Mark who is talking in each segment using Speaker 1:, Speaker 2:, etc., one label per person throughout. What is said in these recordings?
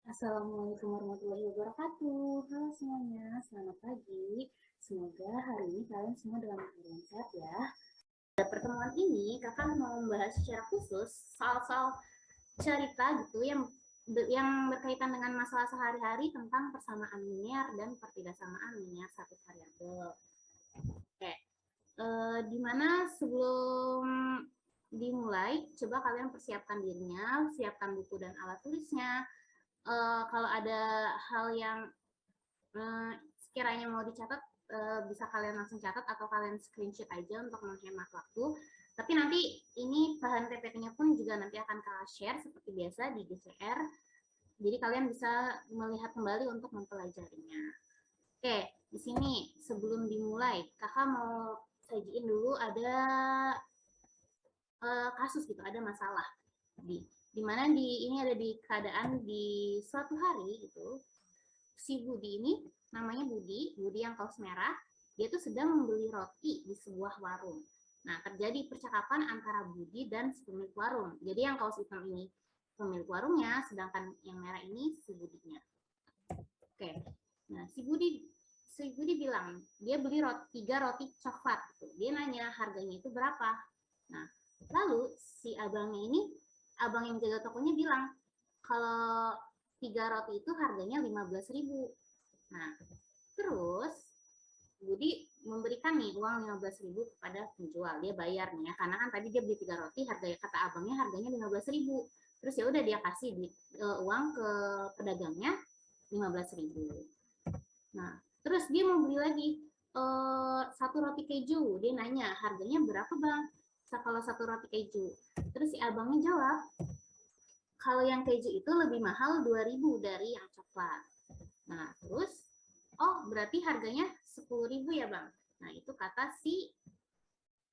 Speaker 1: Assalamualaikum warahmatullahi wabarakatuh. Halo semuanya, selamat pagi. Semoga hari ini kalian semua dalam keadaan sehat ya. Pada pertemuan ini, kakak mau membahas secara khusus soal-soal cerita gitu yang berkaitan dengan masalah sehari-hari tentang persamaan linear dan pertidaksamaan linear satu variabel. Oke, dimana sebelum dimulai, coba kalian persiapkan dirinya, siapkan buku dan alat tulisnya. Kalau ada hal yang sekiranya mau dicatat, bisa kalian langsung catat atau kalian screenshot aja untuk menghemat waktu. Tapi nanti ini bahan PPT-nya pun juga nanti akan kakak share seperti biasa di GCR. Jadi kalian bisa melihat kembali untuk mempelajarinya. Oke, di sini sebelum dimulai, kakak mau sajiin dulu ada kasus gitu, ada masalah di mana ini ada di keadaan di suatu hari gitu, si Budi ini namanya Budi yang kaos merah, dia tuh sedang membeli roti di sebuah warung. Nah, terjadi percakapan antara Budi dan si pemilik warung. Jadi yang kaos hitam ini pemilik warungnya, sedangkan yang merah ini si Budinya. Oke, nah si Budi bilang dia beli tiga roti coklat. Gitu. Dia nanya harganya itu berapa. Nah, lalu si abang yang jaga tokonya bilang kalau tiga roti itu harganya 15.000. Nah, terus Budi memberikan nih uang 15.000 kepada penjual. Dia bayar nih ya, karena kan tadi dia beli tiga roti, harga kata abangnya harganya 15.000. Terus ya udah dia kasih uang ke pedagangnya 15.000. Nah, terus dia mau beli lagi satu roti keju. Dia nanya harganya berapa bang? Kalau satu roti keju. Terus si abangnya jawab, kalau yang keju itu lebih mahal 2.000 dari yang coklat. Nah, terus, oh berarti harganya 10.000 ya bang? Nah, itu kata si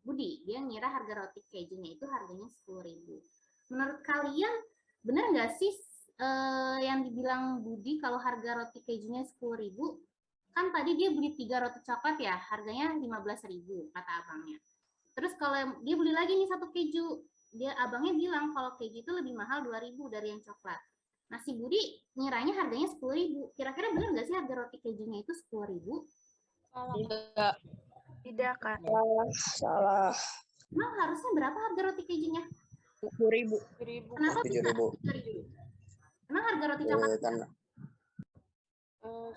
Speaker 1: Budi. Dia ngira harga roti kejunya itu harganya 10.000. Menurut kalian, benar nggak sih yang dibilang Budi kalau harga roti kejunya 10.000? Kan tadi dia beli 3 roti coklat ya, harganya 15.000 kata abangnya. Terus kalau dia beli lagi nih satu keju, abangnya bilang kalau keju itu lebih mahal 2.000 dari yang coklat. Nah si Budi ngiranya harganya 10.000. Kira-kira benar nggak sih harga roti kejunya itu 10.000?
Speaker 2: Tidak.
Speaker 3: Tidak, Kak.
Speaker 4: Salah.
Speaker 1: Emang harusnya berapa harga roti kejunya?
Speaker 4: 7.000.
Speaker 1: Kenapa bisa
Speaker 4: 7.000?
Speaker 1: 7.000? Emang harga roti coklat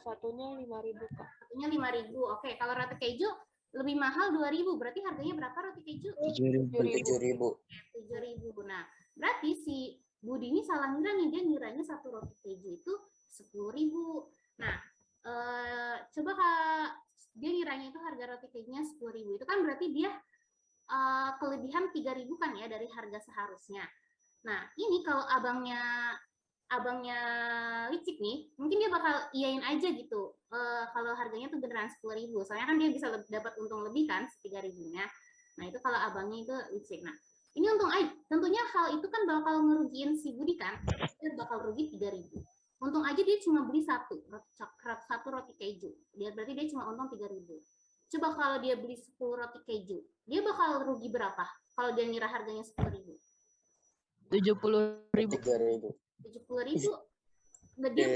Speaker 2: Satunya 5.000, Kak.
Speaker 1: satunya 5.000. Oke, kalau roti keju lebih mahal 2.000. Berarti harganya berapa roti keju?
Speaker 4: 7.000.
Speaker 1: 7.000. Nah, berarti si Budi ini salah ngira nih, dia ngiranya satu roti keju itu 10.000. Nah, coba Kak, dia ngiranya itu harga roti kejunya 10.000. Itu kan berarti dia kelebihan 3.000 kan ya dari harga seharusnya. Nah, ini kalau abangnya licik nih, mungkin dia bakal iyain aja gitu. Kalau harganya tuh beneran 10.000. Soalnya kan dia bisa dapat untung lebih kan, 3.000-nya. Nah, itu kalau abangnya itu licik. Nah, ini untung aja. Tentunya hal itu kan bakal ngerugiin si Budi kan. Dia bakal rugi 3.000. Untung aja dia cuma beli satu roti keju. Dia berarti dia cuma untung 3.000. Coba kalau dia beli 10 roti keju, dia bakal rugi berapa? Kalau dia ngira harganya 10.000.
Speaker 4: 70.000.
Speaker 1: 70.000.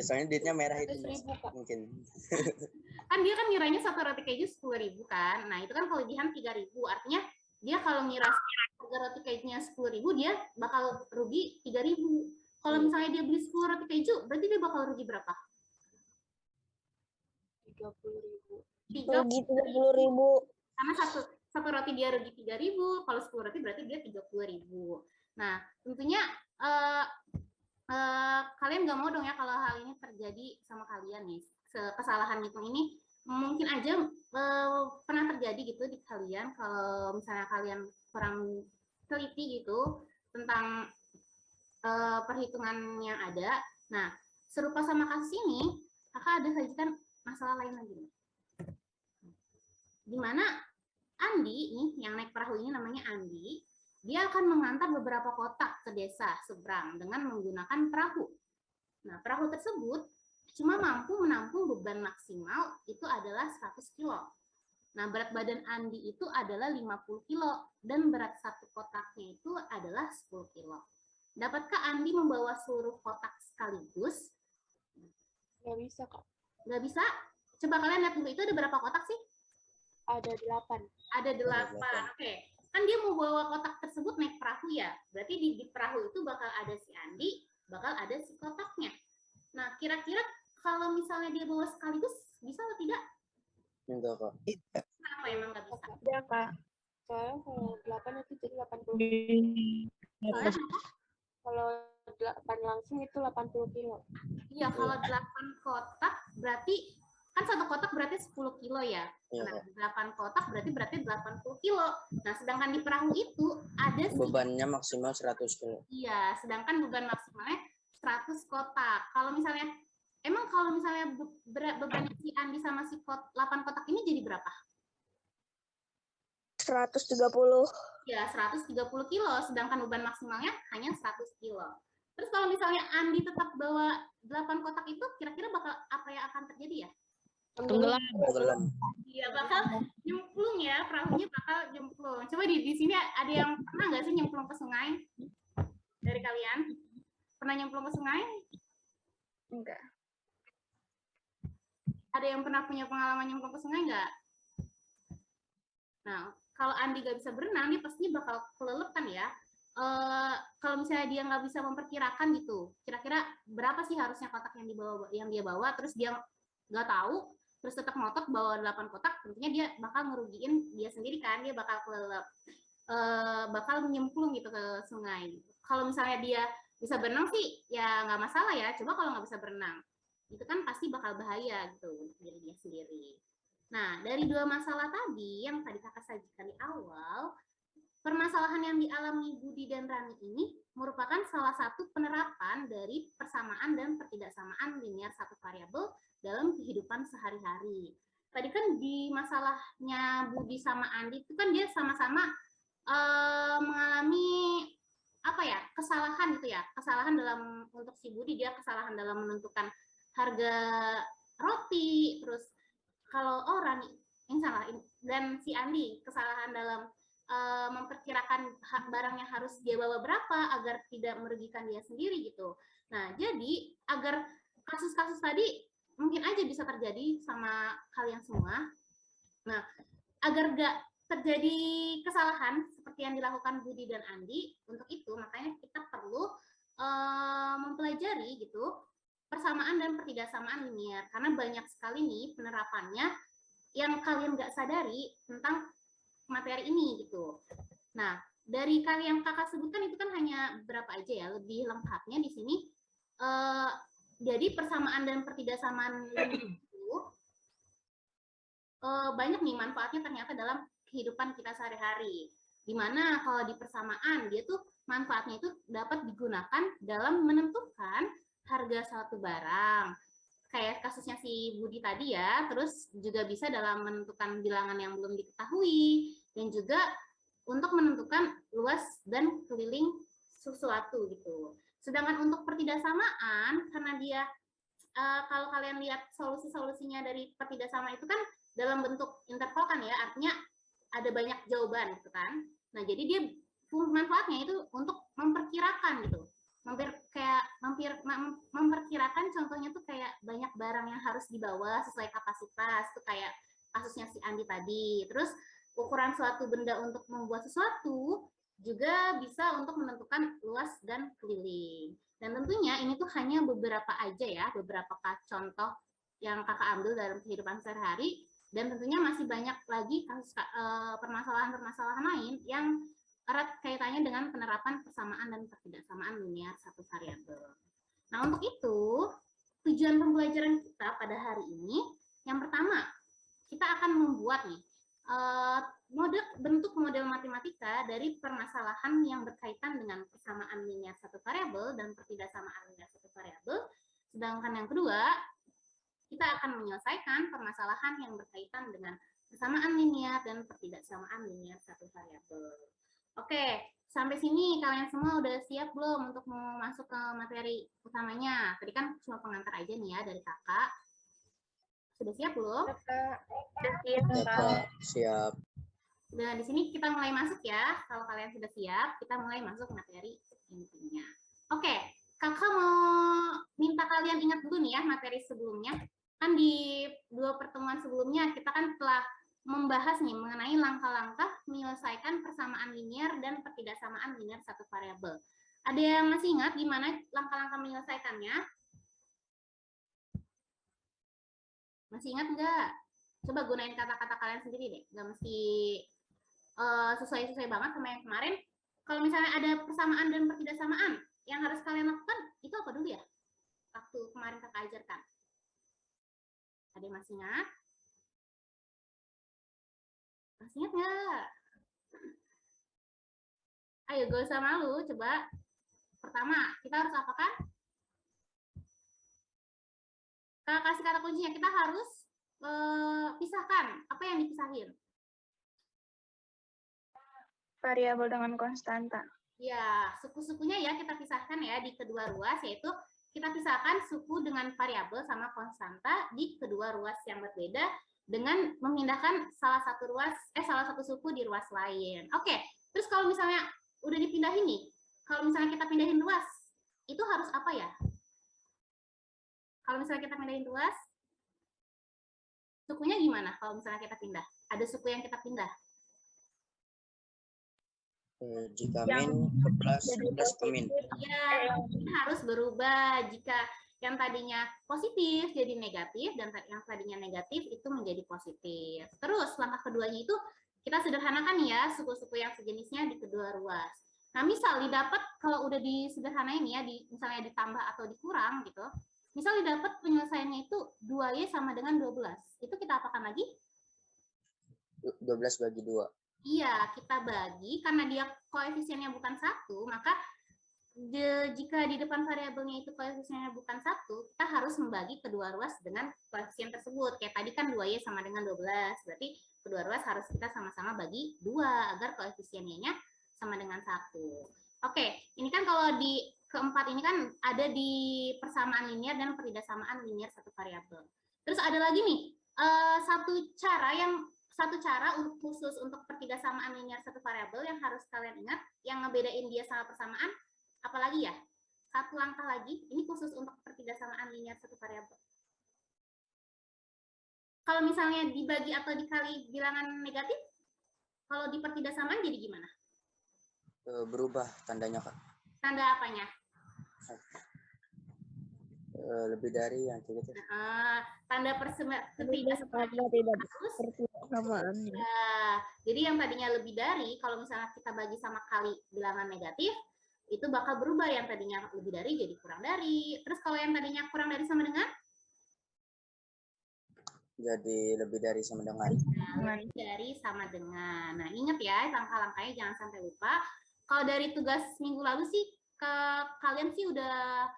Speaker 4: Soalnya duitnya merah itu mungkin.
Speaker 1: Kan dia kan ngiranya satu roti keju 10.000 kan. Nah, itu kan kelebihan 3.000. Artinya dia kalau ngira harga roti kejunya 10.000, dia bakal rugi 3.000. Kalau misalnya dia beli 10 roti keju, berarti dia bakal rugi berapa?
Speaker 2: 30.000.
Speaker 4: Rugi 30.000.
Speaker 1: Karena satu roti dia rugi 3.000, kalau 10 roti berarti dia 30.000. Nah, tentunya kalian nggak mau dong ya kalau hal ini terjadi sama kalian nih. Kesalahan hitung ini mungkin aja pernah terjadi gitu di kalian kalau misalnya kalian kurang teliti gitu tentang perhitungan yang ada. Nah, serupa sama kasus ini, kakak ada sajikan masalah lain lagi nih. Dimana Andi nih, yang naik perahu ini namanya Andi, dia akan mengantar beberapa kotak ke desa seberang dengan menggunakan perahu. Nah, perahu tersebut cuma mampu menampung beban maksimal itu adalah 100 kilo. Nah, berat badan Andi itu adalah 50 kilo dan berat satu kotaknya itu adalah 10 kilo. Dapatkah Andi membawa seluruh kotak sekaligus? Nggak bisa? Coba kalian lihat dulu, itu ada berapa kotak sih?
Speaker 2: Ada 8.
Speaker 1: Ada 8. Oke. Kan dia mau bawa kotak tersebut naik perahu ya. Berarti di perahu itu bakal ada si Andi, bakal ada si kotaknya. Nah, kira-kira kalau misalnya dia bawa sekaligus, bisa atau tidak?
Speaker 4: Enggak, Kak.
Speaker 1: Kenapa emang nggak bisa?
Speaker 2: Ada, Kak. Soalnya kalau 8 itu jadi 80.
Speaker 1: Soalnya
Speaker 2: Kalau 8 langsung itu 80 kilo.
Speaker 1: iya, kalau 8 kotak berarti kan satu kotak berarti 10 kilo ya.
Speaker 4: Iya,
Speaker 1: Nah,
Speaker 4: Kak.
Speaker 1: 8 kotak berarti 80 kilo. Nah, sedangkan di perahu itu ada
Speaker 4: Bebannya maksimal 100 kilo.
Speaker 1: Iya, sedangkan beban maksimalnya 100 kotak. Kalau misalnya bebannya si Andi sama si 8 kotak ini jadi berapa?
Speaker 3: 130.
Speaker 1: Ya, 130 kilo, sedangkan beban maksimalnya hanya 100 kilo. Terus kalau misalnya Andi tetap bawa 8 kotak itu, kira-kira bakal apa yang akan terjadi ya?
Speaker 4: Tenggelam.
Speaker 1: Iya, bakal nyemplung ya, perahunya bakal nyemplung. Coba di sini ada yang pernah nggak sih nyemplung ke sungai? Dari kalian? Pernah nyemplung ke sungai?
Speaker 3: Enggak.
Speaker 1: Ada yang pernah punya pengalaman nyemplung ke sungai nggak? Nah, kalau Andi nggak bisa berenang, dia pastinya bakal kelelep kan ya. Kalau misalnya dia nggak bisa memperkirakan gitu, kira-kira berapa sih harusnya kotak yang dia bawa, terus dia nggak tahu, terus tetap ngotot bawa 8 kotak, tentunya dia bakal ngerugiin dia sendiri kan, dia bakal kelelep, bakal nyemplung gitu ke sungai. Kalau misalnya dia bisa berenang sih, ya nggak masalah ya. Coba kalau nggak bisa berenang, itu kan pasti bakal bahaya gitu untuk diri dia sendiri. Nah, dari 2 masalah tadi yang tadi kakak sajikan di awal, permasalahan yang dialami Budi dan Rani ini merupakan salah satu penerapan dari persamaan dan pertidaksamaan linear satu variabel dalam kehidupan sehari-hari. Tadi kan di masalahnya Budi sama Andi itu kan dia sama-sama mengalami apa ya, kesalahan gitu ya, kesalahan dalam, untuk si Budi dia kesalahan dalam menentukan harga roti, terus kalau Rani yang salah, dan si Andi kesalahan dalam memperkirakan barangnya harus dia bawa berapa agar tidak merugikan dia sendiri gitu. Nah, jadi agar kasus-kasus tadi mungkin aja bisa terjadi sama kalian semua. Nah, agar gak terjadi kesalahan seperti yang dilakukan Budi dan Andi, untuk itu makanya kita perlu mempelajari gitu persamaan dan pertidaksamaan linear, karena banyak sekali nih penerapannya yang kalian nggak sadari tentang materi ini gitu. Nah, dari kali yang kakak sebutkan itu kan hanya beberapa aja ya, lebih lengkapnya di sini. Jadi persamaan dan pertidaksamaan linear itu banyak nih manfaatnya ternyata dalam kehidupan kita sehari-hari. Dimana kalau di persamaan dia tuh manfaatnya itu dapat digunakan dalam menentukan harga suatu barang, kayak kasusnya si Budi tadi ya, terus juga bisa dalam menentukan bilangan yang belum diketahui, dan juga untuk menentukan luas dan keliling sesuatu gitu. Sedangkan untuk pertidaksamaan, karena dia kalau kalian lihat solusi-solusinya dari pertidaksamaan itu kan dalam bentuk interval kan ya, artinya ada banyak jawaban gitu kan. Nah, jadi dia manfaatnya itu untuk memperkirakan gitu. Memperkirakan contohnya tuh kayak banyak barang yang harus dibawa sesuai kapasitas, tuh kayak kasusnya si Andi tadi. Terus ukuran suatu benda untuk membuat sesuatu juga bisa untuk menentukan luas dan keliling. Dan tentunya ini tuh hanya beberapa aja ya, beberapa contoh yang kakak ambil dalam kehidupan sehari-hari, dan tentunya masih banyak lagi kasus permasalahan-permasalahan lain yang erat kaitannya dengan penerapan persamaan dan pertidaksamaan linear satu variabel. Nah, untuk itu, tujuan pembelajaran kita pada hari ini, yang pertama, kita akan membuat nih bentuk model matematika dari permasalahan yang berkaitan dengan persamaan linear satu variabel dan pertidaksamaan linear satu variabel. Sedangkan yang kedua, kita akan menyelesaikan permasalahan yang berkaitan dengan persamaan linear dan pertidaksamaan linear satu variabel. Oke, sampai sini kalian semua udah siap belum untuk mau masuk ke materi utamanya? Tadi kan cuma pengantar aja nih ya dari kakak. Sudah siap belum?
Speaker 3: Sudah siap,
Speaker 4: Kak. Siap.
Speaker 1: Nah, di sini kita mulai masuk ya. Kalau kalian sudah siap, kita mulai masuk materi intinya. Oke, kakak mau minta kalian ingat dulu nih ya materi sebelumnya. Kan di 2 pertemuan sebelumnya kita kan telah membahas nih mengenai langkah-langkah menyelesaikan persamaan linear dan pertidaksamaan linear satu variabel. Ada yang masih ingat gimana langkah-langkah menyelesaikannya? Masih ingat nggak? Coba gunain kata-kata kalian sendiri deh. Nggak mesti sesuai-sesuai banget sama yang kemarin. Kalau misalnya ada persamaan dan pertidaksamaan, yang harus kalian lakukan itu apa dulu ya? Waktu kemarin kakak ajarkan. Ada yang masih ingat? Masih ingat nggak? Ayo, gak usah malu. Coba. Pertama, kita harus apakan? Kakak kasih kata kuncinya. Kita harus pisahkan. Apa yang dipisahin?
Speaker 3: Variabel dengan konstanta.
Speaker 1: Ya, suku-sukunya ya kita pisahkan ya di kedua ruas, yaitu kita pisahkan suku dengan variabel sama konstanta di kedua ruas yang berbeda dengan memindahkan salah satu suku di ruas lain. Oke, terus kalau misalnya udah dipindahin nih, kalau misalnya kita pindahin ruas, itu harus apa ya? Kalau misalnya kita pindahin ruas, sukunya gimana kalau misalnya kita pindah? Ada suku yang kita pindah?
Speaker 4: Jika min ke plus ke min.
Speaker 1: Ya, harus berubah. Jika yang tadinya positif jadi negatif dan yang tadinya negatif itu menjadi positif. Terus langkah keduanya itu kita sederhanakan ya suku-suku yang sejenisnya di kedua ruas. Nah, misal didapat kalau udah disederhanain ya, misalnya ditambah atau dikurang gitu. Misal didapat penyelesaiannya itu 2Y sama dengan 12. Itu kita apakan lagi?
Speaker 4: 12 bagi 2.
Speaker 1: Iya, kita bagi karena dia koefisiennya bukan 1, maka jika di depan variabelnya itu koefisiennya bukan 1, kita harus membagi kedua ruas dengan koefisien tersebut. Kayak tadi kan 2Y sama dengan 12, berarti kedua ruas harus kita sama-sama bagi 2 agar koefisiennya sama dengan 1. Oke, ini kan kalau di keempat ini kan ada di persamaan linear dan pertidaksamaan linear satu variabel. Terus ada lagi nih, satu cara khusus untuk pertidaksamaan linear satu variabel yang harus kalian ingat, yang ngebedain dia sama persamaan, apalagi ya? Satu langkah lagi, ini khusus untuk pertidaksamaan linear satu variabel. Kalau misalnya dibagi atau dikali bilangan negatif, kalau di pertidaksamaan jadi gimana?
Speaker 4: Berubah tandanya, Kak.
Speaker 1: Tanda apanya?
Speaker 4: Lebih dari yang kayak gitu.
Speaker 1: Tanda pertidaksamaan. Jadi yang tadinya lebih dari, kalau misalnya kita bagi sama kali bilangan negatif, itu bakal berubah. Yang tadinya lebih dari jadi kurang dari. Terus kalau yang tadinya kurang dari sama dengan?
Speaker 4: Jadi lebih dari sama dengan.
Speaker 1: Lebih dari sama dengan. Nah, ingat ya langkah-langkahnya, jangan sampai lupa. Kalau dari tugas minggu lalu sih, kalian sih udah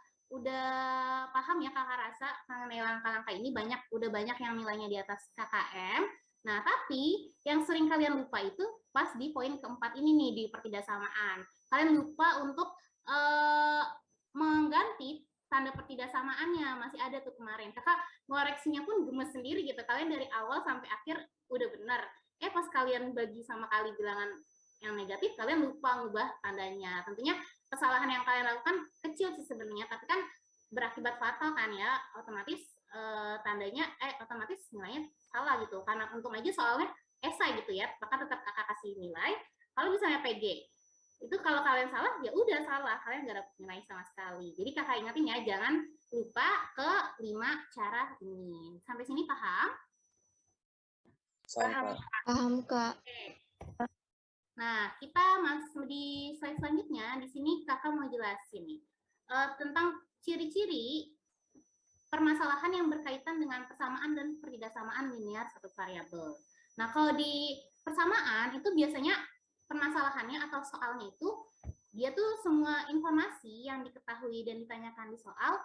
Speaker 1: paham ya kakak rasa mengenai langkah-langkah ini, udah banyak yang nilainya di atas KKM. Nah, tapi yang sering kalian lupa itu pas di poin keempat ini nih, di pertidaksamaan. Kalian lupa untuk mengganti tanda pertidaksamaannya. Masih ada tuh kemarin. Kakak ngoreksinya pun gemes sendiri gitu. Kalian dari awal sampai akhir udah benar. Pas kalian bagi sama kali bilangan yang negatif, kalian lupa ngubah tandanya. Tentunya kesalahan yang kalian lakukan kecil sih sebenarnya, tapi kan berakibat fatal kan ya, otomatis tandanya otomatis nilainya salah gitu. Karena untung aja soalnya esai gitu ya, maka tetap kakak kasih nilai. Kalau misalnya PG itu kalau kalian salah ya udah salah, kalian nggak dapat nilai sama sekali. Jadi kakak ingatin ya, jangan lupa ke 5 cara ini. Sampai sini paham?
Speaker 3: Paham, Kak.
Speaker 1: Oke. Nah, kita masuk di slide selanjutnya. Di sini kakak mau jelasin nih tentang ciri-ciri permasalahan yang berkaitan dengan persamaan dan pertidaksamaan linear satu variabel. Nah, kalau di persamaan itu biasanya permasalahannya atau soalnya itu dia tuh semua informasi yang diketahui dan ditanyakan di soal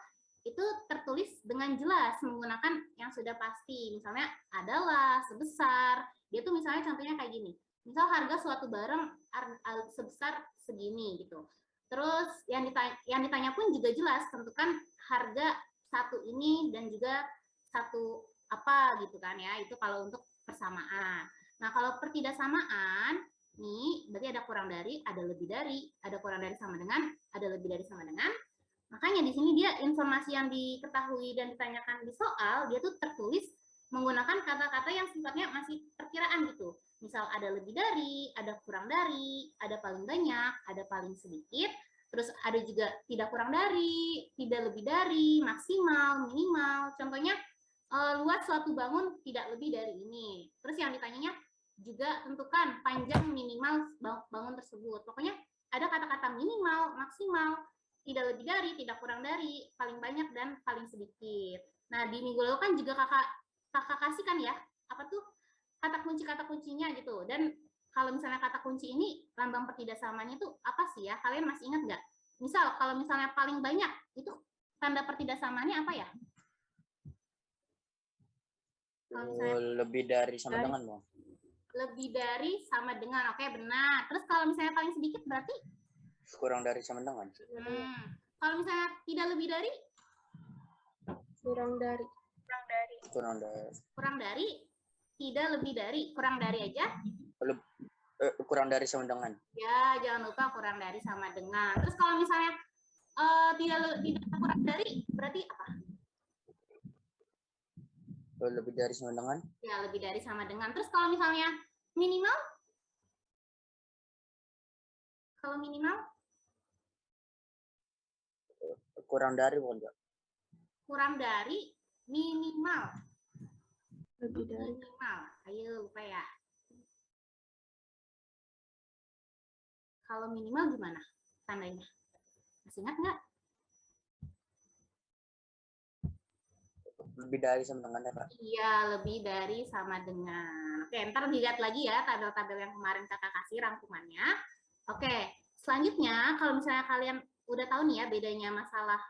Speaker 1: itu tertulis dengan jelas menggunakan yang sudah pasti. Misalnya adalah, sebesar. Dia tuh misalnya contohnya kayak gini. Misal harga suatu barang sebesar segini gitu. Terus yang ditanya pun juga jelas, tentukan harga satu ini dan juga satu apa gitu kan ya. Itu kalau untuk persamaan. Nah, kalau pertidaksamaan nih berarti ada kurang dari, ada lebih dari, ada kurang dari sama dengan, ada lebih dari sama dengan, Makanya di sini dia informasi yang diketahui dan ditanyakan di soal, dia tuh tertulis menggunakan kata-kata yang sifatnya masih perkiraan gitu. Misal ada lebih dari, ada kurang dari, ada paling banyak, ada paling sedikit, terus ada juga tidak kurang dari, tidak lebih dari, maksimal, minimal. Contohnya luas suatu bangun tidak lebih dari ini. Terus yang ditanyanya juga tentukan panjang minimal bangun tersebut. Pokoknya ada kata-kata minimal, maksimal, tidak lebih dari, tidak kurang dari, paling banyak dan paling sedikit. Nah, di minggu lalu kan juga kakak kasih kan ya, apa tuh kata kuncinya gitu. Dan kalau misalnya kata kunci ini lambang pertidaksamanya itu apa sih ya? Kalian masih ingat nggak? Misal kalau misalnya paling banyak itu tanda pertidaksamaannya apa ya? Kalau misalnya
Speaker 4: Lebih dari sama dengan, Bang.
Speaker 1: lebih dari sama dengan, oke benar. Terus kalau misalnya paling sedikit berarti
Speaker 4: Kurang dari sama dengan.
Speaker 1: Kalau misalnya tidak lebih dari
Speaker 2: Kurang dari.
Speaker 4: Kurang dari.
Speaker 1: Tidak lebih dari, kurang dari aja.
Speaker 4: Kurang dari sama dengan.
Speaker 1: Ya, jangan lupa kurang dari sama dengan. Terus kalau misalnya tidak kurang dari, berarti apa?
Speaker 4: Lebih dari sama dengan.
Speaker 1: Ya, lebih dari sama dengan. Terus kalau misalnya minimal? Kalau minimal?
Speaker 4: Kurang dari, bukan enggak?
Speaker 1: Kurang dari, minimal.
Speaker 2: Lebih dari.
Speaker 1: Minimal. Ayo, lupa ya. Kalau minimal gimana tandanya? Masih ingat nggak?
Speaker 4: Lebih dari sama dengan ya, Kak?
Speaker 1: Iya, lebih dari sama dengan. Oke, ntar dilihat lagi ya tabel-tabel yang kemarin kakak kasih rangkumannya. Oke, selanjutnya kalau misalnya kalian udah tahu nih ya bedanya masalah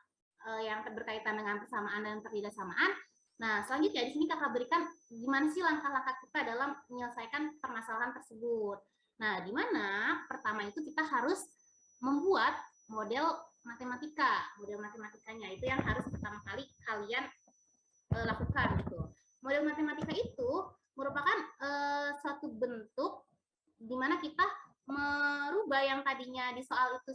Speaker 1: yang berkaitan dengan persamaan dan pertidaksamaan. Nah, selanjutnya di sini kakak berikan gimana sih langkah-langkah kita dalam menyelesaikan permasalahan tersebut. Nah, di mana pertama itu kita harus membuat model matematika. Model matematikanya itu yang harus pertama kali kalian lakukan gitu. Model matematika itu merupakan suatu bentuk di mana kita merubah yang tadinya di soal itu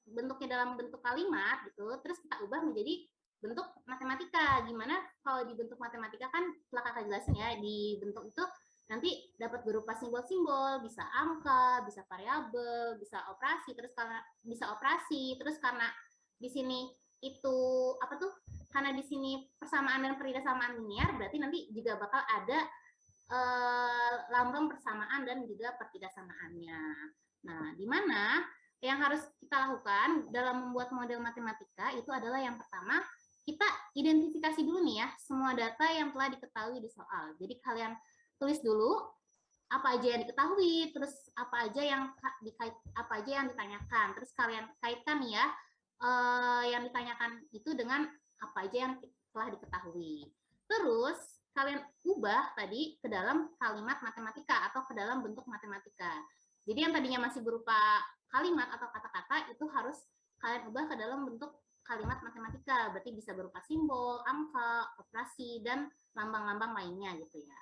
Speaker 1: bentuknya dalam bentuk kalimat gitu, terus kita ubah menjadi bentuk matematika. Gimana kalau di bentuk matematika kan telah kakak jelasin ya, di bentuk itu nanti dapat berupa simbol-simbol, bisa angka, bisa variabel, bisa operasi, terus karena di sini itu apa tuh? Karena di sini persamaan dan pertidaksamaan linear, berarti nanti juga bakal ada lambang persamaan dan juga pertidaksamaannya. Nah, di mana yang harus kita lakukan dalam membuat model matematika itu adalah yang pertama, kita identifikasi dulu nih ya semua data yang telah diketahui di soal. Jadi kalian tulis dulu apa aja yang diketahui, terus apa aja yang ditanyakan, terus kalian kaitkan ya yang ditanyakan itu dengan apa aja yang telah diketahui. Terus kalian ubah tadi ke dalam kalimat matematika atau ke dalam bentuk matematika. Jadi yang tadinya masih berupa kalimat atau kata-kata itu harus kalian ubah ke dalam bentuk kalimat matematika. Berarti bisa berupa simbol, angka, operasi, dan lambang-lambang lainnya gitu ya.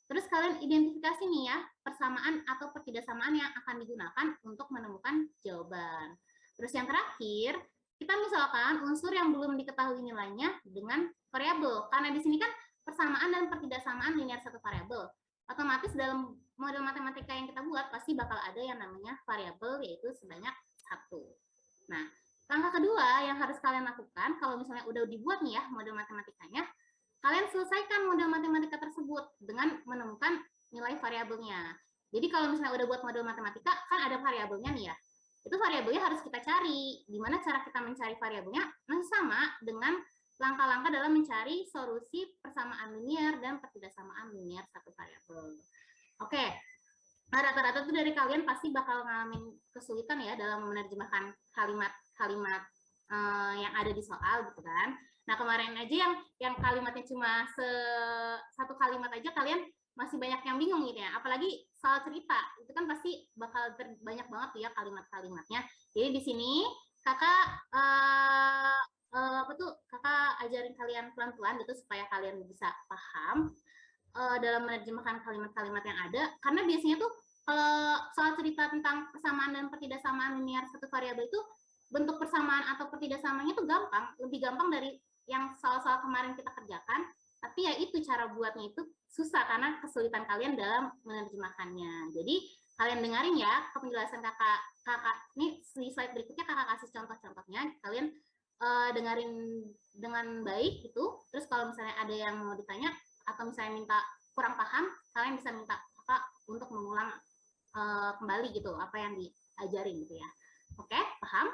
Speaker 1: Terus kalian identifikasi nih ya persamaan atau pertidaksamaan yang akan digunakan untuk menemukan jawaban. Terus yang terakhir, kita misalkan unsur yang belum diketahui nilainya dengan variabel. Karena di sini kan persamaan dan pertidaksamaan linear satu variabel. Otomatis dalam model matematika yang kita buat pasti bakal ada yang namanya variabel, yaitu sebanyak 1. Nah, langkah kedua yang harus kalian lakukan kalau misalnya udah dibuat nih ya model matematikanya, kalian selesaikan model matematika tersebut dengan menemukan nilai variabelnya. Jadi kalau misalnya udah buat model matematika kan ada variabelnya nih ya. Itu variabelnya harus kita cari. Gimana cara kita mencari variabelnya? Masih sama dengan langkah-langkah dalam mencari solusi persamaan linear dan pertidaksamaan linear satu variabel. Oke, nah, rata-rata tuh dari kalian pasti bakal ngalamin kesulitan ya dalam menerjemahkan kalimat-kalimat yang ada di soal gitu kan. Nah, kemarin aja yang kalimatnya cuma satu kalimat aja kalian masih banyak yang bingung gitu ya. Apalagi soal cerita, itu kan pasti bakal banyak banget ya kalimat-kalimatnya. Jadi di sini kakak kakak ajarin kalian pelan-pelan gitu supaya kalian bisa paham dalam menerjemahkan kalimat-kalimat yang ada. Karena biasanya tuh kalau soal cerita tentang persamaan dan pertidaksamaan linear satu variabel itu bentuk persamaan atau pertidaksamaannya itu gampang, lebih gampang dari yang soal-soal kemarin kita kerjakan, tapi ya itu cara buatnya itu susah karena kesulitan kalian dalam menerjemahkannya. Jadi kalian dengarin ya penjelasan kakak ini di slide berikutnya kakak kasih contoh-contohnya, kalian dengerin dengan baik itu. Terus kalau misalnya ada yang mau ditanya atau misalnya minta kurang paham, kalian bisa minta kakak untuk mengulang kembali gitu apa yang diajarin gitu ya. Oke, paham?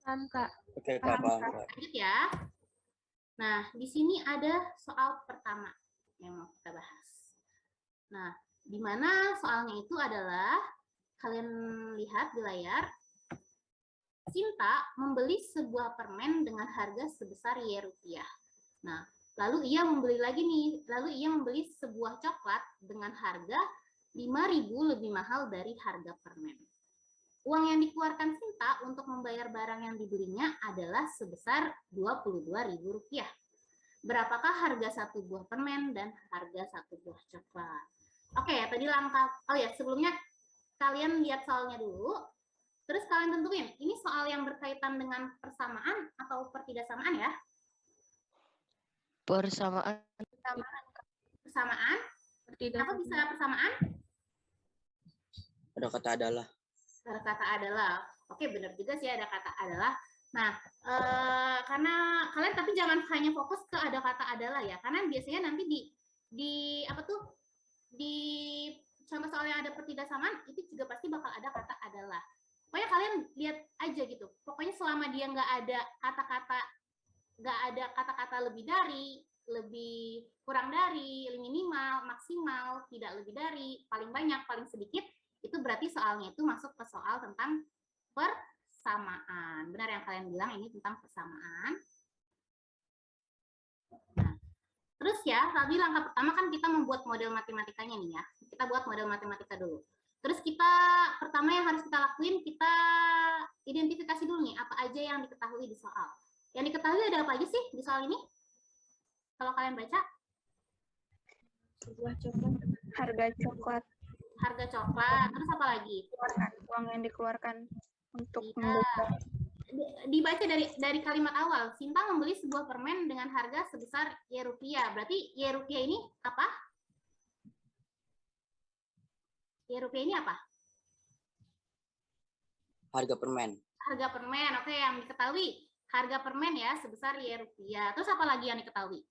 Speaker 2: Paham, Kak.
Speaker 4: Oke, Kak, paham, Kak.
Speaker 1: Lanjut ya. Nah, di sini ada soal pertama yang mau kita bahas. Nah, di mana soalnya itu adalah, kalian lihat di layar, Sinta membeli sebuah permen dengan harga sebesar Y rupiah. Nah, lalu ia membeli sebuah coklat dengan harga 5.000 lebih mahal dari harga permen. Uang yang dikeluarkan Sinta untuk membayar barang yang dibelinya adalah sebesar Rp22.000. Berapakah harga satu buah permen dan harga satu buah coklat? Oke, tadi langkah. Oh ya, sebelumnya kalian lihat soalnya dulu. Terus kalian tentuin, ini soal yang berkaitan dengan persamaan atau pertidaksamaan ya?
Speaker 3: Persamaan.
Speaker 1: Persamaan? Apa bisa persamaan?
Speaker 4: Ada kata adalah.
Speaker 1: Ada kata adalah. Oke, benar juga sih ada kata adalah. Nah, karena kalian tapi jangan hanya fokus ke ada kata adalah ya, karena biasanya nanti di apa tuh di contoh soal yang ada pertidaksamaan itu juga pasti bakal ada kata adalah. Pokoknya kalian lihat aja gitu. Pokoknya selama dia nggak ada kata-kata lebih dari, lebih kurang dari, minimal, maksimal, tidak lebih dari, paling banyak, paling sedikit, itu berarti soalnya itu masuk ke soal tentang persamaan. Benar yang kalian bilang ini tentang persamaan. Nah, terus ya, tadi langkah pertama kan kita membuat model matematikanya nih ya. Kita buat model matematika dulu. Terus pertama yang harus kita lakuin, kita identifikasi dulu nih, apa aja yang diketahui di soal. Yang diketahui ada apa aja sih di soal ini? Kalau kalian baca?
Speaker 2: Sebuah coklat.
Speaker 3: Harga coklat.
Speaker 1: Harga coklat, terus apa lagi?
Speaker 3: Uang yang dikeluarkan untuk
Speaker 1: Iya. Dibaca dari kalimat awal. Sinta membeli sebuah permen dengan harga sebesar Y rupiah. Berarti Y rupiah ini apa? Y rupiah ini apa?
Speaker 4: Harga permen.
Speaker 1: Harga permen. Oke, yang diketahui harga permen ya sebesar Y rupiah. Terus apa lagi yang diketahui?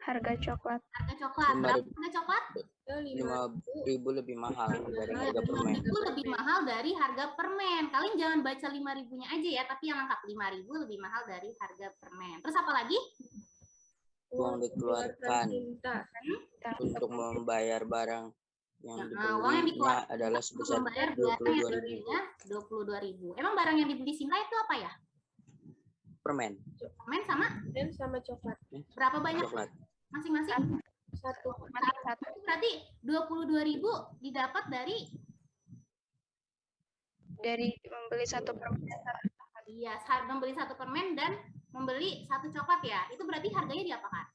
Speaker 3: Harga coklat.
Speaker 1: Harga coklat. Berapa harga coklat?
Speaker 4: 5.000 lebih mahal dari harga permen.
Speaker 1: 5.000 lebih mahal dari harga permen. Kalian jangan baca 5.000-nya aja ya, tapi yang lengkap 5.000 lebih mahal dari harga permen. Terus apa lagi?
Speaker 4: Uang dikeluarkan untuk membayar barang yang dibelinya adalah sebesar
Speaker 1: membayar barang yang dibelinya 22.000. Emang barang yang dibeli Sinta itu apa ya?
Speaker 4: permen.
Speaker 1: Permen sama
Speaker 2: coklat.
Speaker 1: berapa banyak?
Speaker 4: Coklat.
Speaker 1: Masing-masing?
Speaker 2: Satu.
Speaker 1: Berarti 22.000 didapat dari
Speaker 3: membeli satu permen.
Speaker 1: iya, membeli satu permen dan membeli satu coklat ya. Itu berarti harganya diapakan?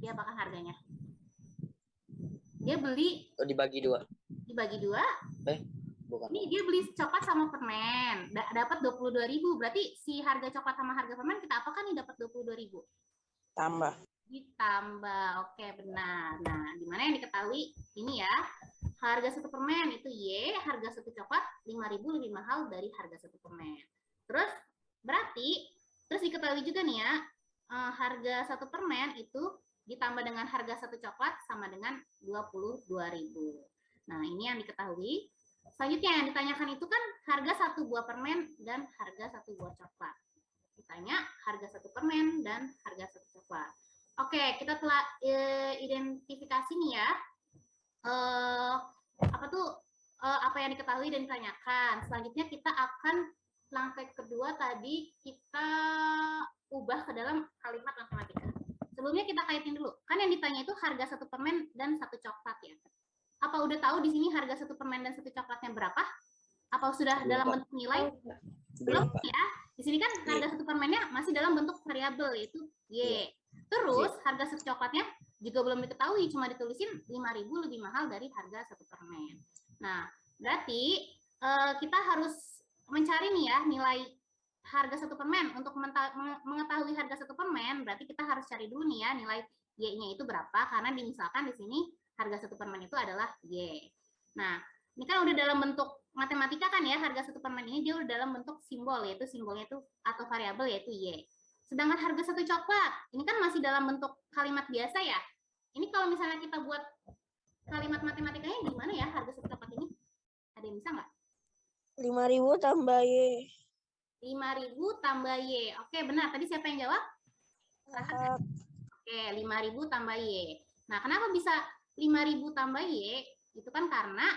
Speaker 1: Diapakan harganya? Dia beli
Speaker 4: Dibagi dua.
Speaker 1: Dibagi dua.
Speaker 4: Bukan.
Speaker 1: Ini dia beli coklat sama permen, dapat 22.000. Berarti si harga coklat sama harga permen kita apakan nih dapat 22.000?
Speaker 4: Tambah.
Speaker 1: Ditambah. Oke, benar. Nah, di mana yang diketahui ini ya. Harga satu permen itu Y, harga satu coklat 5.000 lebih mahal dari harga satu permen. Terus berarti diketahui juga nih ya, harga satu permen itu ditambah dengan harga satu coklat sama dengan 22.000. Nah, ini yang diketahui. Selanjutnya yang ditanyakan itu kan harga satu buah permen dan harga satu buah coklat. Ditanya harga satu permen dan harga satu coklat. Oke, kita telah identifikasi nih ya. Apa yang diketahui dan ditanyakan. Selanjutnya kita akan langkah kedua tadi kita ubah ke dalam kalimat matematika. Sebelumnya kita kaitin dulu. Kan yang ditanya itu harga satu permen dan satu coklat ya. Apa udah tahu di sini harga satu permen dan satu coklatnya berapa? Apa sudah dalam bentuk nilai? Belum ya. Di sini kan harga satu permennya masih dalam bentuk variabel yaitu Y. Terus harga satu coklatnya juga belum diketahui, cuma ditulisin 5.000 lebih mahal dari harga 1 permen. Nah, berarti kita harus mencari nih ya nilai harga 1 permen. Untuk mengetahui harga 1 permen, berarti kita harus cari dulu nih ya nilai Y-nya itu berapa, karena misalkan di sini harga 1 permen itu adalah Y. Nah, ini kan udah dalam bentuk matematika kan ya, harga 1 permen ini dia udah dalam bentuk simbol, yaitu simbolnya itu atau variabel yaitu Y. Sedangkan harga 1 coklat, ini kan masih dalam bentuk kalimat biasa ya. Ini kalau misalnya kita buat kalimat matematikanya gimana ya harga 1 coklat ini? Ada yang bisa nggak?
Speaker 2: 5.000 tambah Y.
Speaker 1: 5.000 tambah Y. Oke, benar. Tadi siapa yang jawab? Oke, 5.000 tambah Y. Nah, kenapa bisa 5.000 tambah Y? Itu kan karena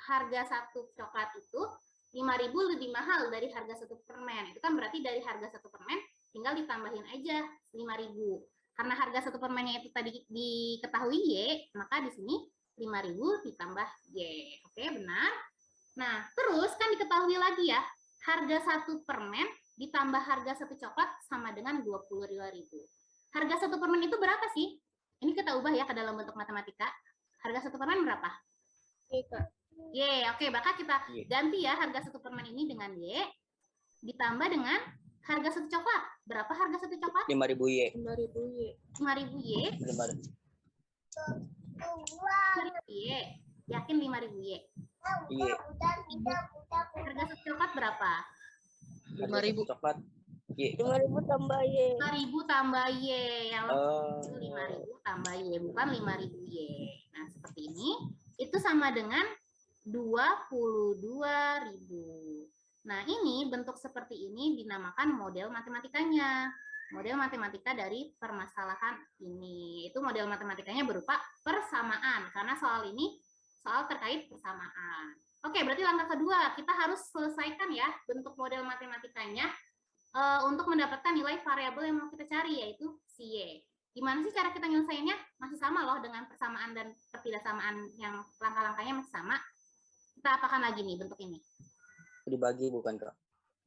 Speaker 1: harga 1 coklat itu 5.000 lebih mahal dari harga 1 permen. Itu kan berarti dari harga 1 permen tinggal ditambahin aja 5.000. Karena harga 1 permennya itu tadi diketahui Y, maka di sini 5.000 ditambah Y. Oke, benar. Nah, terus kan diketahui lagi ya, harga 1 permen ditambah harga 1 coklat sama dengan 22.000. Harga 1 permen itu berapa sih? Ini kita ubah ya ke dalam bentuk matematika. Harga 1 permen berapa? Y. Oke, maka kita ganti ya harga 1 permen ini dengan Y ditambah dengan harga 1 coklat. Berapa harga 1 coklat?
Speaker 4: 5.000 Y.
Speaker 1: 5.000 Y. 5.000 Y. Yakin 5.000 Y?
Speaker 4: Y.
Speaker 1: Harga 1 coklat berapa?
Speaker 4: 5.000 coklat. Y.
Speaker 2: 5.000 tambah Y.
Speaker 1: 5.000 tambah Y. Yang
Speaker 4: Oh.
Speaker 1: 5.000 tambah Y, bukan 5.000 Y. Nah, seperti ini. Itu sama dengan 22.000. Nah, ini bentuk seperti ini dinamakan model matematikanya. Model matematika dari permasalahan ini. Itu model matematikanya berupa persamaan. Karena soal ini soal terkait persamaan. Oke, berarti langkah kedua, kita harus selesaikan ya bentuk model matematikanya untuk mendapatkan nilai variabel yang mau kita cari, yaitu si Y. Gimana sih cara kita nyelesainnya? Masih sama loh dengan persamaan dan ketidaksamaan yang langkah-langkahnya masih sama. Kita apakan lagi nih bentuk ini?
Speaker 4: Dibagi bukan, Kak?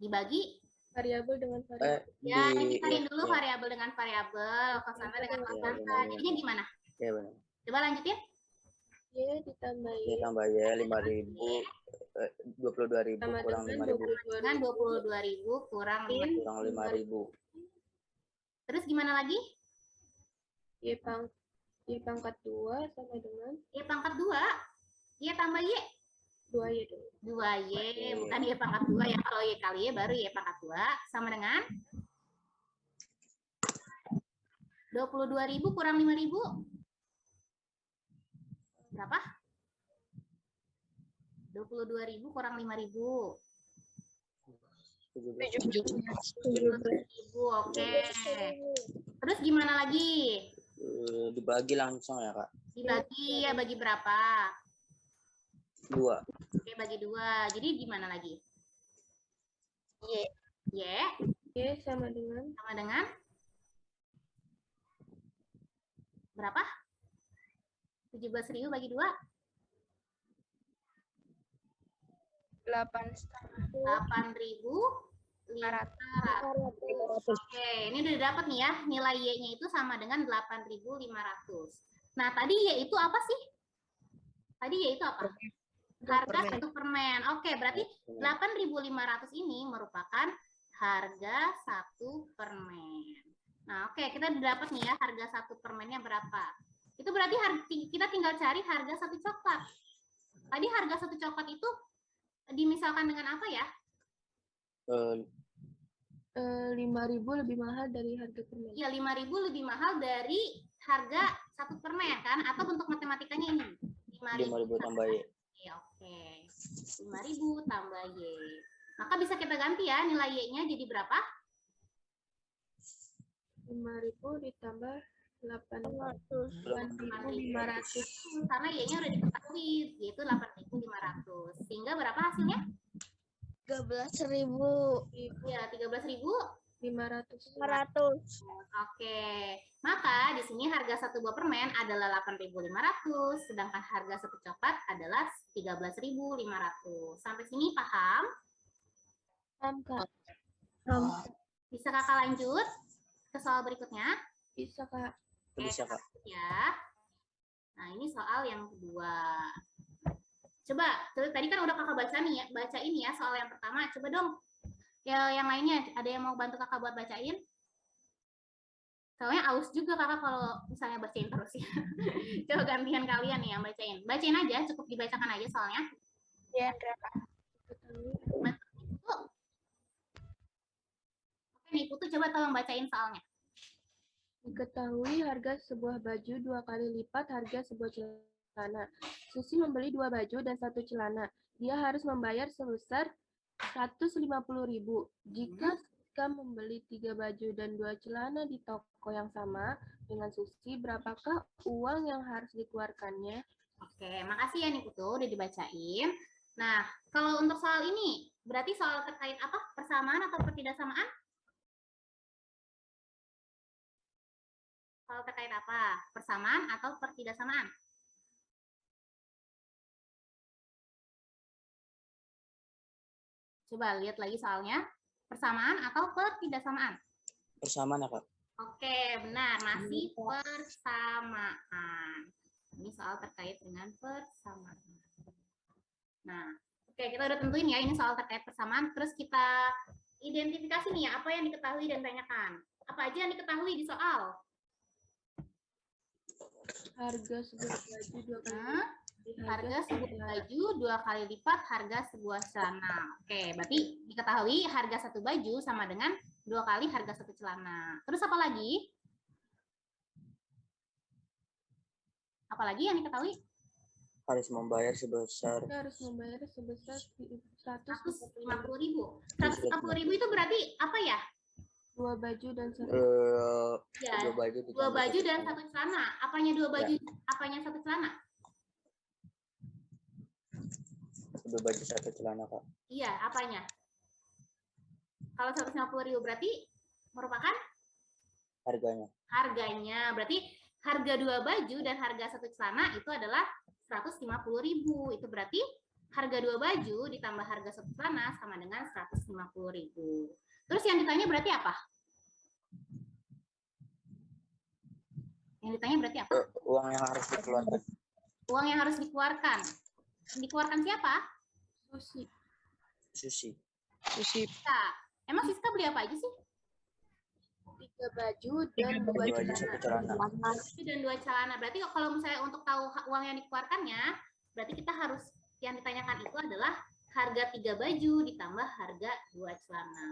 Speaker 1: Dibagi?
Speaker 2: Variabel dengan variabel.
Speaker 1: Ya, dipisahin dulu variabel dengan variabel, konstanta dengan konstanta. Jadinya gimana?
Speaker 4: Ya, benar.
Speaker 1: Coba lanjutin.
Speaker 2: Y ditambah Y.
Speaker 4: Ditambah Y 5.000, 22.000 kurang 5.000.
Speaker 1: Dengan 22.000 kurang 5.000.
Speaker 4: Kurang 5.000.
Speaker 1: Terus gimana lagi?
Speaker 2: Y pangkat 2 sama dengan
Speaker 1: Y pangkat 2. Y tambah Y.
Speaker 2: 2Y dulu.
Speaker 1: 2Y, bukan Y pangkat 2 ya. Kalau Y kali Y baru Y pangkat 2. Sama dengan 22.000 kurang 5.000. Berapa? 22.000 kurang 5.000. 17.000, oke. Terus gimana lagi?
Speaker 4: Dibagi langsung ya, Kak?
Speaker 1: Dibagi ya, bagi berapa?
Speaker 4: 2.
Speaker 1: Oke, bagi 2. Jadi gimana lagi? Y.
Speaker 2: Y sama dengan
Speaker 1: Berapa? 17.000 bagi 2? 8.500. Oke, ini udah dapat nih ya. Nilai Y-nya itu sama dengan 8.500. Nah, tadi Y itu apa sih? Tadi Y itu apa? Harga 1 permen. Oke, berarti 8.500 ini merupakan harga 1 permen. Nah, oke, kita dapat nih ya harga 1 permennya berapa. Itu berarti kita tinggal cari harga 1 coklat. Tadi harga 1 coklat itu dimisalkan dengan apa ya?
Speaker 2: 5.000 lebih mahal dari harga permen.
Speaker 1: Ya, 5.000 lebih mahal dari harga 1 permen kan? Atau bentuk matematikanya ini?
Speaker 4: 5.000 tambah Y.
Speaker 1: Oke. 5.000 tambah Y. Maka bisa kita ganti ya nilai Y-nya jadi berapa?
Speaker 2: 5.000 ditambah 8.500.
Speaker 1: Karena Y-nya udah diketahui, yaitu 8.500. Sehingga berapa hasilnya?
Speaker 2: 13.000.
Speaker 1: Ya, 13.500.
Speaker 2: 500.
Speaker 1: Oke. Maka di sini harga 1 buah permen adalah 8.500, sedangkan harga 1 coklat adalah 13.500. Sampai sini paham?
Speaker 2: Paham, Kak?
Speaker 1: Bisa Kakak lanjut ke soal berikutnya?
Speaker 2: Bisa, Kak.
Speaker 4: Bisa, Kak.
Speaker 1: Ya. Nah, ini soal yang kedua. Coba, tadi kan udah kakak baca nih ya, baca ini ya soal yang pertama. Coba dong, ya yang lainnya ada yang mau bantu kakak buat bacain? Soalnya aus juga kakak kalau misalnya bacain terus ya. Coba gantian kalian nih yang bacain. Bacain aja, cukup dibacakan aja soalnya.
Speaker 3: Ya, Indra, Kak.
Speaker 1: Oke, nih Putu coba tolong bacain soalnya.
Speaker 2: Diketahui harga sebuah baju 2 kali lipat harga sebuah celana. Susi membeli 2 baju dan 1 celana. Dia harus membayar sebesar 150.000. Jika Siska membeli 3 baju dan 2 celana di toko yang sama dengan Susi, berapakah uang yang harus dikeluarkannya?
Speaker 1: Oke, makasih ya nih Putu udah dibacain. Nah, kalau untuk soal ini, berarti soal terkait apa? Persamaan atau ketidaksamaan? Soal terkait apa? Persamaan atau ketidaksamaan? Coba lihat lagi soalnya. Persamaan atau ketidaksamaan?
Speaker 4: Persamaan ya, Kak.
Speaker 1: Oke, benar. Masih persamaan. Ini soal terkait dengan persamaan. Nah, oke, kita udah tentuin ya ini soal terkait persamaan. Terus kita identifikasi nih ya, apa yang diketahui dan tanyakan. Apa aja yang diketahui di soal?
Speaker 2: Harga sebuah baju 2 kali
Speaker 1: Harga sebuah baju 2 kali lipat harga sebuah celana. Oke, berarti diketahui harga satu baju sama dengan 2 kali harga satu celana. Terus apa lagi? Apalagi yang diketahui?
Speaker 4: Harus membayar sebesar
Speaker 2: Kita harus membayar sebesar 150.000.
Speaker 1: 150.000 itu berarti apa ya?
Speaker 2: 2 baju dan 1
Speaker 1: Ya,
Speaker 4: 2 baju,
Speaker 1: 2 baju dan 1 celana. Apanya 2 baju? Apanya 1 celana?
Speaker 4: 2 baju 1 celana, Kak.
Speaker 1: Iya, apanya? Kalau 150.000 berarti merupakan
Speaker 4: Harganya.
Speaker 1: harganya. Berarti harga 2 baju dan harga 1 celana itu adalah 150.000. Itu berarti harga 2 baju ditambah harga 1 celana sama dengan 150.000. Terus yang ditanya berarti apa? Yang ditanya berarti apa?
Speaker 4: Uang yang harus dikeluarkan.
Speaker 1: Uang yang harus dikeluarkan. Dikeluarkan siapa?
Speaker 2: Susi.
Speaker 4: Susi.
Speaker 1: Siska. Emang Siska beli apa aja sih?
Speaker 2: 3 baju dan 2
Speaker 4: 2 baju 1 celana.
Speaker 1: Dan 2 celana. Berarti kalau misalnya untuk tahu uang yang dikeluarkannya, berarti kita harus yang ditanyakan itu adalah harga 3 baju ditambah harga 2 celana.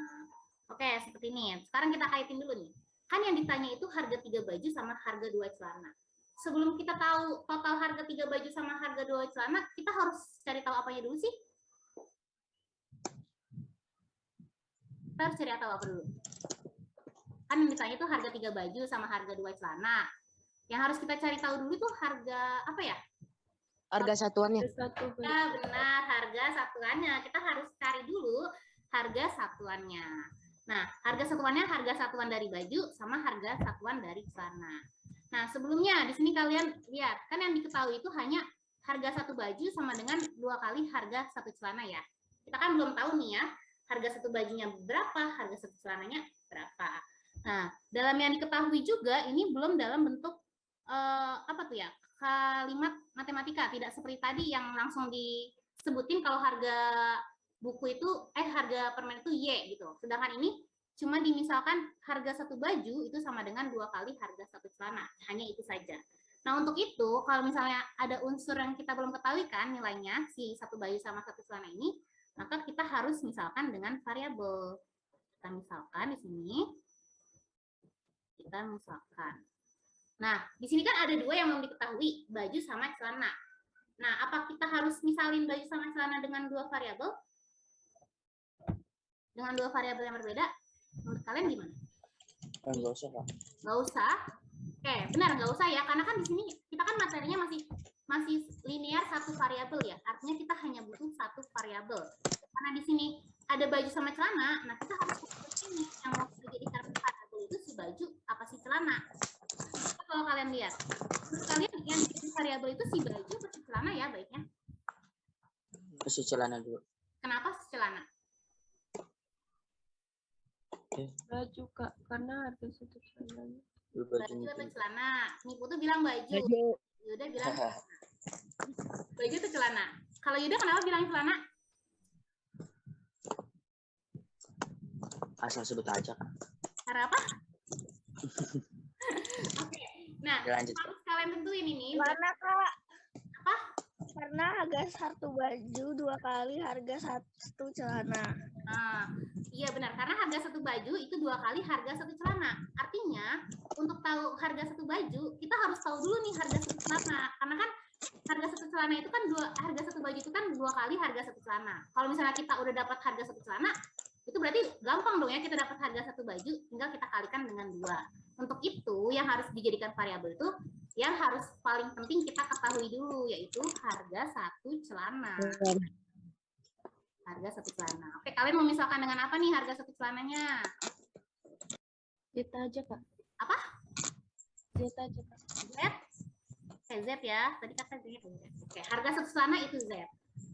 Speaker 1: Oke, seperti ini. Sekarang kita kaitin dulu nih. Kan yang ditanya itu harga 3 baju sama harga 2 celana. Sebelum kita tahu total harga 3 baju sama harga 2 celana, kita harus cari tahu apanya dulu sih? Kita harus cari tahu apa dulu? Kan yang ditanya itu harga 3 baju sama harga 2 celana. Yang harus kita cari tahu dulu itu harga apa ya?
Speaker 5: Harga satuannya.
Speaker 1: Ya, benar, harga satuannya. Kita harus cari dulu harga satuannya. Nah, harga satuannya harga satuan dari baju sama harga satuan dari celana. Nah, sebelumnya di sini kalian lihat, kan yang diketahui itu hanya harga satu baju sama dengan 2 kali harga satu celana ya. Kita kan belum tahu nih ya, harga satu bajunya berapa, harga satu celananya berapa. Nah, dalam yang diketahui juga ini belum dalam bentuk apa tuh ya, kalimat matematika, tidak seperti tadi yang langsung disebutin kalau harga buku itu harga permen itu Y gitu. Sedangkan ini cuma dimisalkan harga satu baju itu sama dengan 2 kali harga satu celana, hanya itu saja. Nah, untuk itu kalau misalnya ada unsur yang kita belum ketahui kan nilainya si satu baju sama satu celana ini, maka kita harus misalkan dengan variabel. Kita misalkan di sini, kita misalkan. Nah, di sini kan ada 2 yang belum diketahui, baju sama celana. Nah, apa kita harus misalin baju sama celana dengan 2 variabel? Dengan 2 variabel yang berbeda? Menurut kalian gimana?
Speaker 4: Enggak usah, Kak.
Speaker 1: Nggak usah. Oke, benar nggak usah ya, karena kan di sini kita kan materinya masih linear satu variabel ya. Artinya kita hanya butuh satu variabel. Karena di sini ada baju sama celana, nah kita harus ini yang mau dijadikan variabel itu si baju apa si celana. Kalau kalian lihat, kalian yang jadi variabel itu si baju atau si celana ya baiknya?
Speaker 4: Si celana dulu.
Speaker 1: Kenapa si celana?
Speaker 2: Baju, Kak, karena harga satu celananya.
Speaker 1: Baju atau celana? Nih Putu bilang baju.
Speaker 5: Baju.
Speaker 1: Yuda bilang celana. Baju atau celana? Kalau Yuda kenapa bilang celana?
Speaker 4: Asal sebut aja Kak.
Speaker 1: Karena apa? Oke. Nah,
Speaker 4: Lanjut.
Speaker 1: harus kalian tentuin ini.
Speaker 3: Karena Kak.
Speaker 1: Apa?
Speaker 3: Karena harga satu baju 2 kali harga satu celana.
Speaker 1: Nah, iya benar. Karena harga satu baju itu 2 kali harga satu celana. Artinya, untuk tahu harga satu baju, kita harus tahu dulu nih harga satu celana. Karena kan harga satu celana itu kan harga satu baju itu kan 2 kali harga satu celana. Kalau misalnya kita udah dapat harga satu celana, itu berarti gampang dong ya kita dapat harga satu baju, tinggal kita kalikan dengan 2. Untuk itu yang harus dijadikan variabel itu yang harus paling penting kita ketahui dulu, yaitu harga satu celana. Harga satu celana. Oke, kalian mau misalkan dengan apa nih harga satu celananya?
Speaker 2: Z aja, Kak.
Speaker 1: Apa?
Speaker 2: Z aja, Kak.
Speaker 1: Z? Z ya. Tadi kata Z. Oke, harga satu celana itu Z.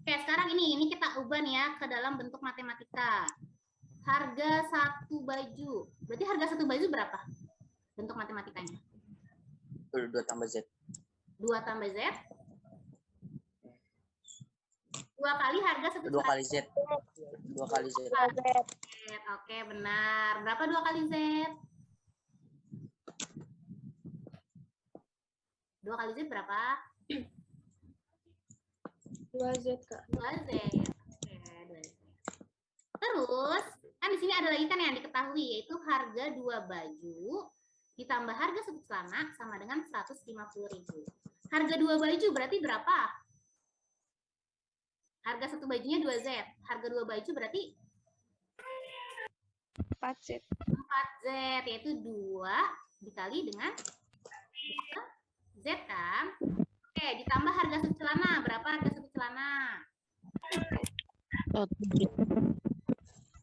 Speaker 1: Oke, sekarang ini kita ubah nih ya ke dalam bentuk matematika. Harga satu baju. Berarti harga satu baju berapa? Bentuk matematikanya.
Speaker 4: 2 tambah Z.
Speaker 1: 2 tambah Z. 2 kali harga satu
Speaker 4: 2 kali Z. 2 kali Z.
Speaker 1: Oke, benar. Berapa 2 kali Z? 2 kali Z berapa?
Speaker 2: 2Z, Kak.
Speaker 1: 2Z. Oke, 2Z. Terus, kan di sini ada lagi kan yang diketahui, yaitu harga 2 baju ditambah harga satu celana sama dengan 150.000. Harga 2 baju berarti berapa? Harga satu bajunya 2Z. Harga 2 baju berarti
Speaker 3: 4Z.
Speaker 1: 4Z, yaitu 2 dikali dengan Z kan? Oke, ditambah harga satu celana. Berapa harga satu celana?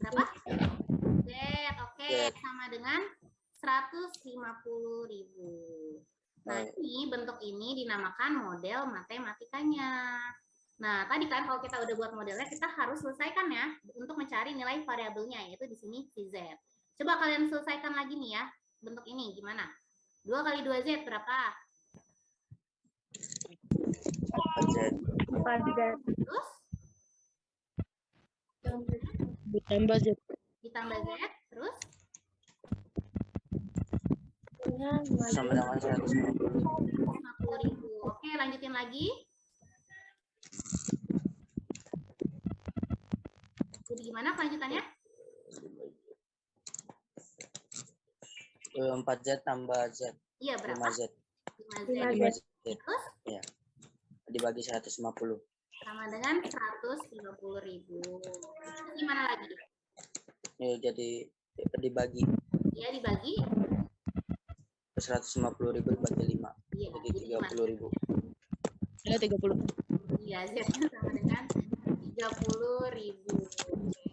Speaker 1: Berapa? Z, oke. Sama dengan 150.000. Nah, ini bentuk ini dinamakan model matematikanya. Nah, tadi kan kalau kita udah buat modelnya, kita harus selesaikan ya untuk mencari nilai variabelnya, yaitu di sini si Z. Coba kalian selesaikan lagi nih ya, bentuk ini gimana? 2 kali 2Z berapa?
Speaker 4: 4Z.
Speaker 3: 4Z.
Speaker 1: Terus?
Speaker 5: Ditambah Z.
Speaker 1: Ditambah Z, terus?
Speaker 4: Sama dengan 150.
Speaker 1: 150.000. Oke, lanjutin lagi. Jadi gimana kelanjutannya?
Speaker 4: 4Z tambah Z.
Speaker 1: Iya, berapa?
Speaker 4: 5Z.
Speaker 1: 5Z.
Speaker 4: 5Z.
Speaker 1: Terus?
Speaker 4: Ya. Dibagi 150.
Speaker 1: Sama dengan 150.000. Terus gimana lagi?
Speaker 4: Ya, jadi dibagi.
Speaker 1: Ya, dibagi.
Speaker 4: 150.000 dibagi 5.
Speaker 1: Iya,
Speaker 4: Jadi
Speaker 1: jadi gimana?
Speaker 4: 30.000.
Speaker 1: Iya,
Speaker 5: Ada 30.
Speaker 1: Z sama dengan 30.000. Oke.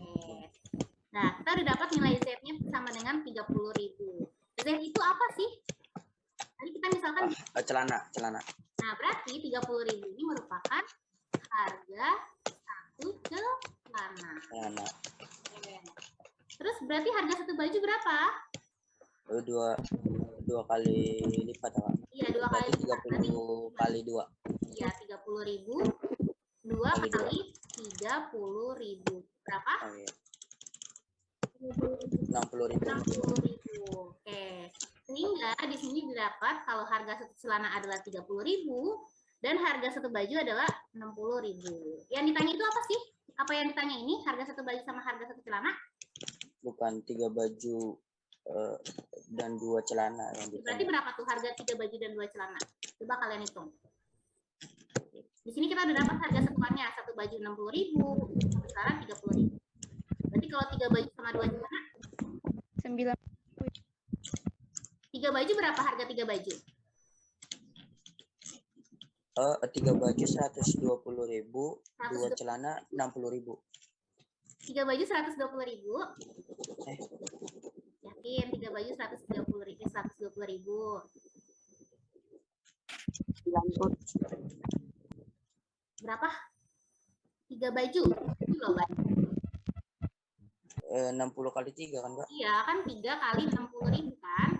Speaker 1: Nah, kita udah dapat nilai Z-nya sama dengan 30.000. Z itu apa sih? Tadi kita misalkan,
Speaker 4: Celana.
Speaker 1: nah berarti 30.000 ini merupakan harga satu celana.
Speaker 4: Celana.
Speaker 1: Terus berarti harga satu baju berapa?
Speaker 4: 2 kali lipat Kak.
Speaker 1: Iya, 2 kali lipat.
Speaker 4: 30 kali 2.
Speaker 1: Iya, 30.000. 2 kali 30.000. Berapa?
Speaker 4: Oh, iya. 60.000.
Speaker 1: 60.000. Oke. Sehingga di sini didapat kalau harga satu celana adalah 30.000 dan harga satu baju adalah 60.000. Yang ditanya itu apa sih? Apa yang ditanya ini? Harga satu baju sama harga satu celana?
Speaker 4: Bukan 3 baju dan 2 celana yang
Speaker 1: Berarti
Speaker 4: ditanya.
Speaker 1: berapa tuh harga 3 baju dan 2 celana? Coba kalian hitung. Di sini kita udah dapat harga satuannya. Satu baju 60.000, satu celana 30.000. Berarti kalau 3 baju sama 2 celana,
Speaker 3: 9.
Speaker 1: 3 baju berapa harga 3 baju?
Speaker 4: 3 baju 120.000, 2 celana 60.000.
Speaker 1: 3 baju 120.000.
Speaker 4: Eh,
Speaker 1: Yakin 3 baju 120.000, 120.000. Berapa? 3 baju. Itu loh, Mbak.
Speaker 4: 60 kali 3 kan, Kak?
Speaker 1: Iya, kan 3 kali 60.000 kan?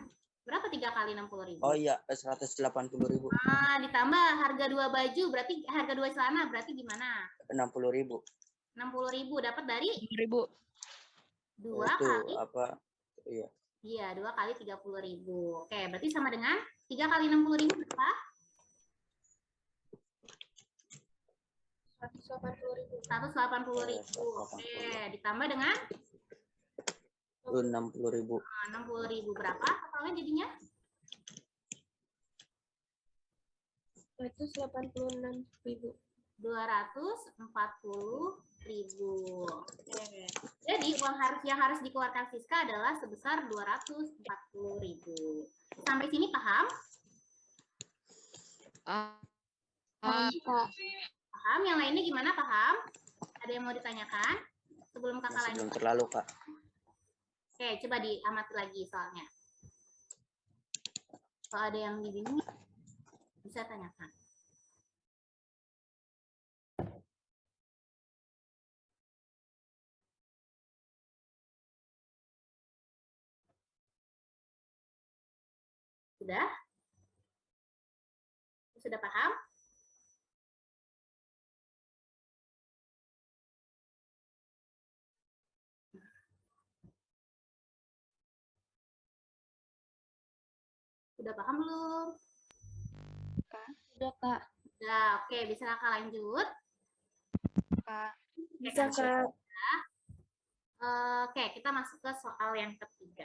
Speaker 1: Berapa 3 kali 60.000.
Speaker 4: Oh iya, 180.000.
Speaker 1: Nah, ditambah harga 2 baju, berarti harga 2 celana, berarti gimana?
Speaker 4: 60.000.
Speaker 1: 60.000 dapat dari
Speaker 5: 10.000.
Speaker 1: 2
Speaker 4: Itu
Speaker 1: kali,
Speaker 4: apa? Iya.
Speaker 1: iya 2 kali 30.000. Oke, berarti sama dengan 3 kali 60.000 berapa?
Speaker 2: 180.000.
Speaker 1: 180.000. Oke, ditambah dengan
Speaker 4: 60.000.
Speaker 1: 60.000 berapa totalnya jadinya?
Speaker 2: 186.000.
Speaker 1: 240.000. Oke. Jadi uang yang harus dikeluarkan Siska adalah sebesar 240.000. Sampai sini paham? Paham? Yang lainnya gimana, paham? Ada yang mau ditanyakan? Sebelum kakak
Speaker 4: Masih
Speaker 1: lanjut.
Speaker 4: belum terlalu, Kak.
Speaker 1: Oke, coba diamati lagi soalnya. Kalau ada yang dibingung, bisa tanyakan. Sudah? Sudah paham? Sudah paham belum?
Speaker 2: Sudah, Kak.
Speaker 1: Sudah, oke. Bisa kakak lanjut?
Speaker 2: Bisa, Kak.
Speaker 1: Oke, kita masuk ke soal yang ketiga.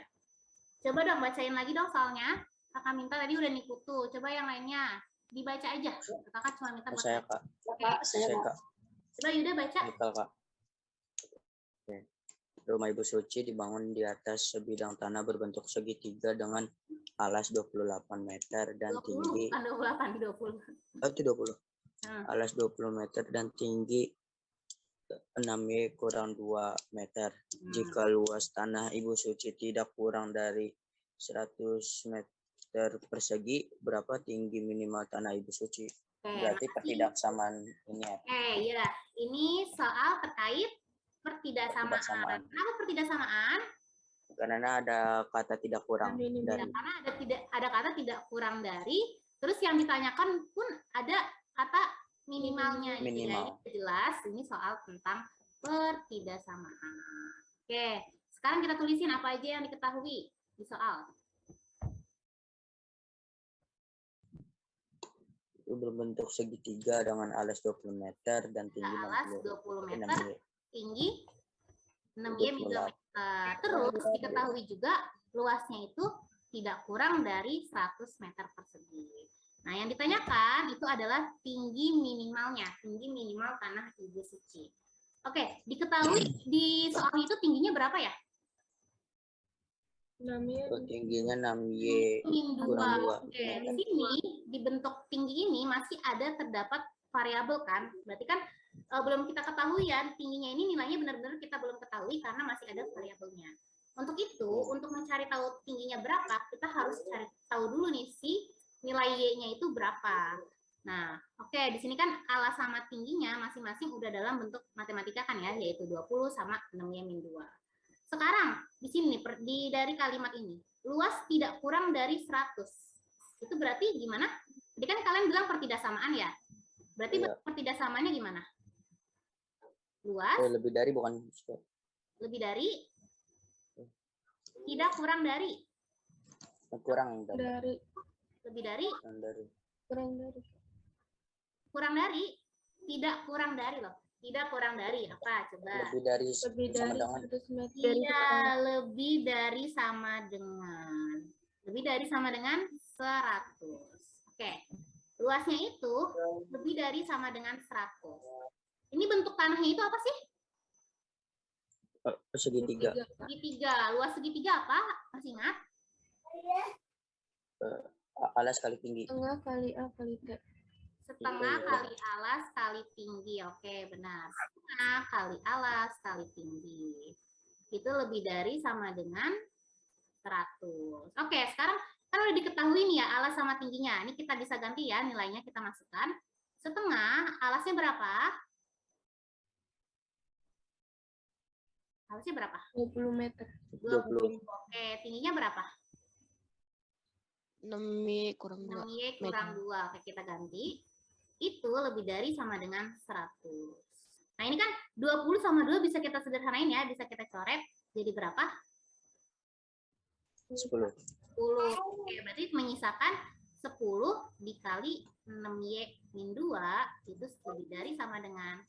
Speaker 1: Coba dong bacain lagi dong soalnya. Kakak minta tadi udah Nikutu. Coba yang lainnya dibaca aja. Kakak cuma minta buat
Speaker 4: Saya, Kak.
Speaker 1: Oke.
Speaker 4: Saya, Kak.
Speaker 1: Coba Yuda baca.
Speaker 4: Betul, Kak. Oke. Rumah Ibu Suci dibangun di atas sebidang tanah berbentuk segitiga dengan alas 28 meter dan
Speaker 1: 20,
Speaker 4: tinggi
Speaker 1: bukan 28, 20.
Speaker 4: itu 20. Alas 20 meter dan tinggi 6Y kurang 2 meter. Jika luas tanah Ibu Suci tidak kurang dari 100 meter persegi, berapa tinggi minimal tanah Ibu Suci? Berarti pertidaksamaan ini ya.
Speaker 1: Iya. Ini soal terkait pertidaksamaan. Kenapa pertidaksamaan?
Speaker 4: Karena ada kata tidak kurang dari.
Speaker 1: Karena ada kata tidak kurang dari, terus yang ditanyakan pun ada kata minimalnya.
Speaker 4: Minimal.
Speaker 1: Jadi jelas ini soal tentang pertidaksamaan. Oke, sekarang kita tulisin apa aja yang diketahui di soal.
Speaker 4: Itu berbentuk segitiga dengan alas 20 meter dan tinggi
Speaker 1: Alas 20 meter, tinggi 6Y meter. Terus diketahui juga luasnya itu tidak kurang dari 100 meter persegi. Nah, yang ditanyakan itu adalah tinggi minimalnya, tinggi minimal tanah Ibu Suci. Oke, diketahui di soal itu tingginya berapa ya?
Speaker 2: 6Y.
Speaker 4: Tingginya 6Y kurang 2.
Speaker 1: Oke, di sini di bentuk tinggi ini masih ada terdapat variabel kan? Berarti kan belum kita ketahui ya tingginya ini nilainya benar-benar kita belum ketahui karena masih ada variabelnya. Untuk itu, untuk mencari tahu tingginya berapa, kita harus cari tahu dulu nih si nilai Y-nya itu berapa. Nah, oke, di sini kan alas sama tingginya masing-masing udah dalam bentuk matematika kan ya, yaitu 20 sama 6Y-2. Sekarang, di sini dari kalimat ini, luas tidak kurang dari 100. Itu berarti gimana? Jadi kan kalian bilang pertidaksamaan ya. Berarti pertidaksamaannya gimana? Luas
Speaker 4: lebih dari bukan
Speaker 1: lebih dari tidak kurang dari
Speaker 2: Dari.
Speaker 1: lebih dari
Speaker 2: Kurang dari.
Speaker 1: tidak kurang dari loh. Tidak kurang dari apa coba?
Speaker 4: Lebih dari
Speaker 2: 100 meter.
Speaker 1: Iya, lebih dari sama dengan 100. Oke. Luasnya itu lebih dari sama dengan 100. Ini bentuk tanahnya itu apa sih?
Speaker 4: segitiga.
Speaker 1: Segitiga. Luas segitiga apa? Masih ingat?
Speaker 4: Alas kali tinggi.
Speaker 2: Setengah kali A kali T.
Speaker 1: Setengah kali alas kali tinggi. Oke, benar. Setengah kali alas kali tinggi. Itu lebih dari sama dengan 100. Oke, sekarang kan udah diketahui nih ya alas sama tingginya. Ini kita bisa ganti ya nilainya kita masukkan. Setengah, alasnya berapa? Alasnya berapa?
Speaker 2: 20 meter.
Speaker 4: 20.
Speaker 1: Oke, tingginya berapa?
Speaker 5: 6Y kurang 2.
Speaker 1: 6Y kurang 2. Oke, kita ganti. Itu lebih dari sama dengan 100. Nah, ini kan 20 sama 2 bisa kita sederhanain ya. Bisa kita coret. Jadi berapa?
Speaker 4: 10.
Speaker 1: 10. Oke, berarti menyisakan 10 dikali 6Y min 2 itu lebih dari sama dengan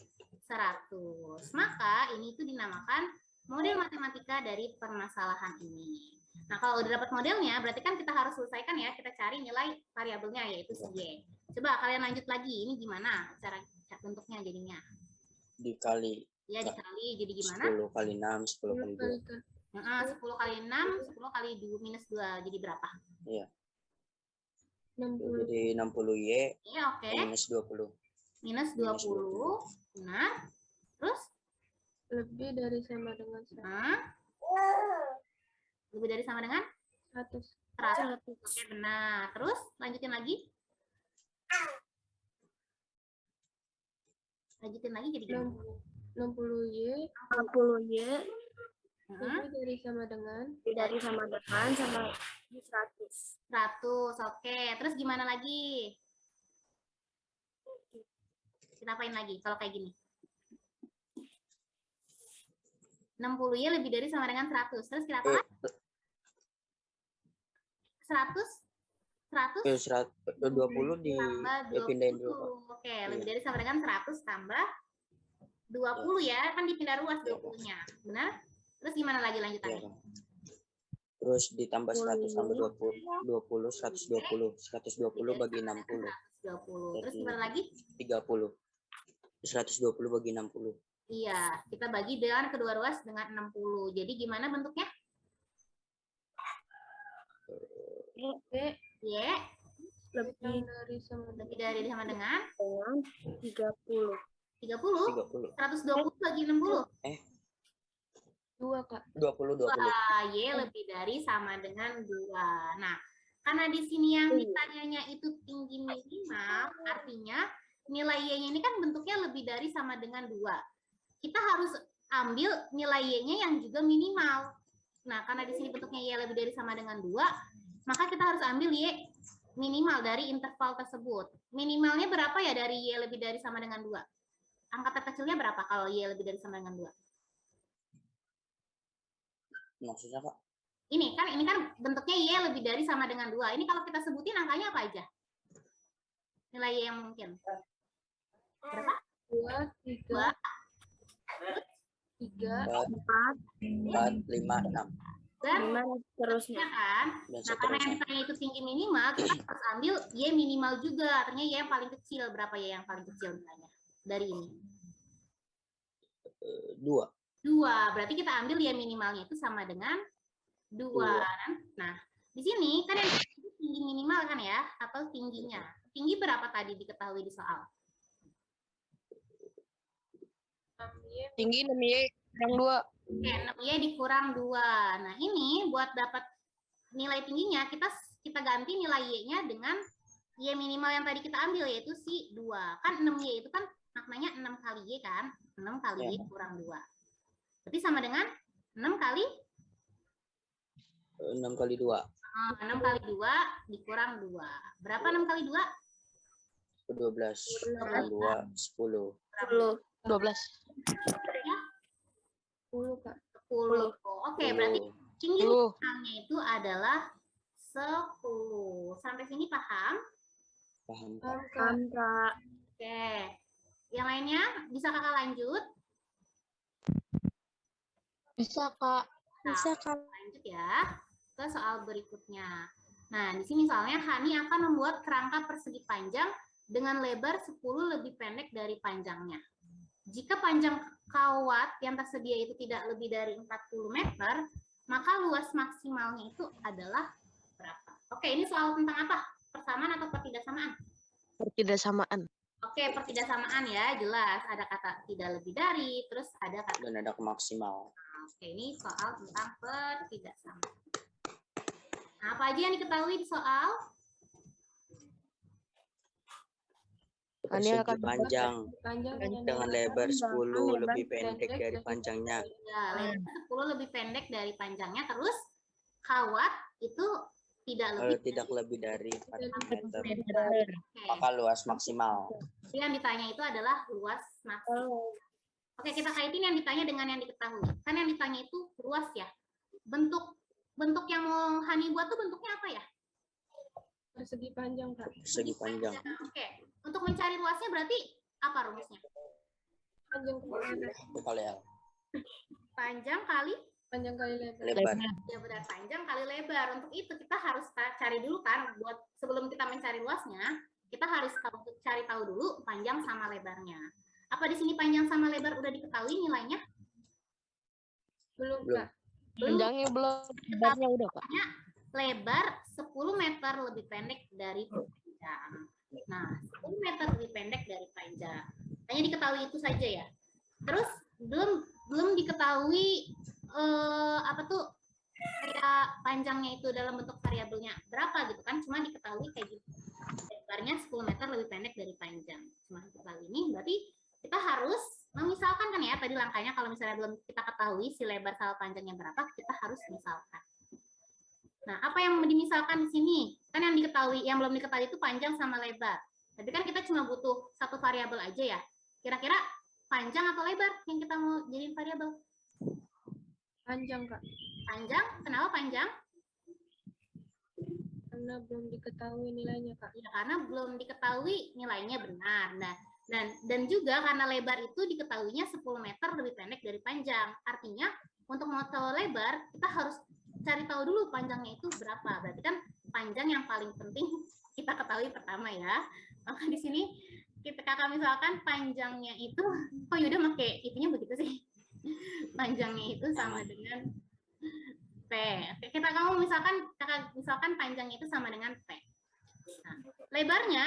Speaker 1: 100. Maka ini itu dinamakan model matematika dari permasalahan ini. Nah, kalau udah dapat modelnya, berarti kan kita harus selesaikan ya. Kita cari nilai variabelnya, yaitu si Y. Coba kalian lanjut lagi. Ini gimana cara bentuknya jadinya?
Speaker 4: Dikali.
Speaker 1: Ya, dikali. Jadi gimana?
Speaker 4: 10 kali 6, 10 kali 2.
Speaker 1: 10 kali 6, 10 kali 2 minus 2. Jadi berapa?
Speaker 4: Iya.
Speaker 2: 60.
Speaker 4: Jadi 60Y
Speaker 1: Iya, oke.
Speaker 4: minus 20.
Speaker 1: Minus 20. Benar. Terus?
Speaker 2: Lebih dari sama dengan 100.
Speaker 1: Nah, lebih dari sama dengan 100. Oke, benar. Terus lanjutin lagi. Lanjutin lagi jadi gimana?
Speaker 2: 60Y
Speaker 3: 60Y
Speaker 1: Nah,
Speaker 2: lebih dari sama dengan
Speaker 3: sama 100.
Speaker 1: 100. Oke. Terus gimana lagi? Kita apain lagi kalau kayak gini? 60Y lebih dari sama dengan 100. Terus kita apa? 100?
Speaker 4: 20
Speaker 1: tambah 20.
Speaker 4: dipindahin dulu.
Speaker 1: Oke, lebih dari sama dengan 100 tambah 20 ya. Kan dipindah ruas 20-nya. Benar? Terus gimana lagi lanjutannya?
Speaker 4: Iya. Terus ditambah 100 tambah 20, 120. 120 bagi 60.
Speaker 1: 120. Terus gimana lagi?
Speaker 4: 30. 120 bagi 60.
Speaker 1: Iya, kita bagi dengan kedua ruas dengan 60. Jadi gimana bentuknya? Y
Speaker 2: lebih dari sama
Speaker 1: lebih dari sama dengan
Speaker 3: 30.
Speaker 1: 30.
Speaker 4: 30.
Speaker 1: 120 bagi 60.
Speaker 2: 2, Kak.
Speaker 4: 20.
Speaker 1: Wah, Y lebih dari sama dengan 2. Nah, karena di sini yang ditanyanya itu tinggi minimal, artinya nilai Y-nya ini kan bentuknya lebih dari sama dengan 2. Kita harus ambil nilai Y-nya yang juga minimal. Nah, karena di sini bentuknya Y lebih dari sama dengan 2, maka kita harus ambil Y minimal dari interval tersebut. Minimalnya berapa ya dari Y lebih dari sama dengan 2? Angka terkecilnya berapa kalau Y lebih dari sama dengan 2?
Speaker 4: Maksudnya, Kak?
Speaker 1: Ini kan bentuknya Y lebih dari sama dengan 2. Ini kalau kita sebutin angkanya apa aja? Nilai Y yang mungkin. Berapa?
Speaker 2: 2, 3,
Speaker 4: 4, 5, 6.
Speaker 1: Dan
Speaker 3: Terusnya.
Speaker 1: kan?
Speaker 4: Dan
Speaker 1: Nah, karena yang
Speaker 4: seterusnya.
Speaker 1: ditanya itu tinggi minimal, kita harus ambil Y minimal juga. Artinya Y yang paling kecil. Berapa Y yang paling kecil nilainya? Dari ini.
Speaker 4: 2.
Speaker 1: 2. Berarti kita ambil Y minimalnya itu sama dengan 2. Nah, di sini kan yang tinggi minimal kan ya? Atau tingginya. Tinggi berapa tadi diketahui di soal?
Speaker 5: Tinggi 6Y kurang 2.
Speaker 1: Oke, 6Y dikurang 2. Nah, ini buat dapat nilai tingginya, kita ganti nilai Y-nya dengan Y minimal yang tadi kita ambil, yaitu si 2. Kan 6Y itu kan maknanya 6 kali Y kan? 6 kali Y kurang 2. Berarti sama dengan 6 kali?
Speaker 4: 6 kali 2.
Speaker 1: 6 kali 2 dikurang 2. Berapa 6 kali 2?
Speaker 4: 12. Kurang 2, 10.
Speaker 5: 12.
Speaker 2: 10, Kak.
Speaker 1: 10. Oke, berarti tinggi
Speaker 5: 10.
Speaker 1: minimalnya itu adalah 10. Sampai sini paham?
Speaker 4: Paham, Kak?
Speaker 2: Paham, Kak.
Speaker 1: Oke. Yang lainnya bisa kakak lanjut?
Speaker 5: Bisa, Kak.
Speaker 3: Bisa kan?
Speaker 1: Lanjut ya ke soal berikutnya. Nah, di sini soalnya Hani akan membuat kerangka persegi panjang dengan lebar 10 lebih pendek dari panjangnya. Jika panjang kawat yang tersedia itu tidak lebih dari 40 meter, maka luas maksimalnya itu adalah berapa? Oke, ini soal tentang apa? Persamaan atau pertidaksamaan?
Speaker 5: Pertidaksamaan.
Speaker 1: Oke, pertidaksamaan ya, jelas. Ada kata tidak lebih dari, terus ada kata.
Speaker 4: Dan ada maksimal.
Speaker 1: Oke, ini soal tentang pertidaksamaan. Nah, apa aja yang diketahui di soal?
Speaker 5: Ini akan
Speaker 4: Persegi panjang
Speaker 2: Panjang
Speaker 4: dengan lebar 10 lebih pendek dari panjangnya.
Speaker 1: Ya, lebar 10 lebih pendek dari panjangnya. Terus kawat itu
Speaker 4: Kalau tidak lebih dari 4 meter,
Speaker 1: Oke.
Speaker 4: maka luas maksimal.
Speaker 1: Jadi yang ditanya itu adalah luas maksimal. Oke, kita kaitin yang ditanya dengan yang diketahui. Kan yang ditanya itu luas ya. Bentuk yang mau Hani buat tuh bentuknya apa ya?
Speaker 2: Persegi panjang, Kak.
Speaker 4: Persegi panjang.
Speaker 1: Oke. Untuk mencari luasnya berarti apa rumusnya?
Speaker 2: Panjang kali lebar.
Speaker 4: Kali L.
Speaker 1: Panjang kali
Speaker 2: Panjang kali lebar.
Speaker 4: Lebar.
Speaker 1: ya benar, panjang kali lebar. Untuk itu kita harus cari dulu kan, buat sebelum kita mencari luasnya, kita harus cari tahu dulu panjang sama lebarnya. Apa di sini panjang sama lebar udah diketahui nilainya?
Speaker 2: Belum,
Speaker 4: Belum.
Speaker 2: Kak.
Speaker 5: Panjangnya belum, lebarnya udah, Kak.
Speaker 1: Lebar 10 meter lebih pendek dari panjang. Nah, 10 meter lebih pendek dari panjang. Hanya diketahui itu saja ya. Terus belum diketahui apa tuh kayak panjangnya itu dalam bentuk variabelnya berapa gitu kan, cuma diketahui kayak gitu. Lebarnya 10 meter lebih pendek dari panjang. Cuma diketahui ini berarti kita harus memisalkan kan ya, tadi langkahnya kalau misalnya belum kita ketahui si lebar sama panjangnya berapa, kita harus misalkan. Nah, apa yang dimisalkan di sini? Kan yang diketahui, yang belum diketahui itu panjang sama lebar. Tapi kan kita cuma butuh satu variabel aja ya. Kira-kira panjang atau lebar yang kita mau jadiin variabel?
Speaker 2: Panjang, Kak.
Speaker 1: Panjang, kenapa panjang?
Speaker 2: Karena belum diketahui nilainya, Kak.
Speaker 1: Ya, karena belum diketahui nilainya benar. Nah, dan juga karena lebar itu diketahuinya 10 meter lebih pendek dari panjang. Artinya untuk mau tahu lebar, kita harus cari tahu dulu panjangnya itu berapa. Berarti kan panjang yang paling penting kita ketahui pertama ya. Maka di sini kakak misalkan panjangnya itu, kok Yuda pakai itunya begitu sih? Panjangnya itu sama dengan P. Kamu misalkan kakak misalkan panjangnya itu sama dengan P. Nah, lebarnya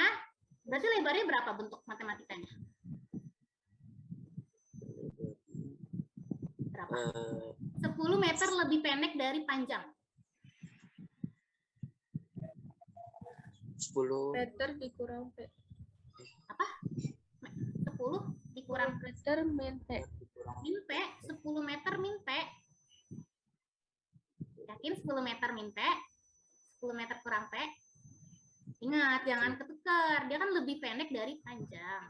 Speaker 1: berarti lebarnya berapa bentuk matematikanya? Berapa? 10 meter lebih pendek dari panjang.
Speaker 4: 10
Speaker 2: Meter dikurang P.
Speaker 1: Apa? 10 dikurang
Speaker 2: Meter min P.
Speaker 1: min P, 10 meter min P. Yakin 10 meter min P? 10 meter kurang P? Ingat, jangan ketukar. Dia kan lebih pendek dari panjang.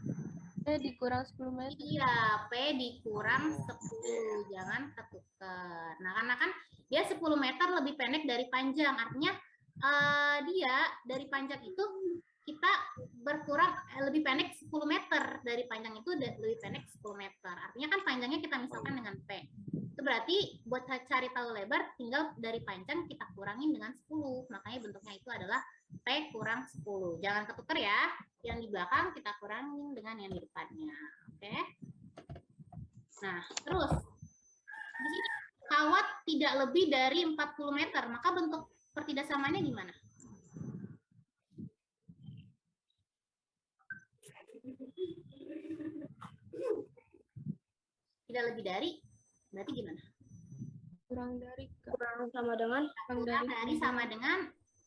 Speaker 2: P dikurang 10 meter.
Speaker 1: Iya, P dikurang 10. Jangan ketukar. Nah, karena kan dia 10 meter lebih pendek dari panjang. Artinya dia dari panjang itu kita berkurang lebih pendek 10 meter dari panjang itu lebih pendek 10 meter. Artinya kan panjangnya kita misalkan dengan P. Itu berarti buat cari tahu lebar tinggal dari panjang kita kurangin dengan 10. Makanya bentuknya itu adalah P kurang 10. Jangan ketukar ya. Yang di belakang kita kurangin dengan yang di depannya. Oke. Nah, terus di sini kawat tidak lebih dari 40 meter, maka bentuk pertidaksamaannya gimana? Tidak lebih dari, berarti gimana?
Speaker 2: Kurang dari, Kak.
Speaker 3: Kurang sama dengan
Speaker 2: Kurang
Speaker 1: Kurang dari sama dengan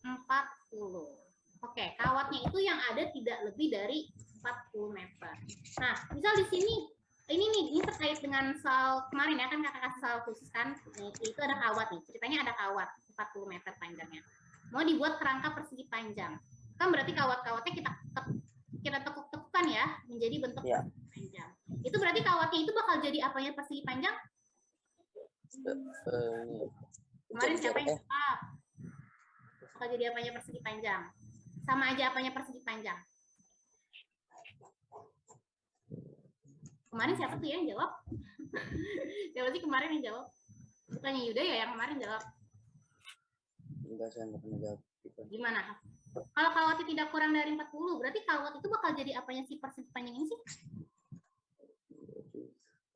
Speaker 1: 40. Oke, kawatnya itu yang ada tidak lebih dari 40 meter. Nah, misal di sini, ini terkait dengan soal kemarin ya, kan kakak kasih soal khusus kan, itu ada kawat nih, ceritanya ada kawat 40 meter panjangnya. Mau dibuat kerangka persegi panjang. Kan berarti kawat-kawatnya kita tekuk-tekukan ya, menjadi bentuk persegi panjang. Itu berarti kawatnya itu bakal jadi apanya persegi panjang? Kemarin siapa yang jawab? Bakal jadi apanya persegi panjang? Sama aja apanya persegi panjang? Kemarin siapa tuh yang jawab? Siapa sih kemarin yang jawab? Bukannya Yuda ya yang kemarin jawab?
Speaker 4: Enggak, saya nggak pernah jawab.
Speaker 1: Gimana? Kalau kawatnya tidak kurang dari 40, berarti kawat itu bakal jadi apanya si persegi panjang ini sih?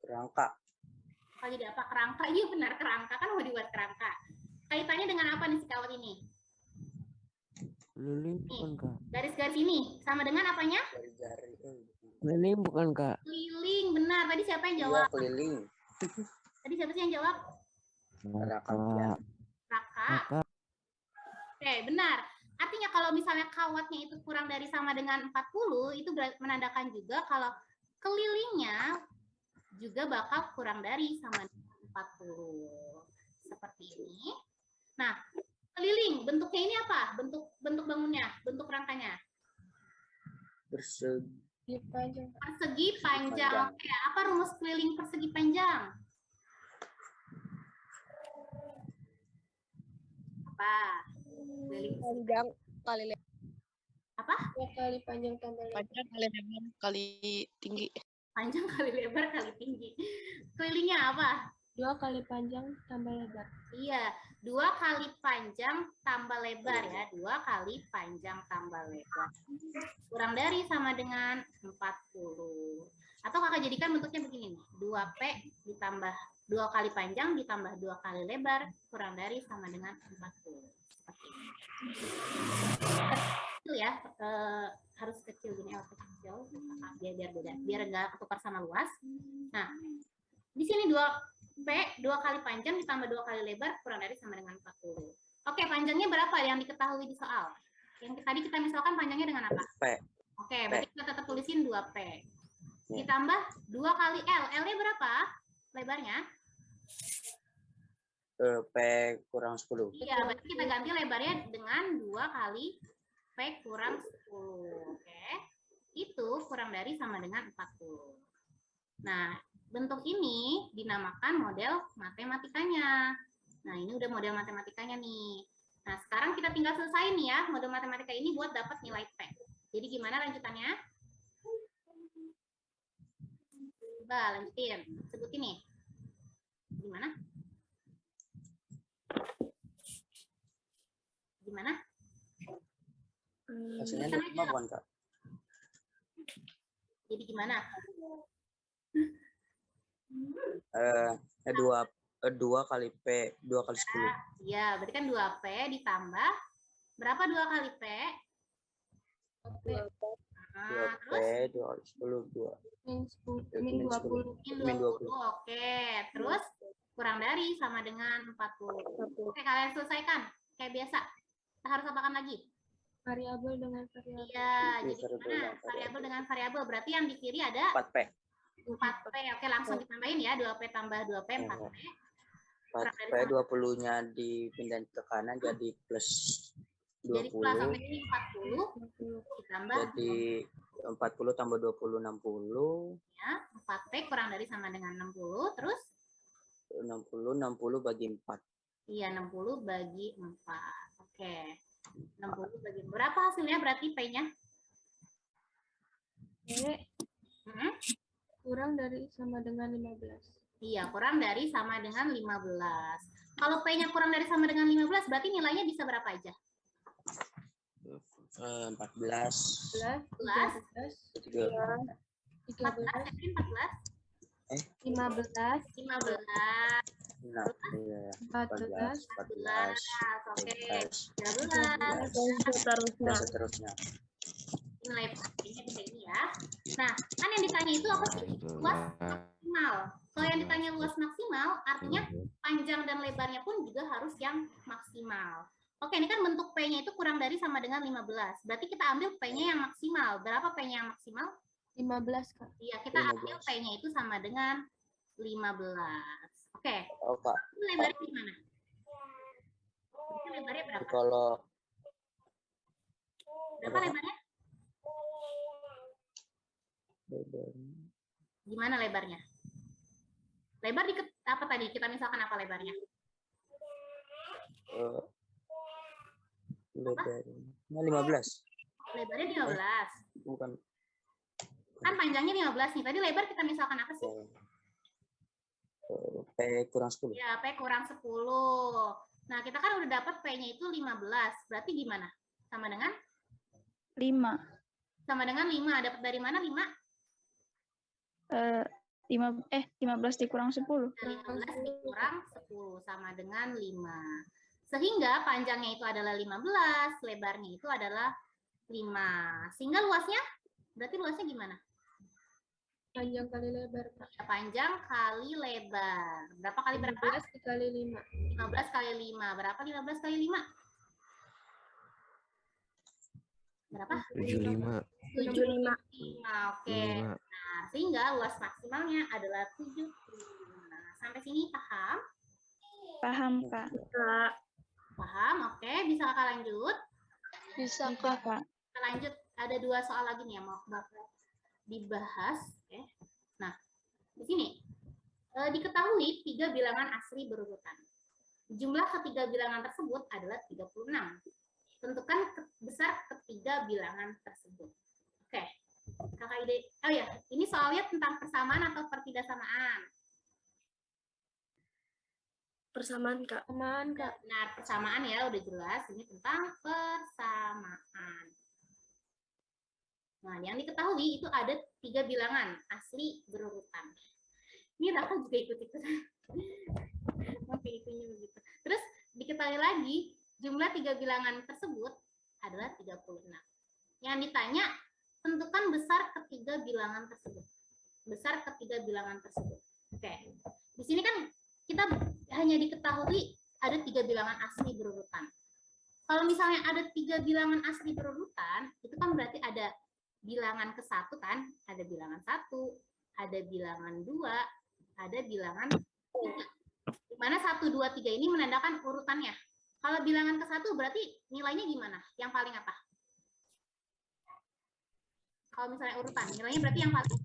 Speaker 4: Kerangka.
Speaker 1: Bakal jadi apa? Kerangka? Iya benar, kerangka. Kan mau dibuat kerangka. Kaitannya dengan apa nih si kawat ini?
Speaker 6: Keliling bukan, Kak?
Speaker 1: Garis-garis ini sama dengan apanya?
Speaker 4: Jari-jari.
Speaker 6: Keliling bukan, Kak?
Speaker 1: Keliling, benar. Tadi siapa yang
Speaker 4: Iya,
Speaker 1: jawab?
Speaker 4: keliling.
Speaker 1: Tadi siapa sih yang jawab?
Speaker 4: Raka.
Speaker 1: Raka.
Speaker 6: Kakak.
Speaker 1: Oke, benar. Artinya kalau misalnya kawatnya itu kurang dari sama dengan 40, itu menandakan juga kalau kelilingnya juga bakal kurang dari sama dengan 40. Seperti ini. Nah, keliling bentuknya ini apa? Bentuk bangunnya, bentuk rangkanya.
Speaker 4: Persegi
Speaker 1: Persegi panjang. Oke, apa rumus keliling persegi panjang? Apa? Keliling
Speaker 3: Panjang kali lebar.
Speaker 1: apa?
Speaker 2: 2 kali panjang tambah lebar.
Speaker 5: Panjang kali lebar kali tinggi.
Speaker 1: Panjang kali lebar kali tinggi. Kelilingnya apa?
Speaker 2: 2 kali panjang tambah lebar.
Speaker 1: Iya, 2 kali panjang tambah lebar ya. 2 kali panjang tambah lebar. Kurang dari sama dengan 40. Atau kakak jadikan bentuknya begini nih. 2P ditambah 2 kali panjang ditambah 2 kali lebar kurang dari sama dengan 40. Seperti ini. Kecil ya, harus kecil gini, kecil. Biar beda, biar nggak ketukar sama luas. Nah, di sini 2P 2 kali panjang ditambah 2 kali lebar kurang dari sama dengan 40. Oke, panjangnya berapa yang diketahui di soal? Yang tadi kita misalkan panjangnya dengan apa?
Speaker 4: P.
Speaker 1: Oke, berarti kita tetap tulisin 2P. Ditambah 2 kali L. L-nya berapa lebarnya?
Speaker 4: P kurang 10.
Speaker 1: Iya, berarti kita ganti lebarnya dengan 2 kali P kurang 10. Oke. Itu kurang dari sama dengan 40. Nah, bentuk ini dinamakan model matematikanya. Nah, ini udah model matematikanya nih. Nah, sekarang kita tinggal selesai nih ya, model matematika ini buat dapat nilai P. Jadi gimana lanjutannya? Coba lanjutin. Sebutin nih. Gimana? Gimana?
Speaker 4: Hasilnya 25 bukan, Kak?
Speaker 1: Jadi gimana?
Speaker 4: Dua kali P, 2 kali 10.
Speaker 1: Iya, berarti kan 2P ditambah berapa 2 kali P?
Speaker 4: 2 P, 2 kali 10, 2.
Speaker 2: Min 20.
Speaker 1: Min 20. Oke, terus kurang dari sama dengan 40. Oke, kalian selesaikan. Kayak biasa. Kita harus apakan lagi?
Speaker 2: Variabel dengan variabel.
Speaker 1: Iya, jadi gimana? Variabel dengan variabel. Berarti yang di kiri ada
Speaker 4: 4P.
Speaker 1: 4P. Oke, langsung ditambahin ya. 2P tambah 2P, 4P.
Speaker 4: 4P 20-nya dipindahin ke kanan jadi plus
Speaker 1: Jadi setelah
Speaker 4: 20.
Speaker 1: sampai sini 40 ditambah
Speaker 4: Jadi 40 tambah 20, 60.
Speaker 1: ya, 4P kurang dari sama dengan 60. Terus
Speaker 4: 60 bagi 4.
Speaker 1: iya 60 bagi 4. Oke. 60 bagi berapa hasilnya berarti P-nya?
Speaker 2: Kurang dari sama dengan 15.
Speaker 1: Iya, kurang dari sama dengan 15. Kalau P-nya kurang dari sama dengan 15, berarti nilainya bisa berapa aja?
Speaker 4: 14.
Speaker 2: 11,
Speaker 1: 14,
Speaker 2: 13,
Speaker 1: 14,
Speaker 2: 15,
Speaker 1: 15,
Speaker 4: Nah, iya.
Speaker 2: 14,
Speaker 4: 14,
Speaker 1: oke,
Speaker 4: 13,
Speaker 1: 13,
Speaker 4: dan seterusnya.
Speaker 1: nilai P-nya bisa ini ya. Nah, kan yang ditanya itu apa sih? Luas maksimal. Kalau yang ditanya luas maksimal, artinya panjang dan lebarnya pun juga harus yang maksimal. Oke, ini kan bentuk P-nya itu kurang dari sama dengan 15. Berarti kita ambil P-nya yang maksimal. Berapa P-nya yang maksimal?
Speaker 2: 15, Kak.
Speaker 1: Iya, kita
Speaker 4: 15.
Speaker 1: ambil P-nya itu sama dengan 15. Oke,
Speaker 4: Oh, Kak.
Speaker 1: itu lebarnya gimana? Itu lebarnya berapa?
Speaker 4: Kalau
Speaker 1: Berapa lebarnya? Gimana lebarnya? Lebar di apa tadi? Kita misalkan apa lebarnya?
Speaker 4: lebarnya 15.
Speaker 1: Lebarnya 15.
Speaker 4: Bukan.
Speaker 1: Kan panjangnya 15 nih. Tadi lebar kita misalkan apa sih?
Speaker 4: P kurang 10.
Speaker 1: Ya, P kurang 10. Nah, kita kan udah dapat P-nya itu 15. Berarti gimana? Sama dengan?
Speaker 7: 5.
Speaker 1: Sama dengan 5. Dapat dari mana 5?
Speaker 7: 15 dikurang 10.
Speaker 1: 15 dikurang 10 sama dengan 5. Sehingga panjangnya itu adalah 15, lebarnya itu adalah 5. Sehingga luasnya, berarti luasnya gimana?
Speaker 2: Panjang kali lebar, Kak.
Speaker 1: Ya, panjang kali lebar. Berapa kali berapa?
Speaker 2: 15 dikali 5.
Speaker 1: 15 kali 5. Berapa 15 kali 5? Berapa?
Speaker 6: 75.
Speaker 1: 75. Oke.
Speaker 6: 75.
Speaker 1: Nah, sehingga luas maksimalnya adalah 75. Sampai sini paham?
Speaker 7: Paham, Kak.
Speaker 1: Paham? Oke, bisa kakak lanjut?
Speaker 5: Bisa,
Speaker 7: Bisa,
Speaker 5: Kak.
Speaker 7: Kak.
Speaker 1: Kita lanjut, ada 2 soal lagi nih yang mau bakal dibahas. Oke. Nah, di sini diketahui 3 bilangan asli berurutan. Jumlah ketiga bilangan tersebut adalah 36. Tentukan besar ketiga bilangan tersebut. Oke, kakak ide. Oh ya, ini soalnya tentang persamaan atau pertidaksamaan?
Speaker 3: Persamaan, Kak.
Speaker 2: Persamaan, Kak.
Speaker 1: Benar, persamaan ya, udah jelas. Ini tentang persamaan. Nah, yang diketahui itu ada 3 bilangan asli berurutan. Ini Raka juga ikut-ikutan. Oke, itunya begitu. Terus diketahui lagi, jumlah 3 bilangan tersebut adalah 36. Yang ditanya, tentukan besar ketiga bilangan tersebut. Besar ketiga bilangan tersebut. Oke. Di sini kan kita hanya diketahui ada 3 bilangan asli berurutan. Kalau misalnya ada 3 bilangan asli berurutan, itu kan berarti ada bilangan ke-1 kan, ada bilangan 1, ada bilangan 2, ada bilangan 3. Di mana 1, 2, 3 ini menandakan urutannya. Kalau bilangan ke-1 berarti nilainya gimana? Yang paling apa? Kalau misalnya urutan, nilainya berarti yang paling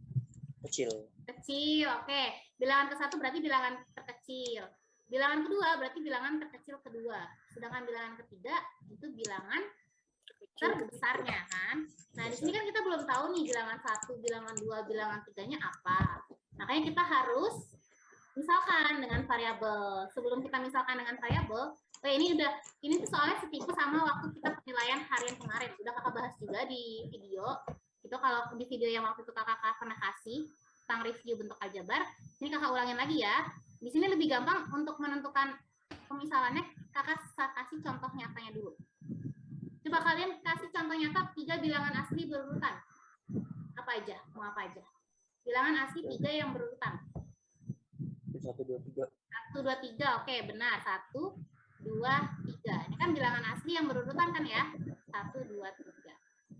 Speaker 4: Kecil.
Speaker 1: kecil. Oke. Bilangan ke-1 berarti bilangan terkecil. Bilangan kedua berarti bilangan terkecil kedua. Sedangkan bilangan ketiga itu bilangan terbesarnya kan. Nah, di sini kan kita belum tahu nih bilangan 1, bilangan 2, bilangan 3-nya apa. Makanya kita harus misalkan dengan variabel. Sebelum kita misalkan dengan variabel, ini tuh soalnya setipe sama waktu kita penilaian harian kemarin. Udah kakak bahas juga di video. Itu kalau di video yang waktu itu kakak pernah kasih tentang review bentuk aljabar, ini kakak ulangin lagi ya. Di sini lebih gampang untuk menentukan pemisalannya, kakak kasih contoh nyatanya dulu. Coba kalian kasih contoh nyata 3 bilangan asli berurutan. Apa aja? Mau apa aja? Bilangan asli 3 yang berurutan.
Speaker 4: 1, 2, 3.
Speaker 1: 1, 2, 3. Oke, benar. 1, 2, 3. Ini kan bilangan asli yang berurutan kan ya? 1, 2, 3.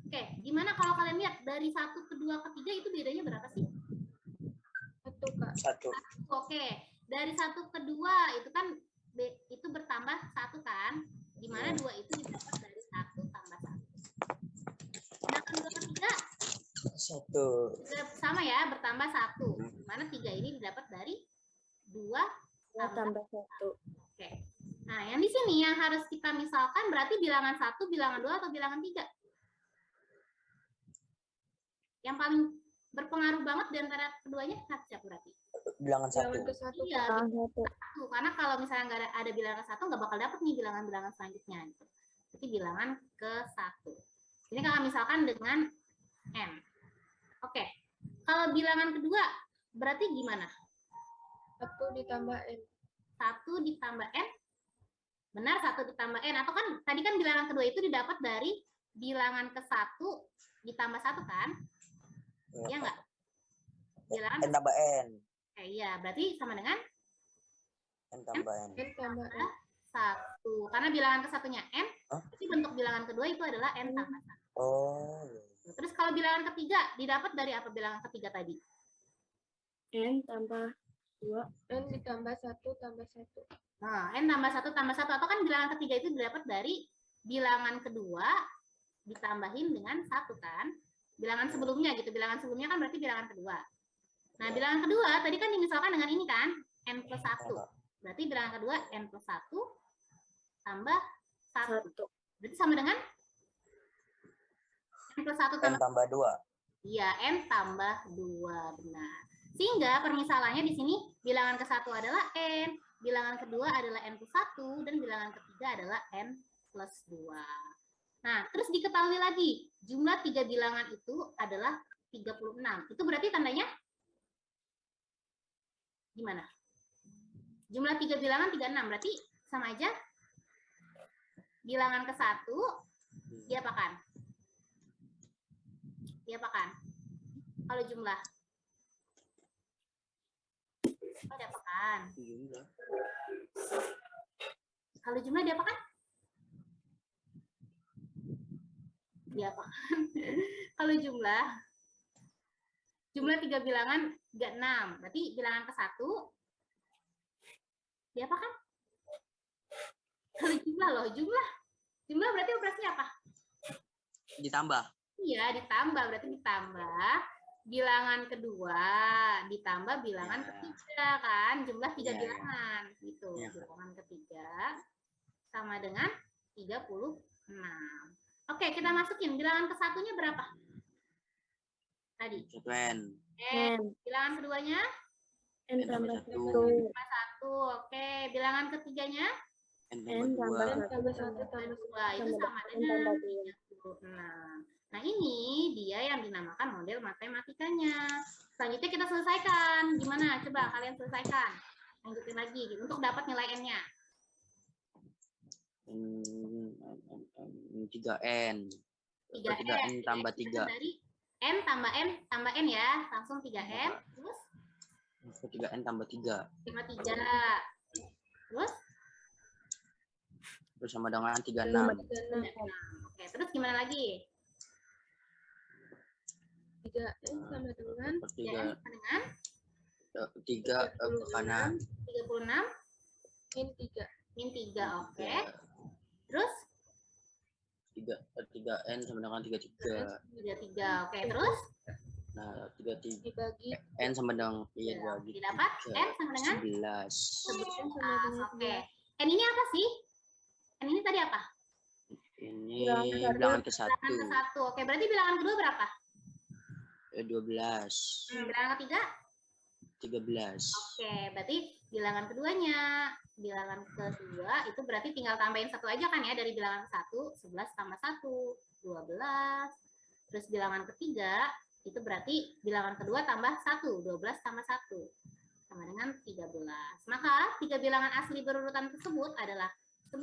Speaker 1: Oke, gimana kalau kalian lihat dari 1 ke 2 ke 3 itu bedanya berapa sih?
Speaker 2: 1, Kak.
Speaker 4: 1.
Speaker 1: Oke, dari 1 ke 2 itu kan itu bertambah 1 kan? Dimana 2 itu didapat dari 1 tambah 1. Nah, 2 ke 3
Speaker 4: 1.
Speaker 1: sama ya, bertambah 1. Dimana 3 ini didapat dari 2 tambah 1. Oke. Nah, yang di sini yang harus kita misalkan berarti bilangan 1, bilangan 2, atau bilangan 3? Yang paling berpengaruh banget di antara keduanya siapa berarti?
Speaker 4: Bilangan 1.
Speaker 2: Bilangan ke-1.
Speaker 1: Iya, bilangan 1. Karena kalau misalnya nggak ada bilangan ke-1, nggak bakal dapet nih bilangan-bilangan selanjutnya. Gitu. Jadi bilangan ke-1. Ini kalau misalkan dengan N. Oke. Kalau bilangan kedua, berarti gimana?
Speaker 2: 1 ditambah N.
Speaker 1: 1 ditambah N? Benar, 1 ditambah N. Atau kan tadi kan bilangan kedua itu didapat dari bilangan ke-1 ditambah 1 kan? Iya nggak? Bilangan
Speaker 4: N tambah N.
Speaker 1: Iya, berarti sama dengan
Speaker 4: N tambah N.
Speaker 2: N tambah N.
Speaker 1: 1. Karena bilangan ke-1-nya N, jadi bentuk bilangan kedua itu adalah N tambah 1.
Speaker 4: Oh.
Speaker 1: Terus kalau bilangan ketiga, didapat dari apa bilangan ketiga tadi?
Speaker 3: N tambah 2.
Speaker 2: N ditambah 1 tambah 1.
Speaker 1: Nah, N tambah 1 tambah 1. Atau kan bilangan ketiga itu didapat dari bilangan kedua ditambahin dengan 1 kan? Bilangan sebelumnya gitu. Bilangan sebelumnya kan berarti bilangan kedua. Nah, bilangan kedua tadi kan dimisalkan dengan ini kan? N plus 1. Berarti bilangan kedua N plus 1 tambah 1. Berarti sama dengan N plus 1
Speaker 4: N tambah 2.
Speaker 1: Iya, N tambah 2. Benar. Sehingga permisalannya di sini bilangan ke-1 adalah N, bilangan kedua adalah N plus 1, dan bilangan ketiga adalah N plus 2. Nah, terus diketahui lagi, jumlah 3 bilangan itu adalah 36. Itu berarti tandanya gimana? Jumlah 3 bilangan 36, berarti sama aja. Bilangan ke-1 diapakan? Diapakan? Kalau jumlah. Oh, diapakan? Kalau jumlah diapakan? Diapakan? Kalau jumlah 3 bilangan 36. Berarti bilangan ke-1 diapakan? Kalau jumlah jumlah loh, jumlah. Jumlah berarti operasi apa?
Speaker 4: Ditambah.
Speaker 1: Iya, ditambah, berarti ditambah bilangan kedua, ditambah bilangan ketiga kan, jumlah 3 bilangan gitu. Bilangan ketiga sama dengan 36. Oke, kita masukin bilangan ke satunya berapa? Tadi.
Speaker 4: N.
Speaker 1: Bilangan keduanya?
Speaker 3: N tambah 1.
Speaker 1: Tambah 1. Oke, bilangan ketiganya?
Speaker 4: N tambah 2.
Speaker 2: Tambah 1 tambah
Speaker 1: 2 itu sama dengan 36. Nah, ini dia yang dinamakan model matematikanya. Selanjutnya kita selesaikan. Gimana? Coba kalian selesaikan. Lanjutin lagi gitu, untuk dapat nilai N-nya.
Speaker 4: 3N.
Speaker 1: 3N
Speaker 4: tambah 3.
Speaker 1: Dari N tambah N ya. Langsung 3N. Terus?
Speaker 4: 3N tambah 3.
Speaker 1: Tambah 3. Terus?
Speaker 4: Terus sama dengan 36.
Speaker 1: Oke, terus gimana lagi?
Speaker 2: 3N sama dengan
Speaker 1: 3N sama dengan
Speaker 4: 3 ke kanan.
Speaker 1: 36
Speaker 2: min 3.
Speaker 1: min 3. Oke. Terus?
Speaker 4: 3N sama dengan 33.
Speaker 1: 33. Oke, terus?
Speaker 4: Nah, 33.
Speaker 2: Dibagi
Speaker 4: N sama dengan
Speaker 1: Didapat N sama dengan
Speaker 4: 11.
Speaker 1: 11. Oke. N ini apa sih? N ini tadi apa?
Speaker 4: Ini bilangan ke 1.
Speaker 1: Bilangan ke 1. Oke, berarti bilangan kedua berapa?
Speaker 4: 12.
Speaker 1: Bilangan ketiga?
Speaker 4: 13.
Speaker 1: Oke, berarti bilangan keduanya, bilangan kedua itu berarti tinggal tambahin satu aja kan ya, dari bilangan ke 1, 11 tambah 1, 12. Terus bilangan ketiga itu berarti bilangan kedua tambah 1, 12 tambah 1 sama dengan 13. Maka tiga bilangan asli berurutan tersebut adalah 11,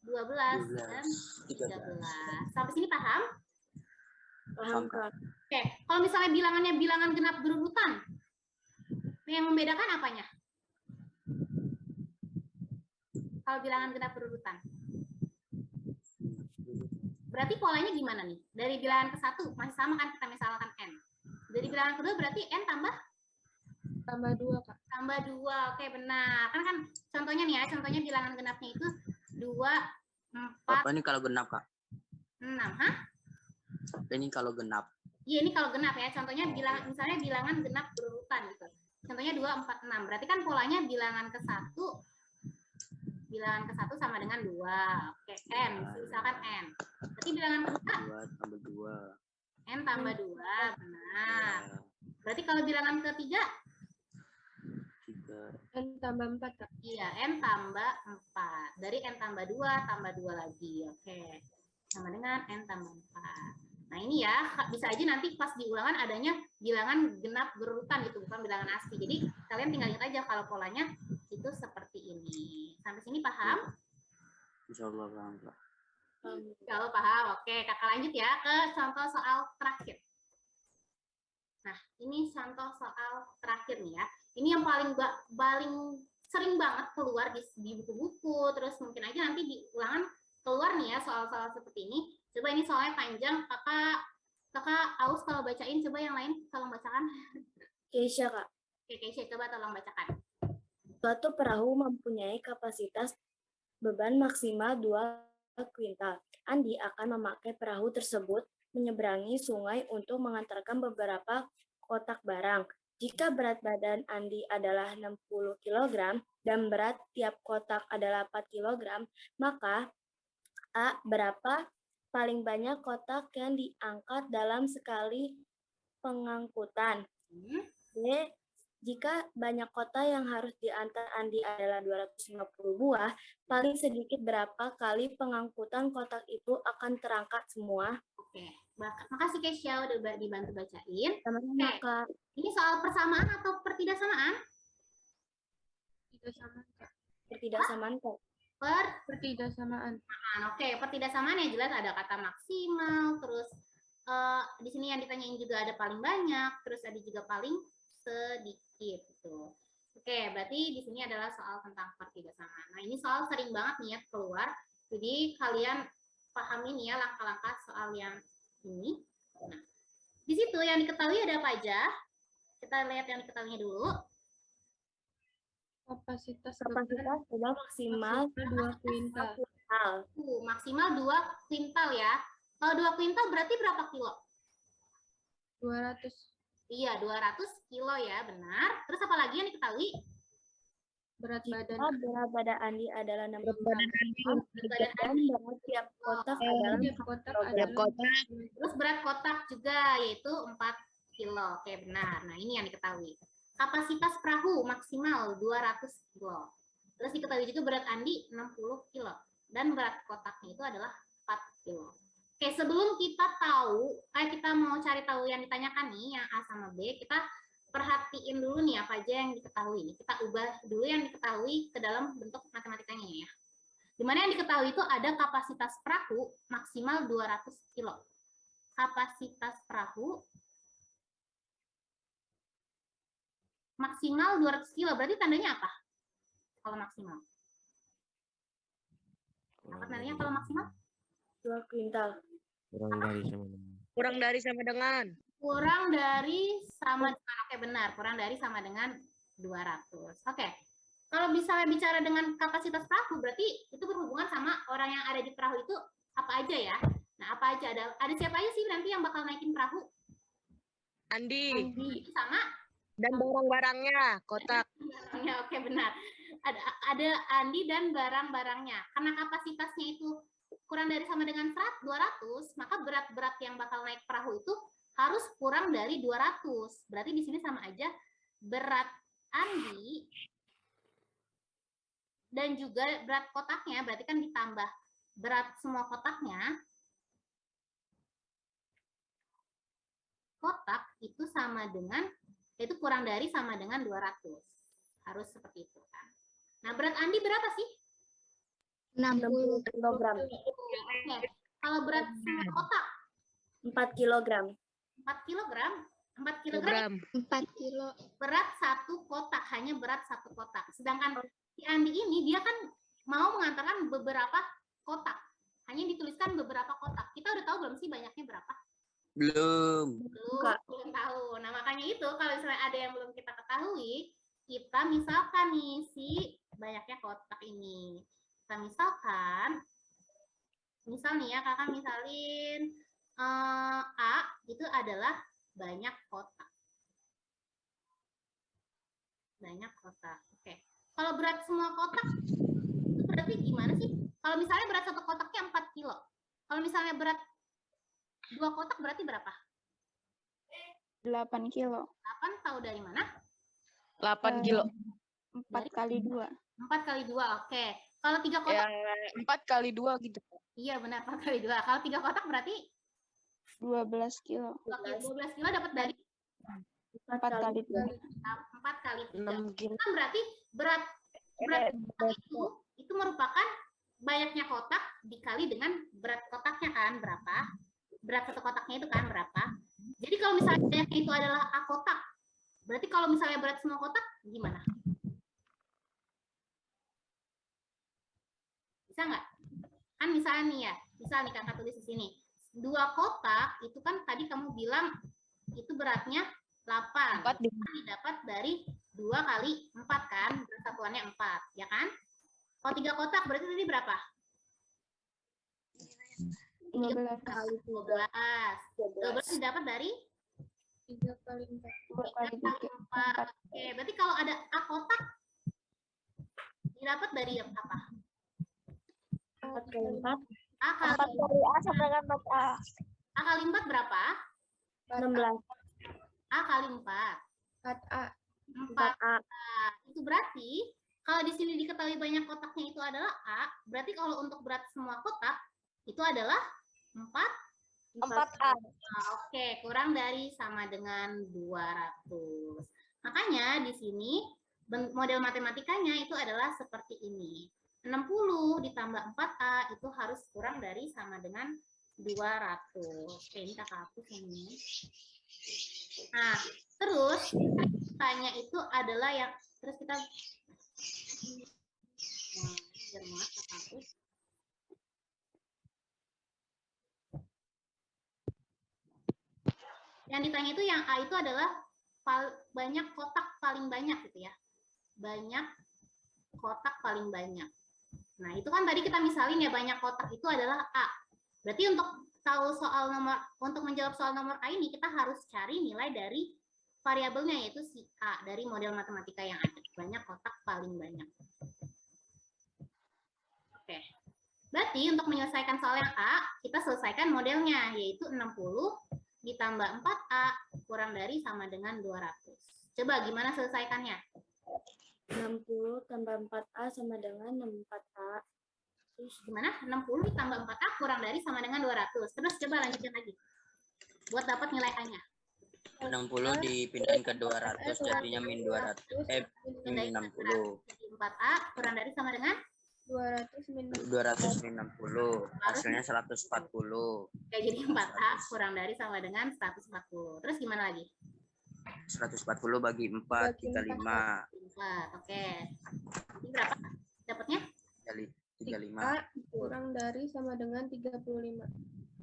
Speaker 1: 12, dan 13. Sampai sini paham?
Speaker 3: Paham, Kak.
Speaker 1: Oke, kalau misalnya bilangannya bilangan genap berurutan, yang membedakan apanya? Kalau bilangan genap berurutan. Berarti polanya gimana nih? Dari bilangan ke 1 masih sama kan, kita misalkan N. Dari bilangan kedua berarti N tambah
Speaker 2: 2, Kak.
Speaker 1: tambah 2. Oke, benar. Kan contohnya nih ya, contohnya bilangan genapnya itu 2, 4,
Speaker 4: Apa ini kalau genap, Kak?
Speaker 1: 6. Hah?
Speaker 4: Ini kalau genap.
Speaker 1: Iya, ini kalau genap ya. Contohnya misalnya bilangan genap berurutan gitu. Contohnya 2, 4, 6. Berarti kan polanya bilangan ke 1 sama dengan 2. Oke, N. Misalkan N. Berarti bilangan kedua
Speaker 4: 2 tambah 2.
Speaker 1: N tambah 2. Benar. Berarti kalau bilangan ketiga
Speaker 4: 3.
Speaker 2: N tambah 4, Kak.
Speaker 1: iya, N tambah 4. Dari N tambah 2, tambah 2 lagi. Oke. Sama dengan N tambah 4. Nah, ini ya, bisa aja nanti pas di ulangan adanya bilangan genap berurutan gitu, bukan bilangan asli. Jadi, kalian tinggal ingat aja kalau polanya itu seperti ini. Sampai sini paham?
Speaker 4: Insyaallah paham, Kak.
Speaker 1: Kalau paham, oke. Kakak lanjut ya ke contoh soal terakhir. Nah, ini contoh soal terakhir nih ya. Ini yang paling sering banget keluar di buku-buku, terus mungkin aja nanti di ulangan keluar nih ya soal-soal seperti ini. Coba ini soalnya panjang, kakak Aus kalau bacain, coba yang lain tolong bacakan.
Speaker 3: Keisha, Kak.
Speaker 1: Oke, Keisha, coba tolong bacakan.
Speaker 3: Suatu perahu mempunyai kapasitas beban maksimal 2 kuintal. Andi akan memakai perahu tersebut menyeberangi sungai untuk mengantarkan beberapa kotak barang. Jika berat badan Andi adalah 60 kg dan berat tiap kotak adalah 4 kg, maka A. Berapa paling banyak kotak yang diangkat dalam sekali pengangkutan? B. Jika banyak kotak yang harus diantar Andi adalah 250 buah, paling sedikit berapa kali pengangkutan kotak itu akan terangkat semua?
Speaker 1: Oke, makasih Keisha udah dibantu bacain.
Speaker 3: Sama-sama, Kak.
Speaker 1: Ini soal persamaan atau pertidaksamaan?
Speaker 2: Pertidaksamaan, Kak.
Speaker 3: Pertidaksamaan, Kak.
Speaker 2: Pertidaksamaan.
Speaker 1: Oke, pertidaksamaan ya jelas ada kata maksimal, terus di sini yang ditanyain juga ada paling banyak, terus ada juga paling sedikit gitu. Oke, berarti di sini adalah soal tentang pertidaksamaan. Nah, ini soal sering banget nih ya keluar. Jadi kalian pahami nih ya langkah-langkah soal yang ini. Nah, di situ yang diketahui ada apa aja? Kita lihat yang diketahuinya dulu.
Speaker 2: Kapasitas
Speaker 3: Kapasitas beban maksimal
Speaker 2: 2 kuintal.
Speaker 3: kuintal.
Speaker 1: Maksimal 2 kuintal ya. Kalau 2 kuintal berarti berapa kilo?
Speaker 2: 200.
Speaker 1: Iya, 200 kilo ya, benar. Terus apa lagi yang diketahui?
Speaker 2: Berat badan.
Speaker 3: Berat badan Andi adalah 60
Speaker 1: Berat badan
Speaker 3: dan berat tiap kotak adalah
Speaker 2: Tiap kotak
Speaker 3: kilogram.
Speaker 2: adalah
Speaker 1: Terus berat kotak juga, yaitu 4 kilo. Oke, benar. Nah, ini yang diketahui. Kapasitas perahu maksimal 200 kilo. Terus diketahui juga berat Andi 60 kilo. Dan berat kotaknya itu adalah 4 kilo. Oke, sebelum kita tahu, kita mau cari tahu yang ditanyakan nih, yang A sama B, kita perhatiin dulu nih apa aja yang diketahui. Kita ubah dulu yang diketahui ke dalam bentuk matematikanya ya. Dimana yang diketahui itu ada kapasitas perahu maksimal 200 kilo. Kapasitas perahu maksimal 200 kilo, berarti tandanya apa? Kalau maksimal. Apa tandanya kalau maksimal?
Speaker 3: 2 kuintal.
Speaker 6: Kurang dari sama dengan.
Speaker 5: Kurang dari sama dengan.
Speaker 1: Kurang dari sama dengan, oke benar, kurang dari sama dengan 200. Oke, kalau misalnya bicara dengan kapasitas perahu, berarti itu berhubungan sama orang yang ada di perahu itu apa aja ya? Nah, apa aja? Ada siapa aja sih nanti yang bakal naikin perahu?
Speaker 5: Andi.
Speaker 1: Sama?
Speaker 5: Dan barang-barangnya, kotak.
Speaker 1: Ya, oke benar. Ada Andi dan barang-barangnya. Karena kapasitasnya itu kurang dari sama dengan 200, maka berat-berat yang bakal naik perahu itu harus kurang dari 200. Berarti di sini sama aja berat Andi dan juga berat kotaknya, berarti kan ditambah berat semua kotaknya. Kotak itu sama dengan, itu kurang dari sama dengan 200. Harus seperti itu kan. Nah, berat Andi berapa sih?
Speaker 3: 60 kilogram.
Speaker 1: Oke. Kalau berat semua kotak
Speaker 3: 4 kilogram.
Speaker 1: 4 kilogram. 4 kilogram
Speaker 5: 4
Speaker 2: kilo.
Speaker 1: berat satu kotak, hanya berat satu kotak. Sedangkan si Andi ini dia kan mau mengantarkan beberapa kotak. Hanya dituliskan beberapa kotak. Kita udah tahu belum sih banyaknya berapa?
Speaker 4: Belum.
Speaker 1: Belum tahu. Nah, makanya itu kalau misalnya ada yang belum kita ketahui, kita misalkan nih si banyaknya kotak ini. Kita misalkan, misal nih ya, kakak misalin A itu adalah banyak kotak. Banyak kotak. Oke. Kalau berat semua kotak, itu berarti gimana sih? Kalau misalnya berat satu kotaknya 4 kilo. Kalau misalnya berat 2 kotak berarti berapa?
Speaker 7: 8 kilo.
Speaker 1: 8 tahu dari mana?
Speaker 5: 8 kilo.
Speaker 7: 4 kali 2.
Speaker 1: 4 kali 2, oke. Kalau 3 kotak?
Speaker 5: Ya, 4 kali 2 gitu.
Speaker 1: Iya benar, 4 kali 2. Kalau 3 kotak berarti?
Speaker 7: 12 kilo.
Speaker 1: 12 kilo dapat dari?
Speaker 7: 4 kali 3.
Speaker 1: 4 kali 3.
Speaker 5: 6 kilo.
Speaker 1: Kan berarti berat itu merupakan banyaknya kotak dikali dengan berat kotaknya kan berapa? Berat satu kotaknya itu kan berapa? Jadi kalau misalnya banyaknya itu adalah A kotak, berarti kalau misalnya berat semua kotak gimana? Bisa nggak? Kan misalnya nih ya, misal nih kakak tulis di sini. 2 kotak itu kan tadi kamu bilang itu beratnya 8.
Speaker 5: 4
Speaker 1: Didapat dari 2 kali 4 kan, satuannya 4, ya kan? Kalau 3 kotak berarti tadi berapa?
Speaker 7: 12
Speaker 3: kali
Speaker 1: 12 didapat dari
Speaker 2: 3 kali 4.
Speaker 7: 2 kali
Speaker 1: 4. Oke, berarti kalau ada A kotak didapat dari apa?
Speaker 3: 4 kali 4.
Speaker 1: A kali
Speaker 5: A sama dengan 4A.
Speaker 1: A kali 4 berapa?
Speaker 3: 16.
Speaker 1: A kali 4.
Speaker 2: 4A.
Speaker 3: 4A.
Speaker 1: Itu berarti kalau di sini diketahui banyak kotaknya itu adalah A, berarti kalau untuk berat semua kotak itu adalah
Speaker 5: 4A.
Speaker 1: Oke, kurang dari sama dengan 200. Makanya di sini model matematikanya itu adalah seperti ini. 60 ditambah 4A itu harus kurang dari sama dengan 200. Oke, ini kakak hapus ini. Nah, terus tanya itu adalah yang terus kita biar muat kakak hapus. Yang ditanya itu yang A itu adalah banyak kotak paling banyak gitu ya. Banyak kotak paling banyak. Nah, itu kan tadi kita misalin ya, banyak kotak itu adalah A. Berarti untuk tahu untuk menjawab soal nomor A ini, kita harus cari nilai dari variabelnya, yaitu si A, dari model matematika yang ada. Banyak kotak paling banyak. Oke. Berarti untuk menyelesaikan soal yang A, kita selesaikan modelnya, yaitu 60 ditambah 4A kurang dari sama dengan 200. Coba gimana selesaikannya?
Speaker 3: 60 tambah 4A sama dengan 4A.
Speaker 1: Terus gimana? 60 ditambah 4A kurang dari sama dengan 200. Terus coba lanjutin lagi. Buat dapat nilai A-nya.
Speaker 4: 60 dipindahin ke 200, jadinya min 200. Min 60.
Speaker 1: 4A kurang dari sama dengan
Speaker 2: 200 min
Speaker 4: 200 min 60. Hasilnya 140.
Speaker 1: Oke, jadi 4A kurang dari sama dengan 140. Terus gimana lagi?
Speaker 4: 140 bagi 4, 35.
Speaker 1: 4. Oke. Ini berapa dapatnya?
Speaker 4: 35.
Speaker 2: A kurang dari sama dengan 35.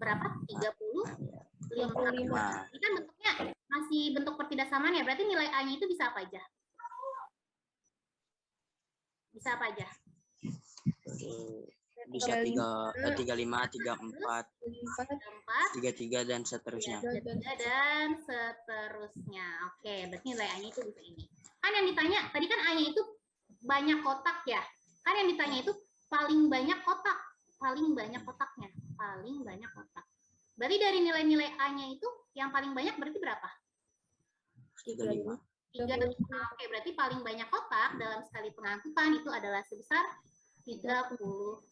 Speaker 1: Berapa? 35.
Speaker 2: 35.
Speaker 1: Ini kan bentuknya masih bentuk pertidaksamaan ya. Berarti nilai A-nya itu bisa apa aja? Bisa apa aja?
Speaker 4: Bisa 35, 34, 33 dan seterusnya.
Speaker 1: 33 dan seterusnya. Oke, berarti nilai A-nya itu bisa ini. Kan yang ditanya, tadi kan A-nya itu banyak kotak ya. Kan yang ditanya itu paling banyak kotak. Paling banyak kotaknya. Paling banyak kotak. Berarti dari nilai-nilai A-nya itu yang paling banyak berarti berapa?
Speaker 4: 35.
Speaker 1: 35. Oke, berarti paling banyak kotak dalam sekali pengangkutan itu adalah sebesar 35.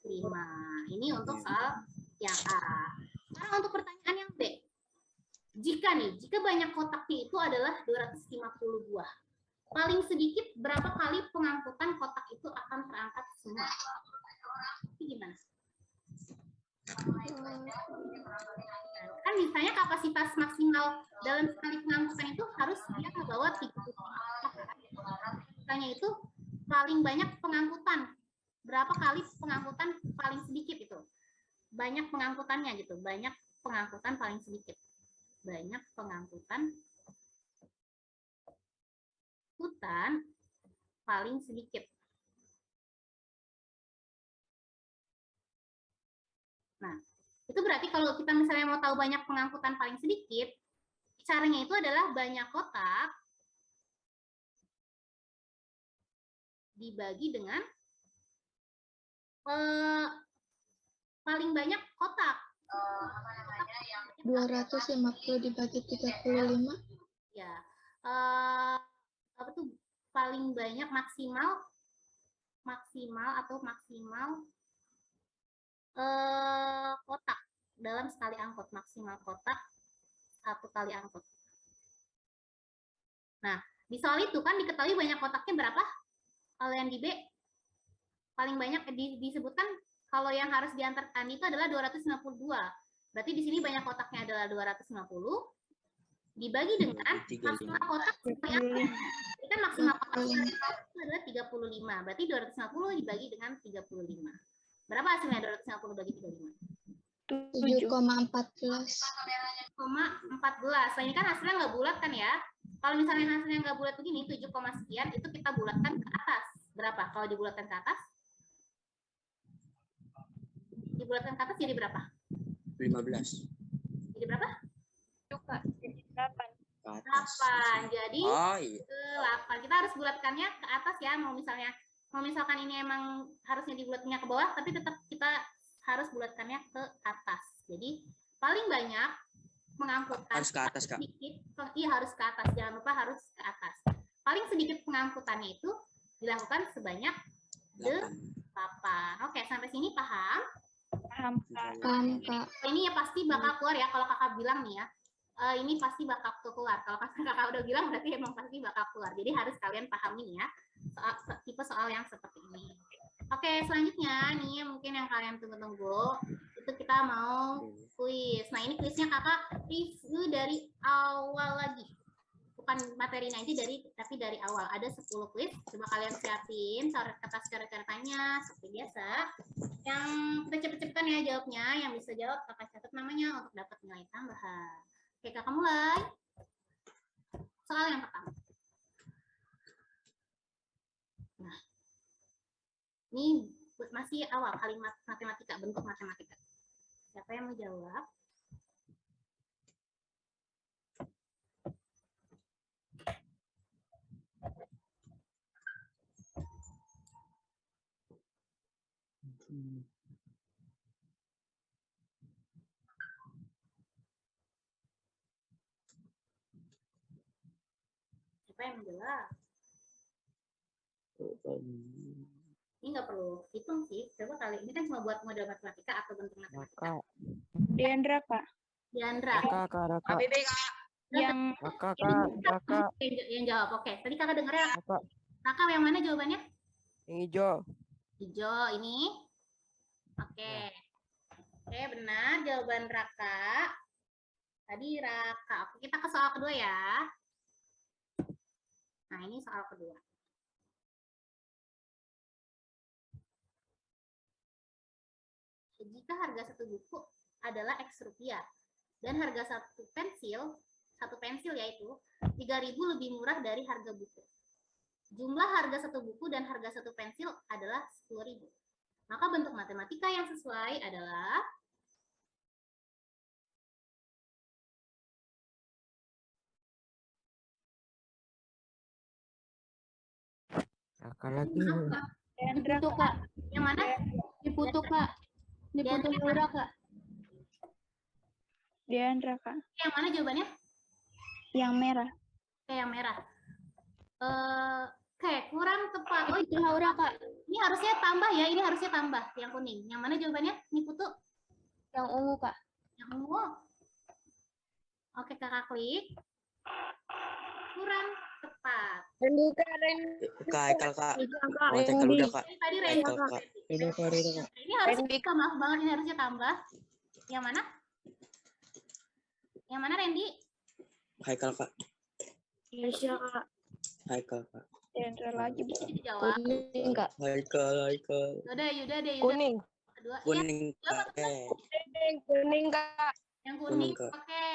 Speaker 1: Ini untuk soal yang A. Sekarang untuk pertanyaan yang B. Jika banyak kotaknya itu adalah 250 buah. Paling sedikit berapa kali pengangkutan kotak itu akan terangkat semua? Ini gimana? Kan misalnya kapasitas maksimal dalam sekali pengangkutan itu harus dia membawa 30 kotak. Misalnya itu paling banyak pengangkutan. Berapa kali pengangkutan paling sedikit itu? Banyak pengangkutannya gitu. Banyak pengangkutan paling sedikit. Banyak pengangkutan paling sedikit. Nah, itu berarti kalau kita misalnya mau tahu banyak pengangkutan paling sedikit, caranya itu adalah banyak kotak dibagi dengan paling banyak kotak.
Speaker 7: 250 dibagi 35.
Speaker 1: Ya. Apa tuh paling banyak maksimal kotak dalam sekali angkut, maksimal kotak satu kali angkut. Nah, di soal itu kan diketahui banyak kotaknya berapa? Kalau yang di B paling banyak disebutkan kalau yang harus diantarkan itu adalah 252. Berarti di sini banyak kotaknya adalah 250 dibagi dengan maksimal kotak sekali angkut. Ini kan maksimal kotak itu adalah 35. Berarti 250 dibagi dengan 35. Berapa hasilnya 250 bagi 35?
Speaker 7: 7,14.
Speaker 1: 7,14. Nah, ini kan hasilnya nggak bulat kan ya? Kalau misalnya hasilnya nggak bulat begini, 7, sekian, itu kita bulatkan ke atas. Berapa? Kalau dibulatkan ke atas? Dibulatkan ke atas jadi berapa?
Speaker 4: 15.
Speaker 1: Jadi berapa?
Speaker 7: 8.
Speaker 1: Jadi
Speaker 4: Oh, iya.
Speaker 1: 8. Kita harus bulatkannya ke atas ya. Mau misalkan ini emang harusnya dibulatkannya ke bawah, tapi tetap kita harus bulatkannya ke atas. Jadi paling banyak pengangkutan
Speaker 4: Harus ke atas, Kak.
Speaker 1: sedikit, iya harus ke atas. Jangan lupa harus ke atas. Paling sedikit pengangkutannya itu dilakukan sebanyak 8. Oke, sampai sini paham?
Speaker 7: Paham, Kak.
Speaker 1: Ini ya pasti bakal keluar ya kalau kakak bilang nih ya. Ini pasti bakal keluar. Kalau kakak udah bilang berarti emang pasti bakal keluar. Jadi harus kalian pahami ya tipe soal yang seperti ini. Oke, selanjutnya nih mungkin yang kalian tunggu-tunggu itu kita mau kuis. Nah, ini kuisnya kakak review dari awal lagi. Bukan materinya aja tapi dari awal. Ada 10 kuis. Coba kalian siapin coret-coretanya seperti biasa. Yang kita cepet-cepetan ya jawabnya. Yang bisa jawab kakak catat namanya untuk dapat nilai tambahan. Oke, kakak mulai. Soal yang pertama. Nah, ini masih awal kalimat matematika, bentuk matematika. Siapa yang mau jawab? Siapa yang mau jawab? Ini nggak perlu hitung sih. Coba kali ini kan cuma buat model matematika atau bentuk matematika.
Speaker 7: Diandra, Kak.
Speaker 1: Diandra.
Speaker 6: Raka.
Speaker 5: KBB, Kak.
Speaker 1: Yang
Speaker 6: Kakak.
Speaker 1: yang jawab. Oke. Tadi kakak dengarnya
Speaker 6: Kakak.
Speaker 1: Kakak yang mana jawabannya?
Speaker 6: Yang hijau.
Speaker 1: Hijau ini. Oke. Oke, benar jawaban Raka. Tadi Raka. Oke, kita ke soal kedua ya. Nah, ini soal kedua. Jika harga satu buku adalah X rupiah dan harga satu pensil yaitu 3.000 lebih murah dari harga buku. Jumlah harga satu buku dan harga satu pensil adalah 10.000. Maka bentuk matematika yang sesuai adalah
Speaker 6: Kakak lagi.
Speaker 2: Diputu, Kak.
Speaker 1: yang mana?
Speaker 2: Diputu, Kak. Diputu Haura, Kak.
Speaker 7: Diandra, Kak.
Speaker 1: Yang mana jawabannya?
Speaker 7: Yang merah.
Speaker 1: Oke, yang merah. Oke, kurang tepat. Oh,
Speaker 2: Diputu Haura, Kak.
Speaker 1: ini harusnya tambah ya, ini harusnya tambah yang kuning. Yang mana jawabannya? Ini Putu?
Speaker 2: Yang ungu, Kak.
Speaker 1: Yang ungu. Oke, kakak klik. Kurang tepat.
Speaker 4: Kak. Mau tekel udah, Kak.
Speaker 1: Tadi Randy.
Speaker 4: Kak.
Speaker 1: Ini harusnya tambah, maaf banget, ini harusnya tambah. Yang mana? Yang mana, Randy?
Speaker 4: Haikal, Kak.
Speaker 3: Indonesia, Kak.
Speaker 4: Haikal, Kak.
Speaker 7: Diandra lagi, Bu.
Speaker 1: Jadi dijawab.
Speaker 3: Kuning, Kak.
Speaker 4: Haikal.
Speaker 1: Yuda deh.
Speaker 5: Kuning.
Speaker 1: Kedua.
Speaker 4: Kuning,
Speaker 1: Iya,
Speaker 4: Kak.
Speaker 5: Kuning, Kak.
Speaker 1: yang kuning.
Speaker 4: Kuning, Kak.
Speaker 1: Oke.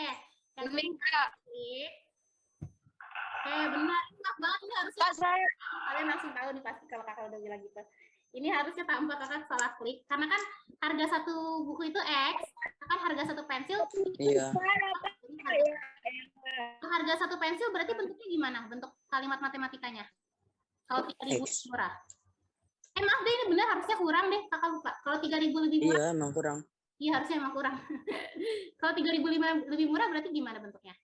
Speaker 1: Yang
Speaker 5: Kuning, Kak.
Speaker 1: klik. Oke, benar. Maaf banget, ini harusnya
Speaker 5: Kak, saya.
Speaker 1: kalian langsung tahu nih pasti kalau kakak udah bilang gitu. Ini harusnya tambah, kakak salah klik. Karena kan harga satu buku itu X, kan harga satu pensil.
Speaker 4: Iya.
Speaker 1: Harga satu pensil berarti bentuknya gimana? Bentuk kalimat matematikanya? Kalau 3.000
Speaker 4: X.
Speaker 1: murah. Maaf deh, ini benar harusnya kurang deh, kakak lupa. Kalau 3.000 lebih murah,
Speaker 4: Iya, emang kurang.
Speaker 1: iya harusnya emang kurang. Kalau 3.000 lebih murah berarti gimana bentuknya?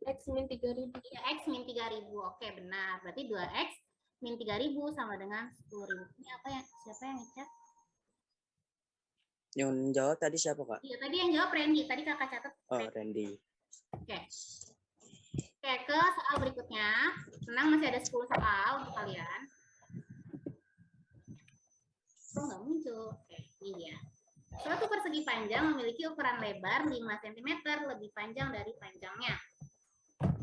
Speaker 2: X min 3.000.
Speaker 1: Iya, X min 3.000. Oke, benar. Berarti 2X min 3.000 sama dengan 10.000. Ini apa ya? Siapa yang ngechat?
Speaker 4: Yang jawab tadi siapa, Kak?
Speaker 1: Iya, tadi yang jawab Randy. Tadi kakak catat.
Speaker 4: Oh, Randy.
Speaker 1: Oke. Oke, ke soal berikutnya. Tenang, masih ada 10 soal untuk kalian. Kok nggak muncul? Oke, ini dia. Suatu persegi panjang memiliki ukuran lebar 5 cm lebih panjang dari panjangnya.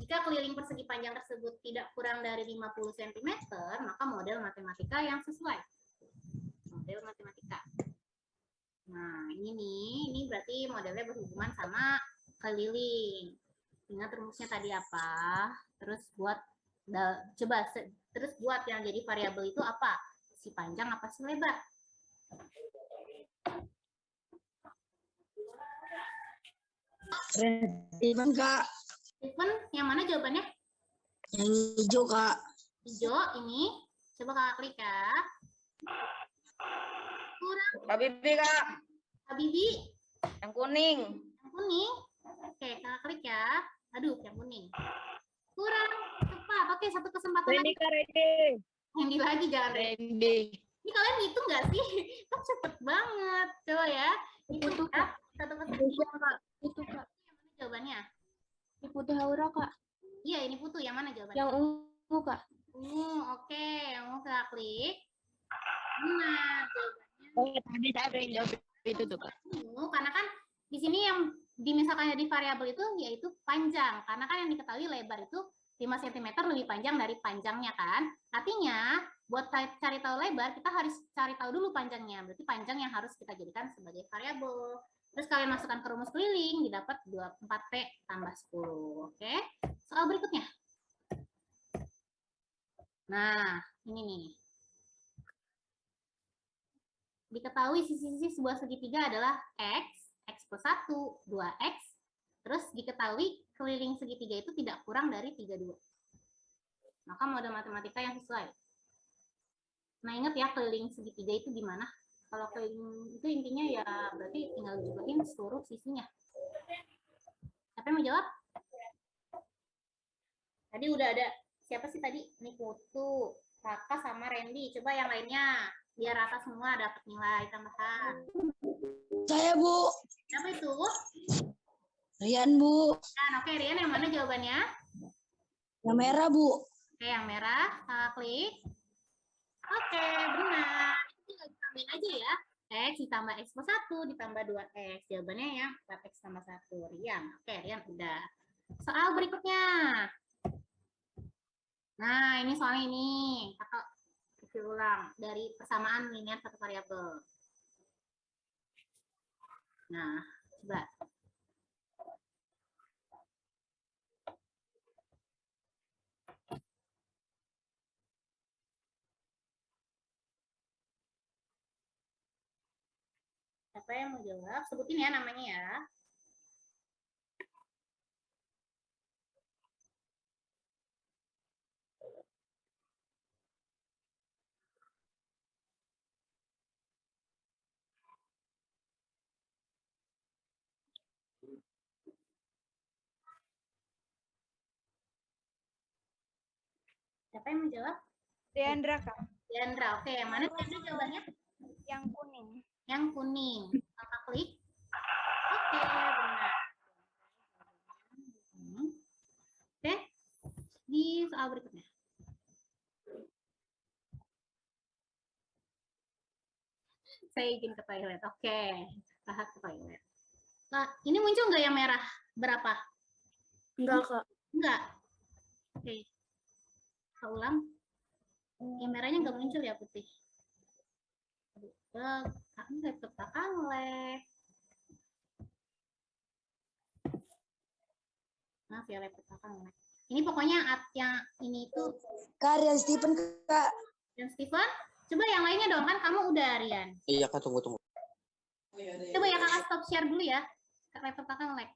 Speaker 1: Jika keliling persegi panjang tersebut tidak kurang dari 50 cm, maka model matematika yang sesuai. Model matematika. Nah, ini berarti modelnya berhubungan sama keliling. Ingat rumusnya tadi apa? Terus terus buat yang jadi variabel itu apa? Si panjang apa si lebar?
Speaker 3: Steven, Kak.
Speaker 1: Steven, yang mana jawabannya?
Speaker 3: Yang hijau, Kak.
Speaker 1: Hijau ini. Coba kakak klik ya. Kurang.
Speaker 5: KBB, Kak.
Speaker 1: Habibi.
Speaker 5: Yang kuning.
Speaker 1: Yang kuning. Oke, kakak klik ya. Aduh, yang kuning. Kurang tepat. Oke, satu kesempatan
Speaker 5: Randy,
Speaker 1: lagi.
Speaker 5: Kak, Randy.
Speaker 1: Randy lagi, jangan Randy.
Speaker 5: Randy.
Speaker 1: Ini kalian hitung nggak sih? Kan cepet banget. Coba ya. Hitung ya. Satu kesempatan.
Speaker 2: Itu, Kak.
Speaker 1: Yang mana jawabannya?
Speaker 2: Diputu Haura, Kak.
Speaker 1: Iya, ini Putu. Yang mana jawabannya?
Speaker 2: Yang ungu, Kak.
Speaker 1: Oke. Yang mau kakak klik. Benar.
Speaker 5: Oh, tadi saya yang jawab itu tuh, Kak.
Speaker 1: Karena kan di sini yang misalkan jadi variabel itu yaitu panjang. Karena kan yang diketahui lebar itu 5 cm lebih panjang dari panjangnya kan. Artinya buat cari tahu lebar kita harus cari tahu dulu panjangnya. Berarti panjang yang harus kita jadikan sebagai variabel. Terus kalian masukkan ke rumus keliling didapat 24P tambah 10. Oke. Soal berikutnya. Nah, ini nih. diketahui sisi-sisi sebuah segitiga adalah X plus 1, 2X. Terus diketahui keliling segitiga itu tidak kurang dari 32. Maka model matematika yang sesuai. Nah, ingat ya keliling segitiga itu gimana? Kalau keliling itu intinya ya berarti tinggal jubahin seluruh sisinya. Siapa yang mau jawab? Tadi udah ada, siapa sih tadi? Ini Putu, Kakak sama Randy. Coba yang lainnya, biar rata semua dapat nilai tambahan.
Speaker 3: Saya, Bu.
Speaker 1: Siapa itu?
Speaker 3: Rian, Bu.
Speaker 1: Nah, oke, Rian, yang mana jawabannya?
Speaker 3: Yang merah, Bu.
Speaker 1: Oke, yang merah, klik. Oke, benar. Tinggal ditambahin aja ya. X ditambah X plus 1 ditambah 2X. Jawabannya ya 4X tambah 1. Rian. Oke, Rian udah. Soal berikutnya. Nah, ini soal ini. Kakak review ulang. Dari persamaan linear satu variabel. Nah, coba. Siapa yang mau jawab? Sebutin ya namanya ya. Siapa yang mau jawab?
Speaker 7: Deandra, Kak.
Speaker 1: Diandra. Oke, yang mana Diandra jawabannya?
Speaker 7: Yang kuning.
Speaker 1: Yang kuning. Kakak klik. Oke, benar. Oke, di soal berikutnya. Saya izin ke toilet. Oke, tahap ke toilet. Nah, ini muncul nggak yang merah? Berapa?
Speaker 3: Enggak, Kak.
Speaker 1: Enggak. Oke. Saya ulang. Yang merahnya nggak muncul ya, putih. Kamu laptop kakak nge-lag. Maaf ya, laptop kakak nge-lag. Ini pokoknya yang ini itu.
Speaker 3: Kak, Rian Stephen, Kak.
Speaker 1: Dan Steven, coba yang lainnya dong, kan kamu udah, Rian.
Speaker 4: Iya, Kak, tunggu.
Speaker 1: Coba ya kakak stop share dulu ya. Laptop kakak nge-lag.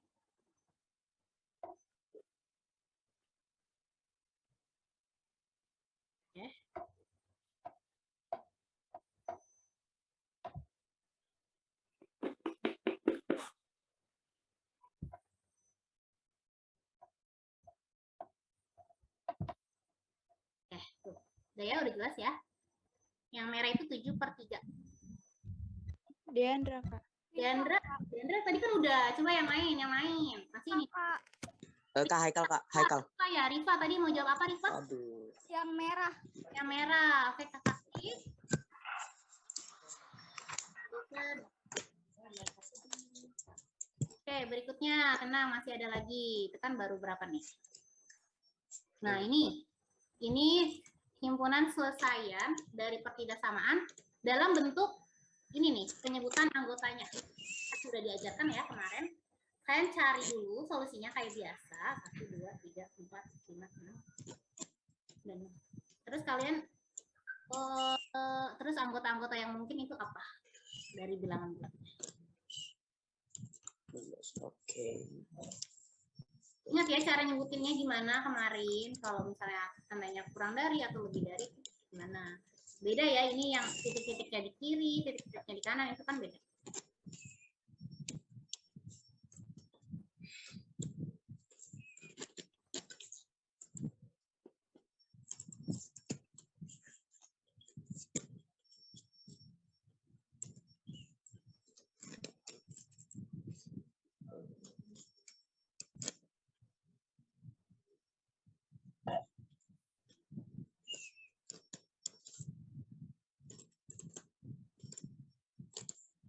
Speaker 1: Oke. Tuh. Udah ya, udah jelas ya. Yang merah itu 7/3.
Speaker 7: Deandra, Kak.
Speaker 1: Diandra tadi kan udah. Coba yang lain. Masih ini.
Speaker 4: Kak, Haikal, Kak. Haikal.
Speaker 1: Rifa ya, Rifa tadi mau jawab apa, Rifa?
Speaker 4: Aduh.
Speaker 7: Yang merah.
Speaker 1: Yang merah. Oke, kakak klik. Oke, berikutnya. Tenang, masih ada lagi. Itu kan baru berapa nih? Nah, ini himpunan selesaian dari pertidaksamaan dalam bentuk ini nih, penyebutan anggotanya. Sudah diajarkan ya kemarin. Kalian cari dulu solusinya kayak biasa. 1, 2, 3, 4, 5, 6. Dan terus kalian terus anggota-anggota yang mungkin itu apa? Dari bilangan bulatnya.
Speaker 4: Oke.
Speaker 1: Ingat ya cara nyebutinnya gimana kemarin. Kalau misalnya tandanya kurang dari atau lebih dari, gimana? Beda ya, ini yang titik-titiknya di kiri, titik-titiknya di kanan, itu kan beda.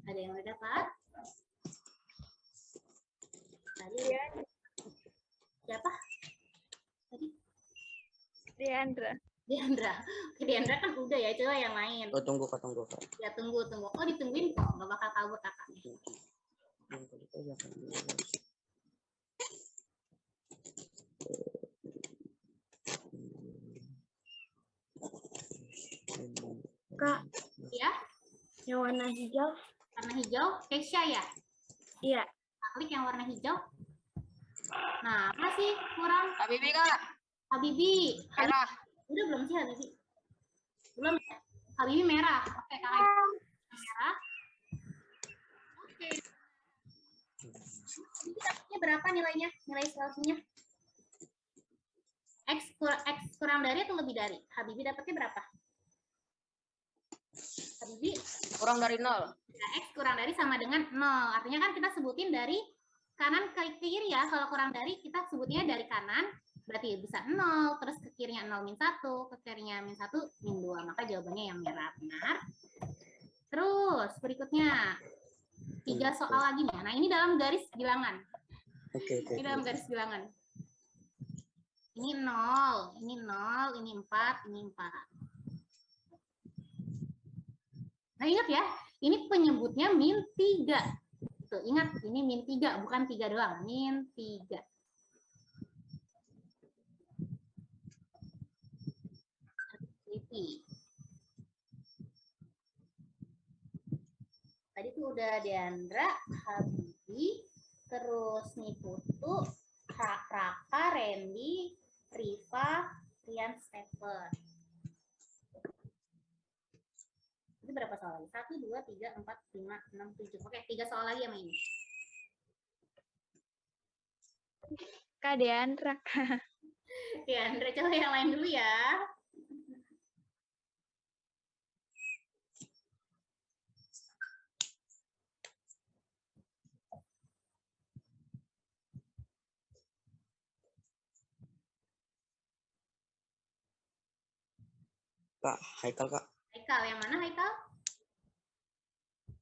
Speaker 1: Ada yang udah dapat? Tadi siapa? Tadi
Speaker 7: Deandra.
Speaker 1: Diandra kan udah ya, coba yang lain.
Speaker 4: Oh, tunggu, Kak.
Speaker 1: Ya tunggu. Oh, ditungguin kok, nggak bakal kabur kakaknya.
Speaker 3: Kak.
Speaker 1: Ya?
Speaker 3: Yang warna hijau?
Speaker 1: Warna hijau, Kesha ya?
Speaker 3: Iya.
Speaker 1: Klik yang warna hijau. Nah, apa sih kurang?
Speaker 5: Habibi Kak.
Speaker 1: Habibi.
Speaker 5: Merah.
Speaker 1: Udah belum sih Habibi? Belum ya? Habibi merah. Oke, kakak merah. Oke. Ini dapatnya berapa nilainya? Nilai solusinya? X kurang dari atau lebih dari? Habibi dapatnya berapa? Habibi?
Speaker 5: Kurang dari 0.
Speaker 1: Nah, X kurang dari sama dengan 0. Artinya kan kita sebutin dari kanan ke kiri ya. Kalau kurang dari kita sebutnya dari kanan. Berarti bisa 0. Terus ke kirinya 0 min 1. Ke kirinya min 1 min 2. Maka jawabannya yang merah. Benar. Terus berikutnya. 3 soal lagi nih. Nah ini dalam garis bilangan. Ini dalam garis bilangan. Ini 0. Ini 0. Ini 4. Ini 4. Nah, ingat ya, ini penyebutnya min 3. Tuh, ingat, ini min 3, bukan 3 doang, min 3. Tadi tuh udah Deandra, Habibi, terus nih Putu, Raka, Randy, Riva, Rian, Stephen. Itu berapa soal lagi? 1, 2, 3, 4, 5, 6, 7. Oke, 3 soal lagi sama ini.
Speaker 7: Kak Deandra.
Speaker 1: Deandra, coba yang lain dulu ya.
Speaker 4: Kak, Haikal Kak.
Speaker 1: Haikal, yang mana Haikal?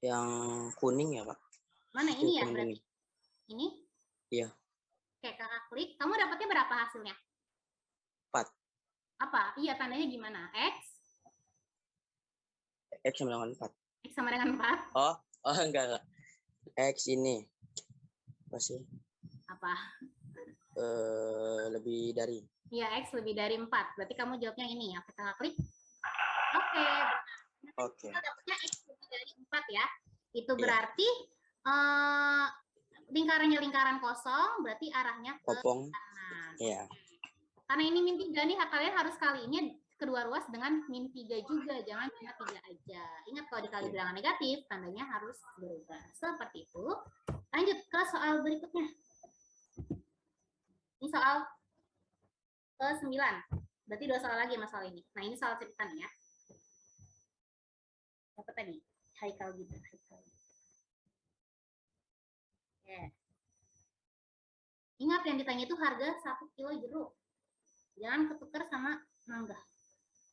Speaker 4: Yang kuning ya Kak?
Speaker 1: Mana ini ya berarti? Ini?
Speaker 4: Iya.
Speaker 1: Oke, kakak klik. Kamu dapatnya berapa hasilnya?
Speaker 4: 4.
Speaker 1: Apa? Iya, tandanya gimana? X?
Speaker 4: X sama dengan 4.
Speaker 1: X sama dengan 4?
Speaker 4: Oh enggak. X ini. Apa sih?
Speaker 1: Apa?
Speaker 4: Lebih dari.
Speaker 1: Iya, X lebih dari 4. Berarti kamu jawabnya ini ya. Kakak klik. Oke.
Speaker 4: Oke.
Speaker 1: Kita dapatnya X lebih dari 4 ya. Itu
Speaker 4: Iya.
Speaker 1: berarti lingkarannya lingkaran kosong, berarti arahnya ke
Speaker 4: Kopong.
Speaker 1: kanan.
Speaker 4: Iya.
Speaker 1: Karena ini min 3 nih, kalian harus kalinya kedua ruas dengan min 3 juga. Jangan cuma 3 aja. Ingat kalau dikali bilangan negatif, tandanya harus berubah. Seperti itu. Lanjut ke soal berikutnya. Ini soal ke-9. Berarti 2 soal lagi masalah ini. Nah, ini soal cerita nih ya. Apa tadi? Haikal gitu. Yes. Ingat yang ditanya itu harga 1 kilo jeruk. Jangan ketukar sama mangga.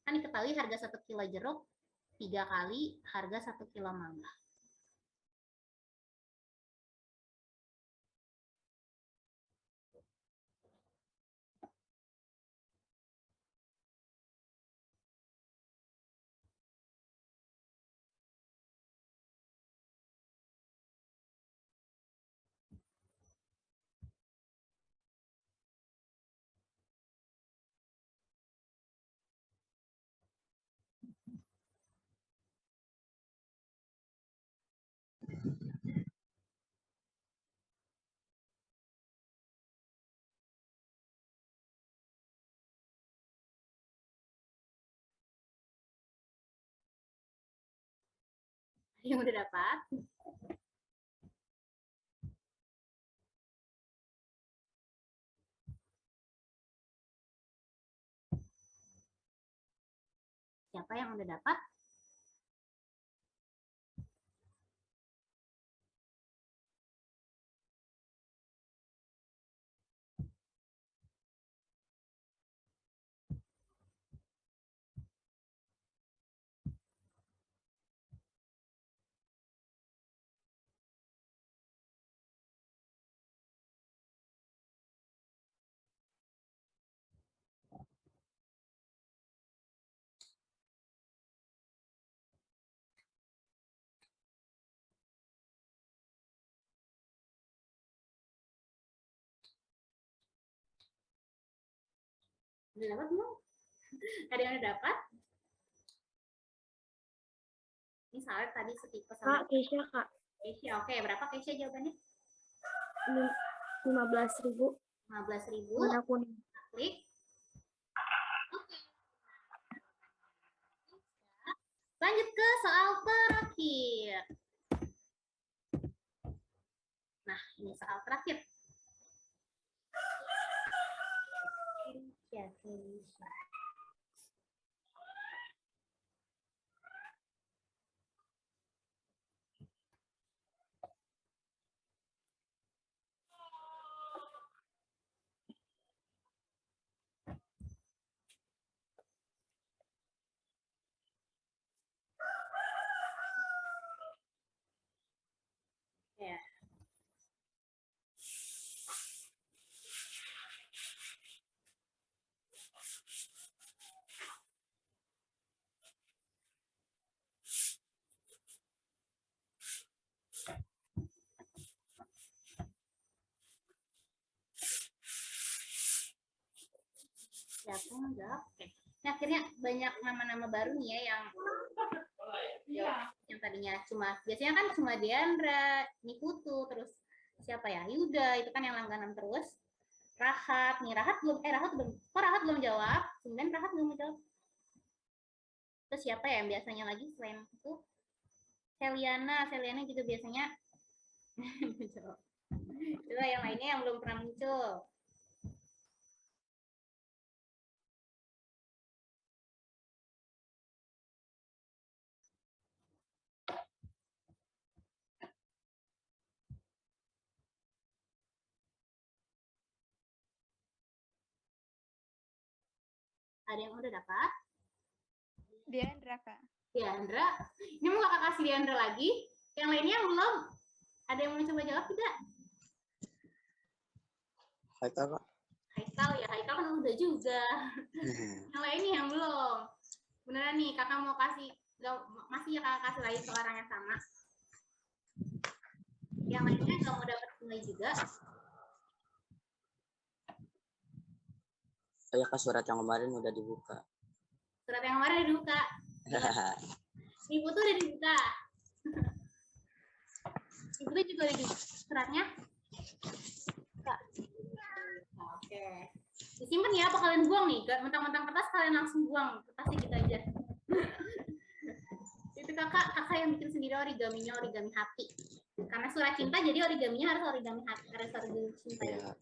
Speaker 1: Kan diketahui harga 1 kilo jeruk 3 kali harga 1 kilo mangga. Yang udah dapat? Siapa yang udah dapat? Udah dapat belum? Ada yang udah dapat? Misalnya tadi setipe sama
Speaker 3: Kak, Keisha, Kak.
Speaker 1: Keisha. Oke, berapa Keisha jawabannya?
Speaker 3: 15.000.
Speaker 1: 15.000.
Speaker 3: Warna kuning.
Speaker 1: Klik. Oke. Lanjut ke soal terakhir. Nah, ini soal terakhir. Ya, Keisha. Ya. Ya, aku enggak. Oke. Nah, akhirnya banyak nama-nama baru nih ya yang tadinya biasanya kan cuma Diandra, Nikutu, terus siapa ya? Yuda, itu kan yang langganan terus. Rahat Rahat belum jawab. Kemudian Rahat belum jawab. Terus siapa ya yang biasanya lagi selain itu? Celiana juga biasanya muncul. Coba yang lainnya yang belum pernah muncul. Ada yang udah dapat?
Speaker 7: Diandra, Kak.
Speaker 1: Diandra. Ini mau kakak kasih Diandra lagi. Yang lainnya belum? Ada yang mau coba jawab tidak?
Speaker 4: Haikal, Kak.
Speaker 1: Haikal ya, Haikal kan udah juga. Yang lainnya yang belum. Beneran nih, kakak mau kasih, masih ya kakak kasih lagi ke orang yang sama. Yang lainnya nggak mau dapat nilai juga.
Speaker 4: Ya, Kak, surat yang kemarin udah dibuka.
Speaker 1: Surat yang kemarin udah dibuka. Ibu tuh udah dibuka. Ibu tuh juga udah dibuka suratnya. Kak. Oke. Disimpan ya, apa kalian buang nih? Gak mentang-mentang kertas, kalian langsung buang kertasnya gitu aja. Itu kakak yang bikin sendiri origaminya, origami hati. Karena surat cinta, jadi origaminya harus origami hati, harus origami cinta.
Speaker 4: Ya.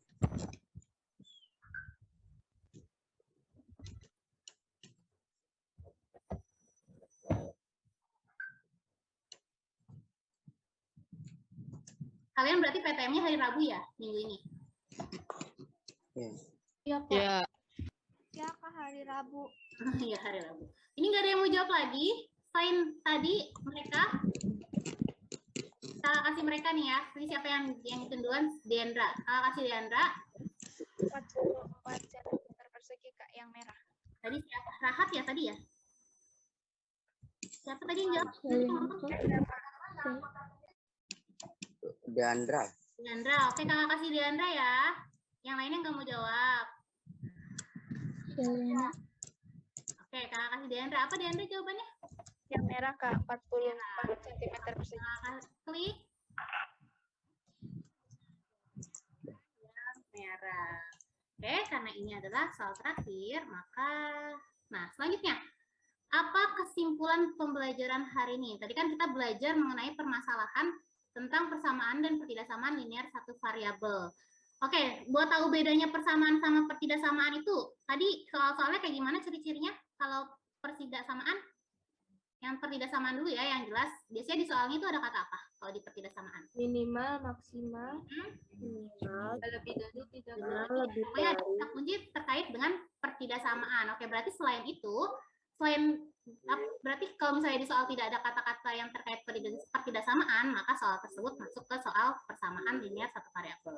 Speaker 1: Kalian berarti PTM-nya hari Rabu ya, minggu ini?
Speaker 2: Iya, Kak.
Speaker 5: Ya.
Speaker 7: Ya, Kak, hari Rabu.
Speaker 1: Iya, hari Rabu. Ini nggak ada yang mau jawab lagi? Selain tadi, mereka? Kakak kasih mereka nih ya. Ini siapa yang itu duluan? Diandra. Kakak kasih Diandra.
Speaker 7: 44 cm persegi, Kak, yang merah.
Speaker 1: Tadi siapa? Rahat ya tadi ya? Siapa tadi yang jawab?
Speaker 4: Diandra.
Speaker 1: Diandra. Oke, kakak kasih Diandra ya. Yang lainnya nggak mau jawab. Oke, kakak kasih Diandra. Apa Diandra jawabannya?
Speaker 7: Yang merah, Kak, 44 cm persegi.
Speaker 1: Kakak klik. Yang merah. Oke, karena ini adalah soal terakhir, maka nah selanjutnya apa kesimpulan pembelajaran hari ini? Tadi kan kita belajar mengenai permasalahan tentang persamaan dan pertidaksamaan linear satu variabel. Oke, buat tahu bedanya persamaan sama pertidaksamaan itu, tadi soal-soalnya kayak gimana ciri-cirinya? Kalau pertidaksamaan, yang pertidaksamaan dulu ya, yang jelas. Biasanya di soalnya itu ada kata apa kalau di pertidaksamaan?
Speaker 2: Minimal, maksimal,
Speaker 3: Minimal,
Speaker 2: lebih dari tidak
Speaker 3: lebih
Speaker 1: Pokoknya
Speaker 3: dari.
Speaker 1: kata kunci terkait dengan pertidaksamaan. Oke, berarti selain itu, berarti kalau misalnya di soal tidak ada kata-kata yang terkait pertidaksamaan, maka soal tersebut masuk ke soal persamaan linear satu variabel.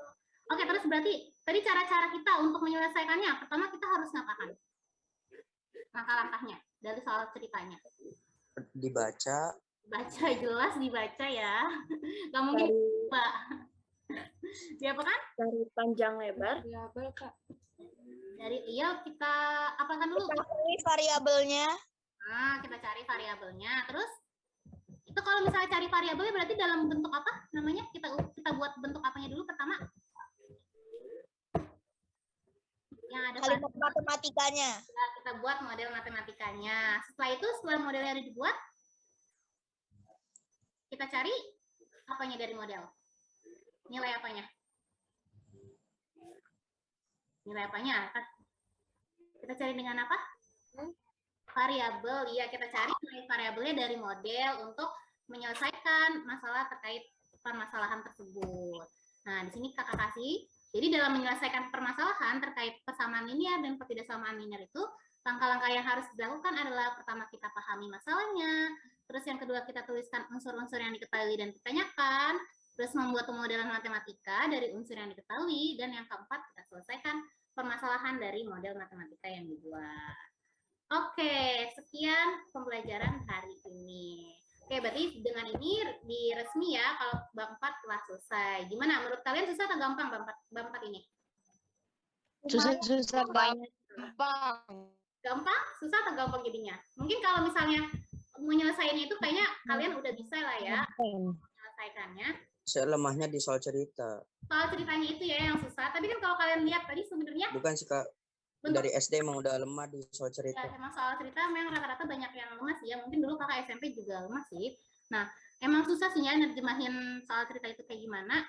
Speaker 1: Oke, terus berarti tadi cara-cara kita untuk menyelesaikannya, pertama kita harus ngapain? Langkah-langkahnya dari soal ceritanya.
Speaker 4: Dibaca.
Speaker 1: Baca, jelas dibaca ya. Gak mungkin Mbak. Dia apa kan?
Speaker 3: Dari panjang lebar.
Speaker 2: variabel, Kak.
Speaker 1: Iya kita apakan dulu?
Speaker 5: Ini variabelnya.
Speaker 1: Nah, kita cari variabelnya. Terus itu Itu kalau misalnya cari variabelnya berarti dalam bentuk apa namanya? Kita buat bentuk apanya dulu pertama? Yang ada
Speaker 8: Kalimat matematikanya.
Speaker 1: kita buat model matematikanya. Setelah itu, setelah modelnya udah dibuat, kita cari apanya dari model? Nilai apanya? Nilai apanya? Kita cari dengan apa? Variabel. Iya, kita cari nilai variabelnya dari model untuk menyelesaikan masalah terkait permasalahan tersebut. Nah, di sini kakak kasih. Jadi dalam menyelesaikan permasalahan terkait persamaan linear dan ketidaksamaan linear itu, langkah-langkah yang harus dilakukan adalah pertama kita pahami masalahnya, terus yang kedua kita tuliskan unsur-unsur yang diketahui dan ditanyakan, terus membuat pemodelan matematika dari unsur yang diketahui, dan yang keempat kita selesaikan permasalahan dari model matematika yang dibuat. Oke, sekian pembelajaran hari ini. Oke, berarti dengan ini di resmi ya kalau bab 4 telah selesai. Gimana menurut kalian, susah atau gampang bab 4 ini?
Speaker 5: Susah gampang.
Speaker 1: Gampang? Susah atau gampang jadinya? Mungkin kalau misalnya menyelesaikannya itu kayaknya kalian udah bisa lah ya menyelesaikannya.
Speaker 4: Saya lemahnya di soal cerita.
Speaker 1: Soal ceritanya itu ya yang susah. Tapi kan kalau kalian lihat tadi sebenarnya
Speaker 4: Bukan sih Kak, dari SD emang udah lemah di soal cerita.
Speaker 1: ya, emang soal cerita memang rata-rata banyak yang lemah sih ya. Mungkin dulu kakak SMP juga lemah sih. Nah, emang susah sih ya nerjemahin soal cerita itu kayak gimana.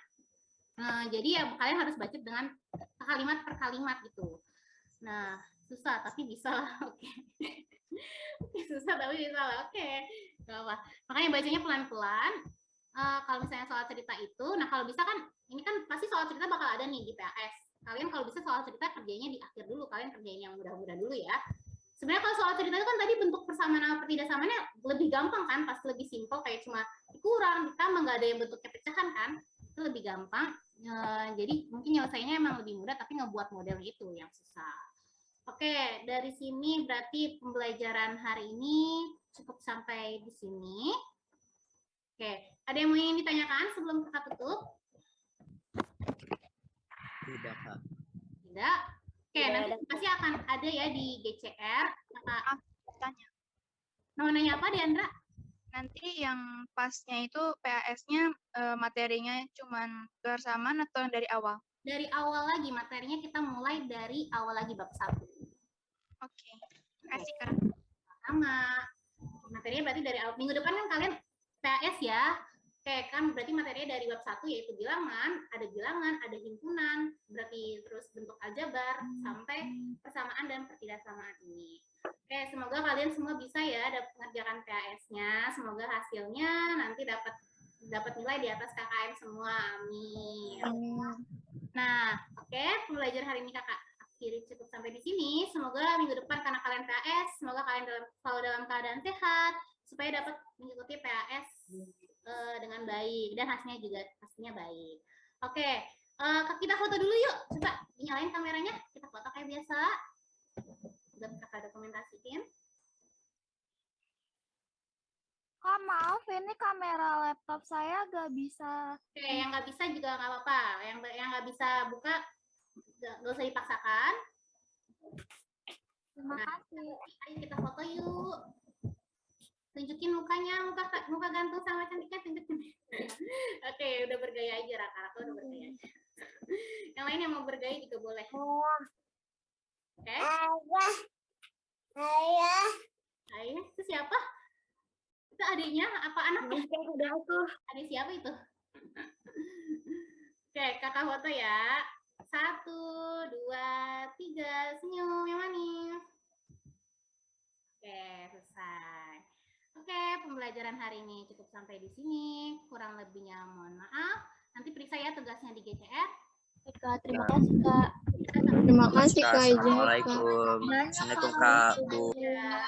Speaker 1: Jadi ya kalian harus baca dengan kalimat per kalimat gitu. Nah, susah tapi bisa lah. Oke. Susah tapi bisa lah. Oke. Gak apa. Makanya bacanya pelan-pelan. Kalau misalnya soal cerita itu, nah kalau bisa kan, ini kan pasti soal cerita bakal ada nih di PAS. Kalian kalau bisa soal cerita kerjanya di akhir dulu, kalian kerjain yang mudah-mudah dulu ya. Sebenarnya kalau soal cerita itu kan tadi bentuk persamaan atau pertidaksamaannya lebih gampang kan, pasti lebih simpel, kayak cuma dikurang, ditambah, nggak ada yang bentuknya pecahan kan, itu lebih gampang. Jadi mungkin nyelesainya emang lebih mudah, tapi ngebuat model itu yang susah. Oke, dari sini berarti pembelajaran hari ini cukup sampai di sini. Oke, ada yang mau ingin ditanyakan sebelum kita tutup?
Speaker 4: Tidak Kak.
Speaker 1: Tidak? Oke, nanti pasti akan ada ya di GCR.
Speaker 7: Tanya.
Speaker 1: Mau nanya apa, Diandra?
Speaker 7: Nanti yang pasnya itu PAS-nya materinya cuman kebersamaan atau dari awal?
Speaker 1: Dari awal lagi, materinya kita mulai dari awal lagi bab 1.
Speaker 7: Oke. Terima kasih, Kak.
Speaker 1: Sama. Materinya berarti dari awal. Minggu depan kan kalian PAS ya. Oke, kan berarti materinya dari bab 1 yaitu bilangan, ada himpunan, berarti terus bentuk aljabar sampai persamaan dan pertidaksamaan ini. Oke, semoga kalian semua bisa ya mengerjakan PAS-nya. Semoga hasilnya nanti dapat nilai di atas KKM semua. Amin. Nah, oke, pembelajaran hari ini kakak akhiri cukup sampai di sini. Semoga minggu depan karena kalian PAS, semoga kalian selalu dalam keadaan sehat supaya dapat mengikuti PAS dengan baik dan hasilnya juga pastinya baik. Oke, kita foto dulu yuk. Coba nyalain kameranya, kita foto kayak biasa. Udah kakak dokumentasiin.
Speaker 9: Kak, maaf, ini kamera laptop saya gak bisa.
Speaker 1: Oke, yang nggak bisa juga nggak apa-apa. Yang nggak bisa buka, nggak usah dipaksakan.
Speaker 9: Terima kasih.
Speaker 1: Ayo kita foto yuk. Tunjukin mukanya, muka gantung sama cantiknya tunjukin. Oke, udah bergaya aja, Raka udah bergaya aja. Yang lain yang mau bergaya juga boleh. Oke. Ayah, itu siapa? Itu adiknya apa anaknya?
Speaker 3: Ada aku.
Speaker 1: Adik siapa itu? Oke, kakak foto ya. 1, 2, 3, senyum yang manis. Oke, selesai. Oke, pembelajaran hari ini cukup sampai di sini. Kurang lebihnya mohon maaf. Nanti periksa ya tugasnya di GCR.
Speaker 2: Kak, terima kasih, Kak.
Speaker 3: Terima kasih, Kak.
Speaker 4: Assalamualaikum. Assalamualaikum Kak, Bu.
Speaker 1: Ya.